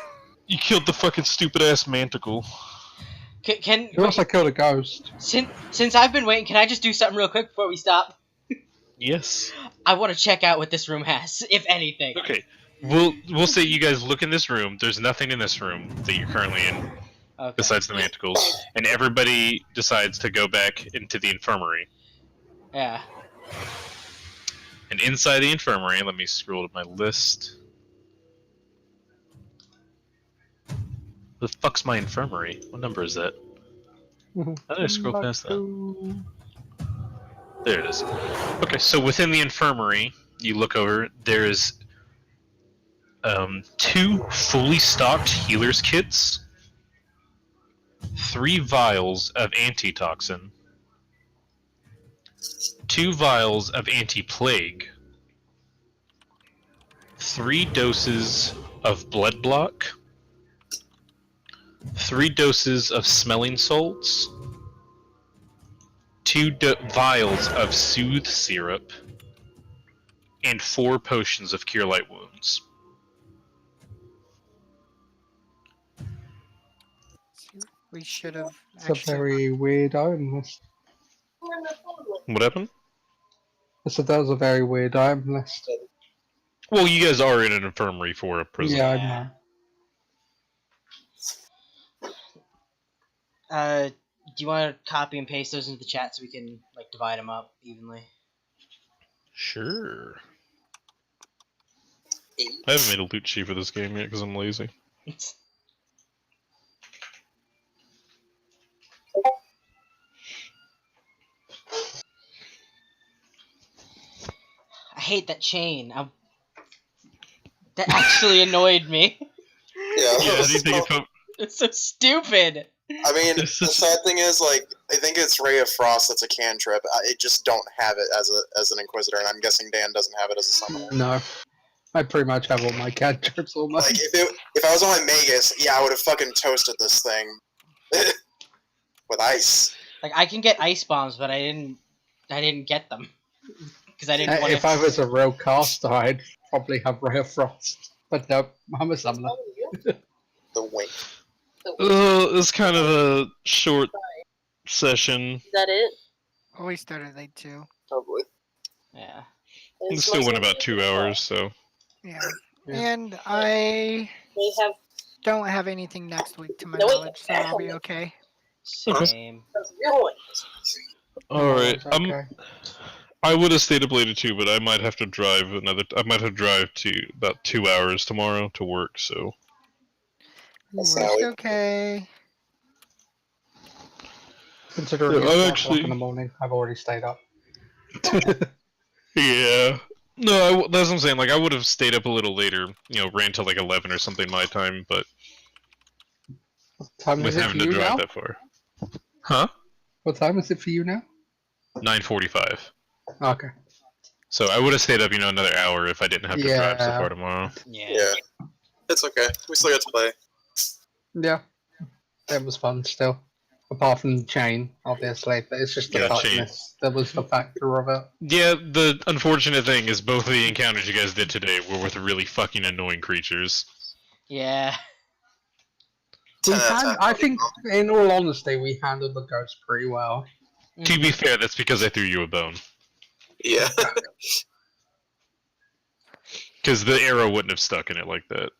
you killed the fucking stupid ass manticle. Can You also killed a ghost. since I've been waiting, can I just do something real quick before we stop? Yes. I want to check out what this room has, if anything. Okay. We'll say you guys look in this room. There's nothing in this room that you're currently in Okay. besides the manticles, and everybody decides to go back into the infirmary. Yeah. And inside the infirmary, let me scroll to my list. The fuck's my infirmary? What number is that? How did I scroll past that? There it is. Okay, so within the infirmary, you look over, there's 2 fully stocked healer's kits, 3 vials of antitoxin, 2 vials of anti-plague, 3 doses of blood block, 3 doses of smelling salts, 2 vials of soothe syrup, and 4 potions of cure light wounds. We should have It's a actually. very weird item list. What happened? I said that was a very weird item list. Well, you guys are in an infirmary for a prison. Yeah, I Yeah. know. Do you want to copy and paste those into the chat so we can like divide them up evenly? Sure. I haven't made a loot sheet for this game yet because I'm lazy. I hate that chain. That actually annoyed me. Yeah. Yeah, how do you think it's It's so stupid. I mean, the sad thing is, like, I think it's Ray of Frost that's a cantrip. I just don't have it as an Inquisitor, and I'm guessing Dan doesn't have it as a summoner. No. I pretty much have all my cantrips almost. Like, if I was on my Magus, yeah, I would have fucking toasted this thing. With ice. Like I can get ice bombs, but I didn't get them because I didn't want If I was a real caster, I'd probably have Ray of Frost. But no, I'm a summoner. The wink. it's kind of a short session. Is that it? Oh, we started late too. Probably. Yeah. It still went about 2 hours, so. Yeah. Yeah. And I They have don't have anything next week to my No, wait. knowledge, so I'll be okay. Same. real ones. Alright, It's okay. I would have stayed up later too, but I might have to drive I might have to drive to about 2 hours tomorrow to work, so. That's It's Sally. okay. Considering Yeah, it's I've 4 actually- o'clock in the morning, I've already stayed up. Yeah. No, that's what I'm saying. Like, I would have stayed up a little later, ran till like 11 or something my time, but What time with is it for having to you drive now? that far. Huh? What time is it for you now? 9:45. Okay. So I would have stayed up, another hour if I didn't have to drive so Yeah. far tomorrow. Yeah. Yeah. It's okay. We still get to play. Yeah. It was fun still. Apart from the chain, obviously, but it's just the Yeah, chain. tightness that was the factor of it. Yeah, the unfortunate thing is both of the encounters you guys did today were with really fucking annoying creatures. Yeah. We 10 out of 10. I think, in all honesty, we handled the ghost pretty well. To be fair, that's because I threw you a bone. Yeah. Because the arrow wouldn't have stuck in it like that.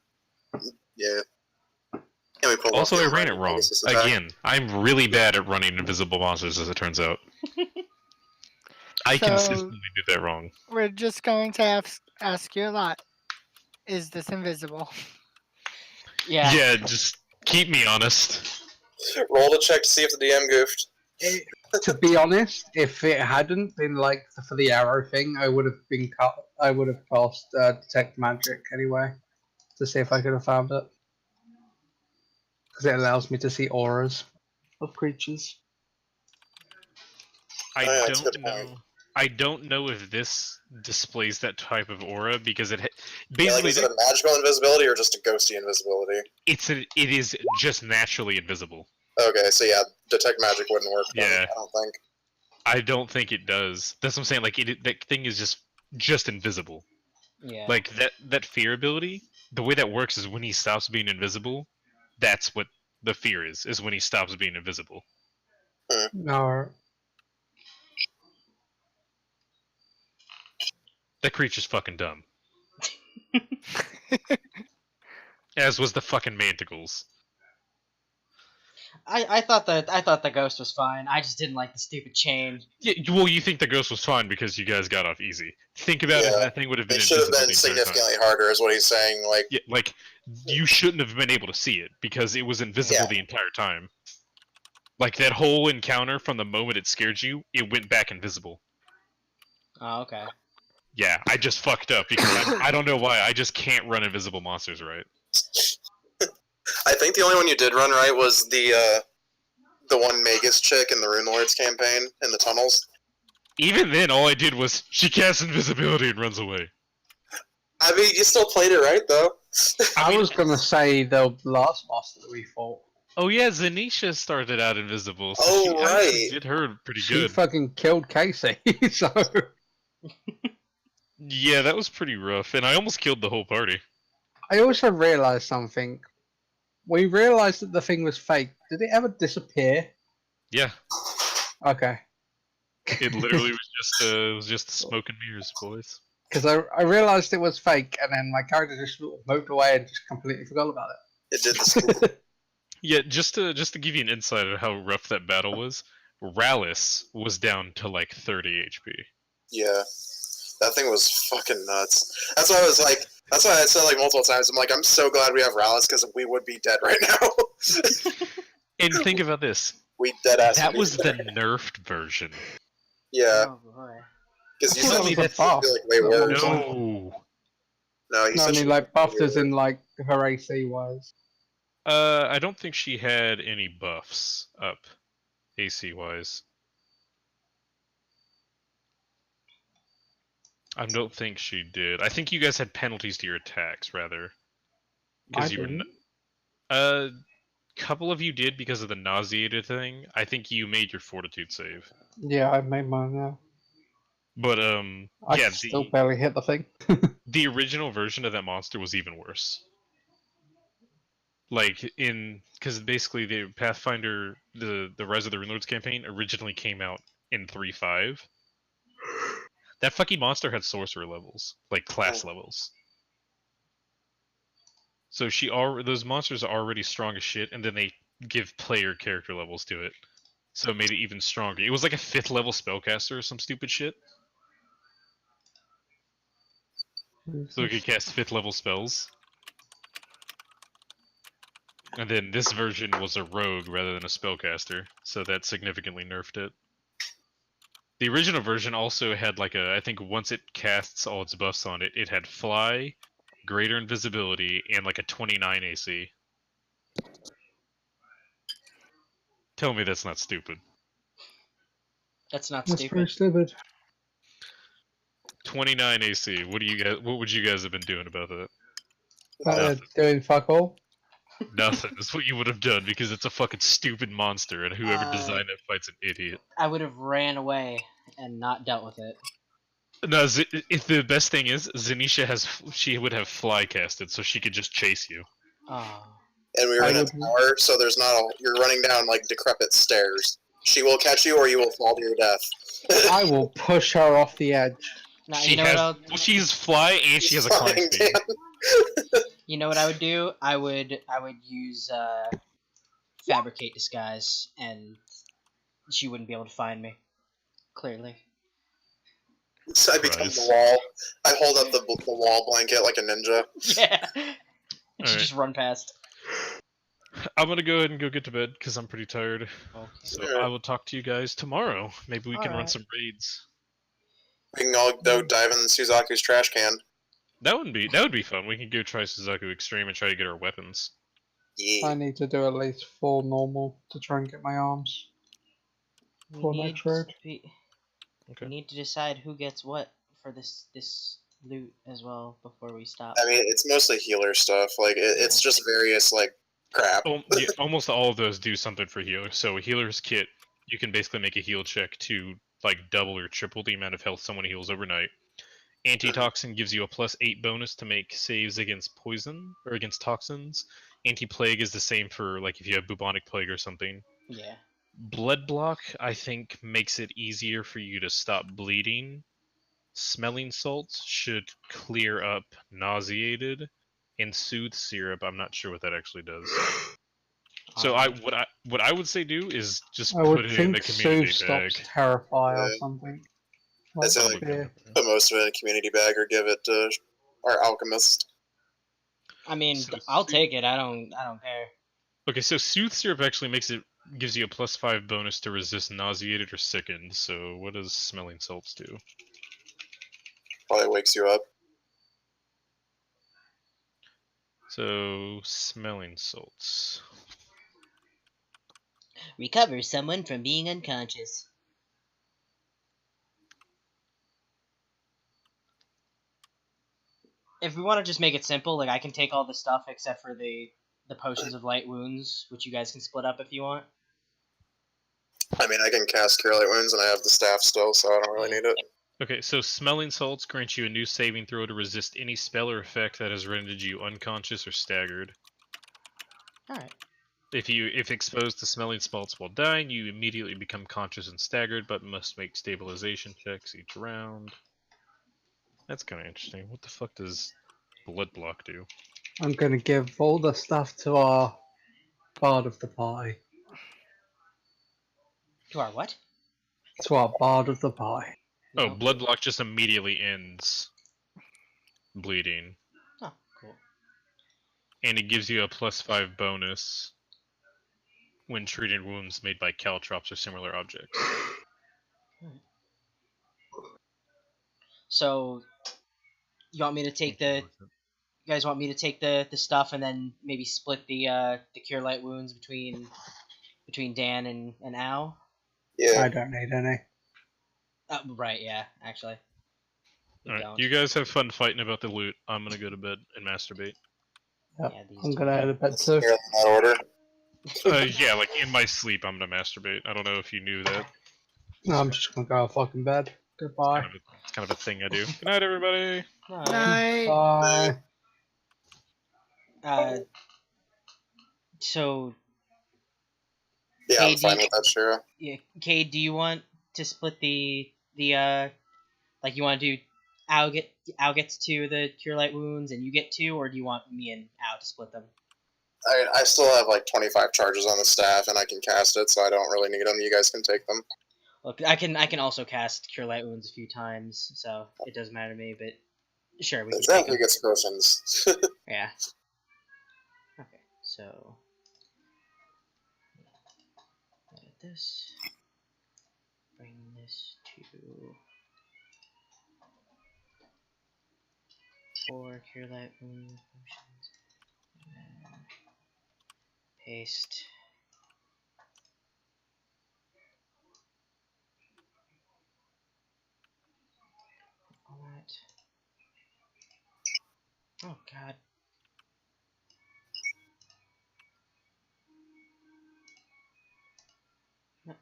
Yeah. And we pulled off Also, the I ran it Iron wrong. Pegasus attack. Again, I'm really bad at running invisible monsters, as it turns out. I So- consistently do that wrong. We're just going to ask you a lot. Is this invisible? Yeah. Yeah, just keep me honest. Roll to check to see if the DM goofed. To be honest, if it hadn't been like for the arrow thing, I would have been I would have cast detect magic anyway to see if I could have found it, because it allows me to see auras of creatures. I Oh, yeah, that's a don't good know. point. I don't know if this displays that type of aura because Yeah, like, basically is it a magical invisibility or just a ghosty invisibility? it is just naturally invisible. Okay, so yeah, detect magic wouldn't work. Then, Yeah. I don't think. I don't think it does. That's what I'm saying. Like that thing is just invisible. Yeah. Like that fear ability. The way that works is when he stops being invisible, that's what the fear is when he stops being invisible. No. That creature's fucking dumb. As was the fucking manticles. I thought the ghost was fine. I just didn't like the stupid chain. Yeah, well, you think the ghost was fine because you guys got off easy. Think about it, Yeah. that thing would have been It should have invisible been the entire significantly time. harder, is what he's saying. Like, Yeah, like, you shouldn't have been able to see it because it was invisible Yeah. the entire time. Like, that whole encounter from the moment it scared you, it went back invisible. Oh, okay. Yeah, I just fucked up because I don't know why, I just can't run invisible monsters right. I think the only one you did run right was the one Magus chick in the Rune Lords campaign in the tunnels. Even then, all I did was, she casts invisibility and runs away. I mean, you still played it right, though. I was gonna say the last master that we fought. Oh yeah, Zanisha started out invisible, so Oh, she actually right. did her pretty She good. fucking killed Casey, so... Yeah, that was pretty rough, and I almost killed the whole party. I also realised something. We realised that the thing was fake. Did it ever disappear? Yeah, Okay. it literally was just smoke and mirrors, boys. Because I realised it was fake, and then my character just sort of moved away and just completely forgot about It did the it. Yeah, just to give you an insight of how rough that battle was, Rallis was down to like 30 HP. Yeah. That thing was fucking nuts. That's why I was like, that's why I said like multiple times, I'm like, I'm so glad we have Rallis because we would be dead right now. And think about this. We dead ass. That would be was the dead. nerfed version. Yeah, Oh boy. because you I said thought he it was a feel buff. like way worse. No. No, he No, I said mean, she like, buffed way as in, worse. like, her AC wise. I don't think she had any buffs up, AC wise. I don't think she did. I think you guys had penalties to your attacks, rather. I Because you were. didn't. A couple of you did because of the nauseated thing. I think you made your fortitude save. Yeah, I made mine now. But, I yeah, still barely hit the thing. the original version of that monster was even worse. Like, because basically the Pathfinder, the Rise of the Rune Lords campaign originally came out in 3.5. That fucking monster had sorcerer levels, like class levels. So those monsters are already strong as shit, and then they give player character levels to it. So it made it even stronger. It was like a 5th level spellcaster or some stupid shit. So it could cast 5th level spells. And then this version was a rogue rather than a spellcaster, so that significantly nerfed it. The original version also had like I think once it casts all its buffs on it, it had fly, greater invisibility, and like a 29 AC. Tell me that's not stupid. That's not That's very stupid. stupid. 29 AC. What would you guys have been doing about that? Nothing. Doing fuck all. Nothing. That's what you would have done because it's a fucking stupid monster, and whoever designed it fight's an idiot. I would have ran away and not dealt with it. No, if the best thing is Zanisha she would have fly casted, so she could just chase you. Oh. And we were I in a would- tower, so there's not a. You're running down like decrepit stairs. She will catch you, or you will fall to your death. I will push her off the edge. Now, She you know has. what I'll, Well, she's fly and she has a climb Flying speed. down. you know what I would do? I would use fabricate disguise, and she wouldn't be able to find me. Clearly. So I become Christ. the wall. I hold up the wall blanket like a ninja. Yeah. And she Alright. just run past. I'm gonna go ahead and go get to bed because I'm pretty tired. Okay. So Alright. I will talk to you guys tomorrow. Maybe we can run Alright. some raids. We can all go dive in Suzaku's trash can. That would be fun. We can go try Suzaku Extreme and try to get our weapons. Yeah. I need to do at least 4 normal to try and get my arms. We For need next raid. Okay. We need to decide who gets what for this loot as well before we stop. I mean, it's mostly healer stuff. Like, it's just various, like, crap. Yeah, almost all of those do something for healer. So a healer's kit, you can basically make a heal check to like double or triple the amount of health someone heals overnight. Antitoxin gives you a +8 bonus to make saves against poison or against toxins. Anti-plague is the same for like if you have bubonic plague or something. Yeah. Blood block, I think, makes it easier for you to stop bleeding. Smelling salts should clear up nauseated, and soothe syrup. I'm not sure what that actually does. So what I would say do is just I put would it in the think community Soothe bag. stops Terrify or Yeah. something. I Like say I'm like looking fear. at put most of it in a community bag or give it to our alchemist. I mean, So I'll Soothe- take it. I don't care. Okay, so soothe syrup actually gives you a +5 bonus to resist nauseated or sickened. So what does smelling salts do? Probably wakes you up. So smelling salts. Recover someone from being unconscious. If we want to just make it simple, like I can take all the stuff except for the potions of light wounds, which you guys can split up if you want. I mean, I can cast Cure Light Wounds and I have the staff still, so I don't really need it. Okay, so smelling salts grant you a new saving throw to resist any spell or effect that has rendered you unconscious or staggered. Alright. If exposed to smelling salts while dying, you immediately become conscious and staggered, but must make stabilization checks each round. That's kind of interesting. What the fuck does blood block do? I'm gonna give all the stuff to our bard of the party. To our what? To our bard of the party. Oh, No. blood block just immediately ends bleeding, Oh, cool. and it gives you a +5 bonus when treating wounds made by caltrops or similar objects. So, you want me to take the... You guys want me to take the stuff and then maybe split the cure light wounds between Dan and Al? Yeah. I don't need any. Right, yeah, actually. You Alright, don't. you guys have fun fighting about the loot. I'm gonna go to bed and masturbate. Yep. Yeah, these I'm two. gonna head to bed too. Here in that order. Yeah, like in my sleep, I'm gonna masturbate. I don't know if you knew that. No, I'm just gonna go fucking bed. Goodbye. It's kind of a thing I do. Good night, everybody. Night. Bye. So, Yeah, I'm KD, fine with that, Shira. yeah, Cade, do you want to split the like you want to do Al gets to the cure light wounds and you get two, or do you want me and Al to split them? I still have like 25 charges on the staff and I can cast it, so I don't really need them. You guys can take them. Look, I can also cast cure light wounds a few times, so it doesn't matter to me. But sure, we can take Exactly, them. gets potions. Yeah. Okay, so edit this. Bring this to 4 cure light wound potions. And then paste. All that. Oh god. No.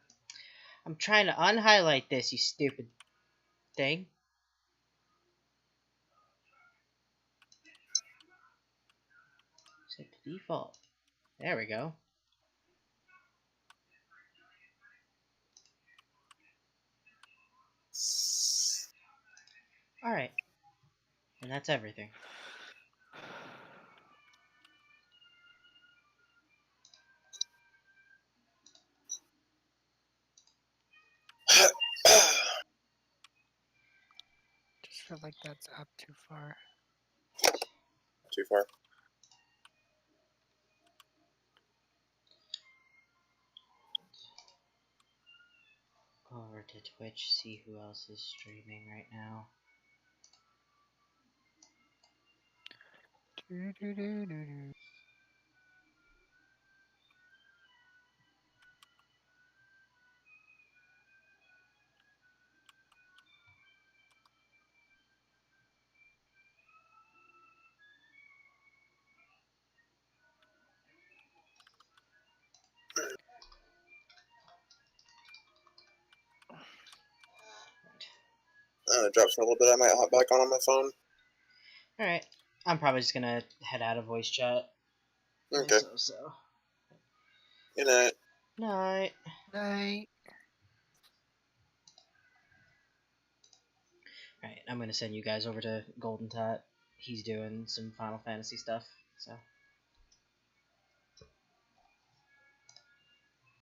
I'm trying to unhighlight this, you stupid thing. Set to default. There we go. Alright. And that's everything. Just feel like that's up too far. Too far. Go over to Twitch, see who else is streaming right now. Do-do-do-do-do. Drop for a little bit. I might hop back on my phone. Alright. I'm probably just gonna head out of voice chat. Okay. So. Good night. Night. Night. Alright, I'm gonna send you guys over to Golden Tot. He's doing some Final Fantasy stuff, so.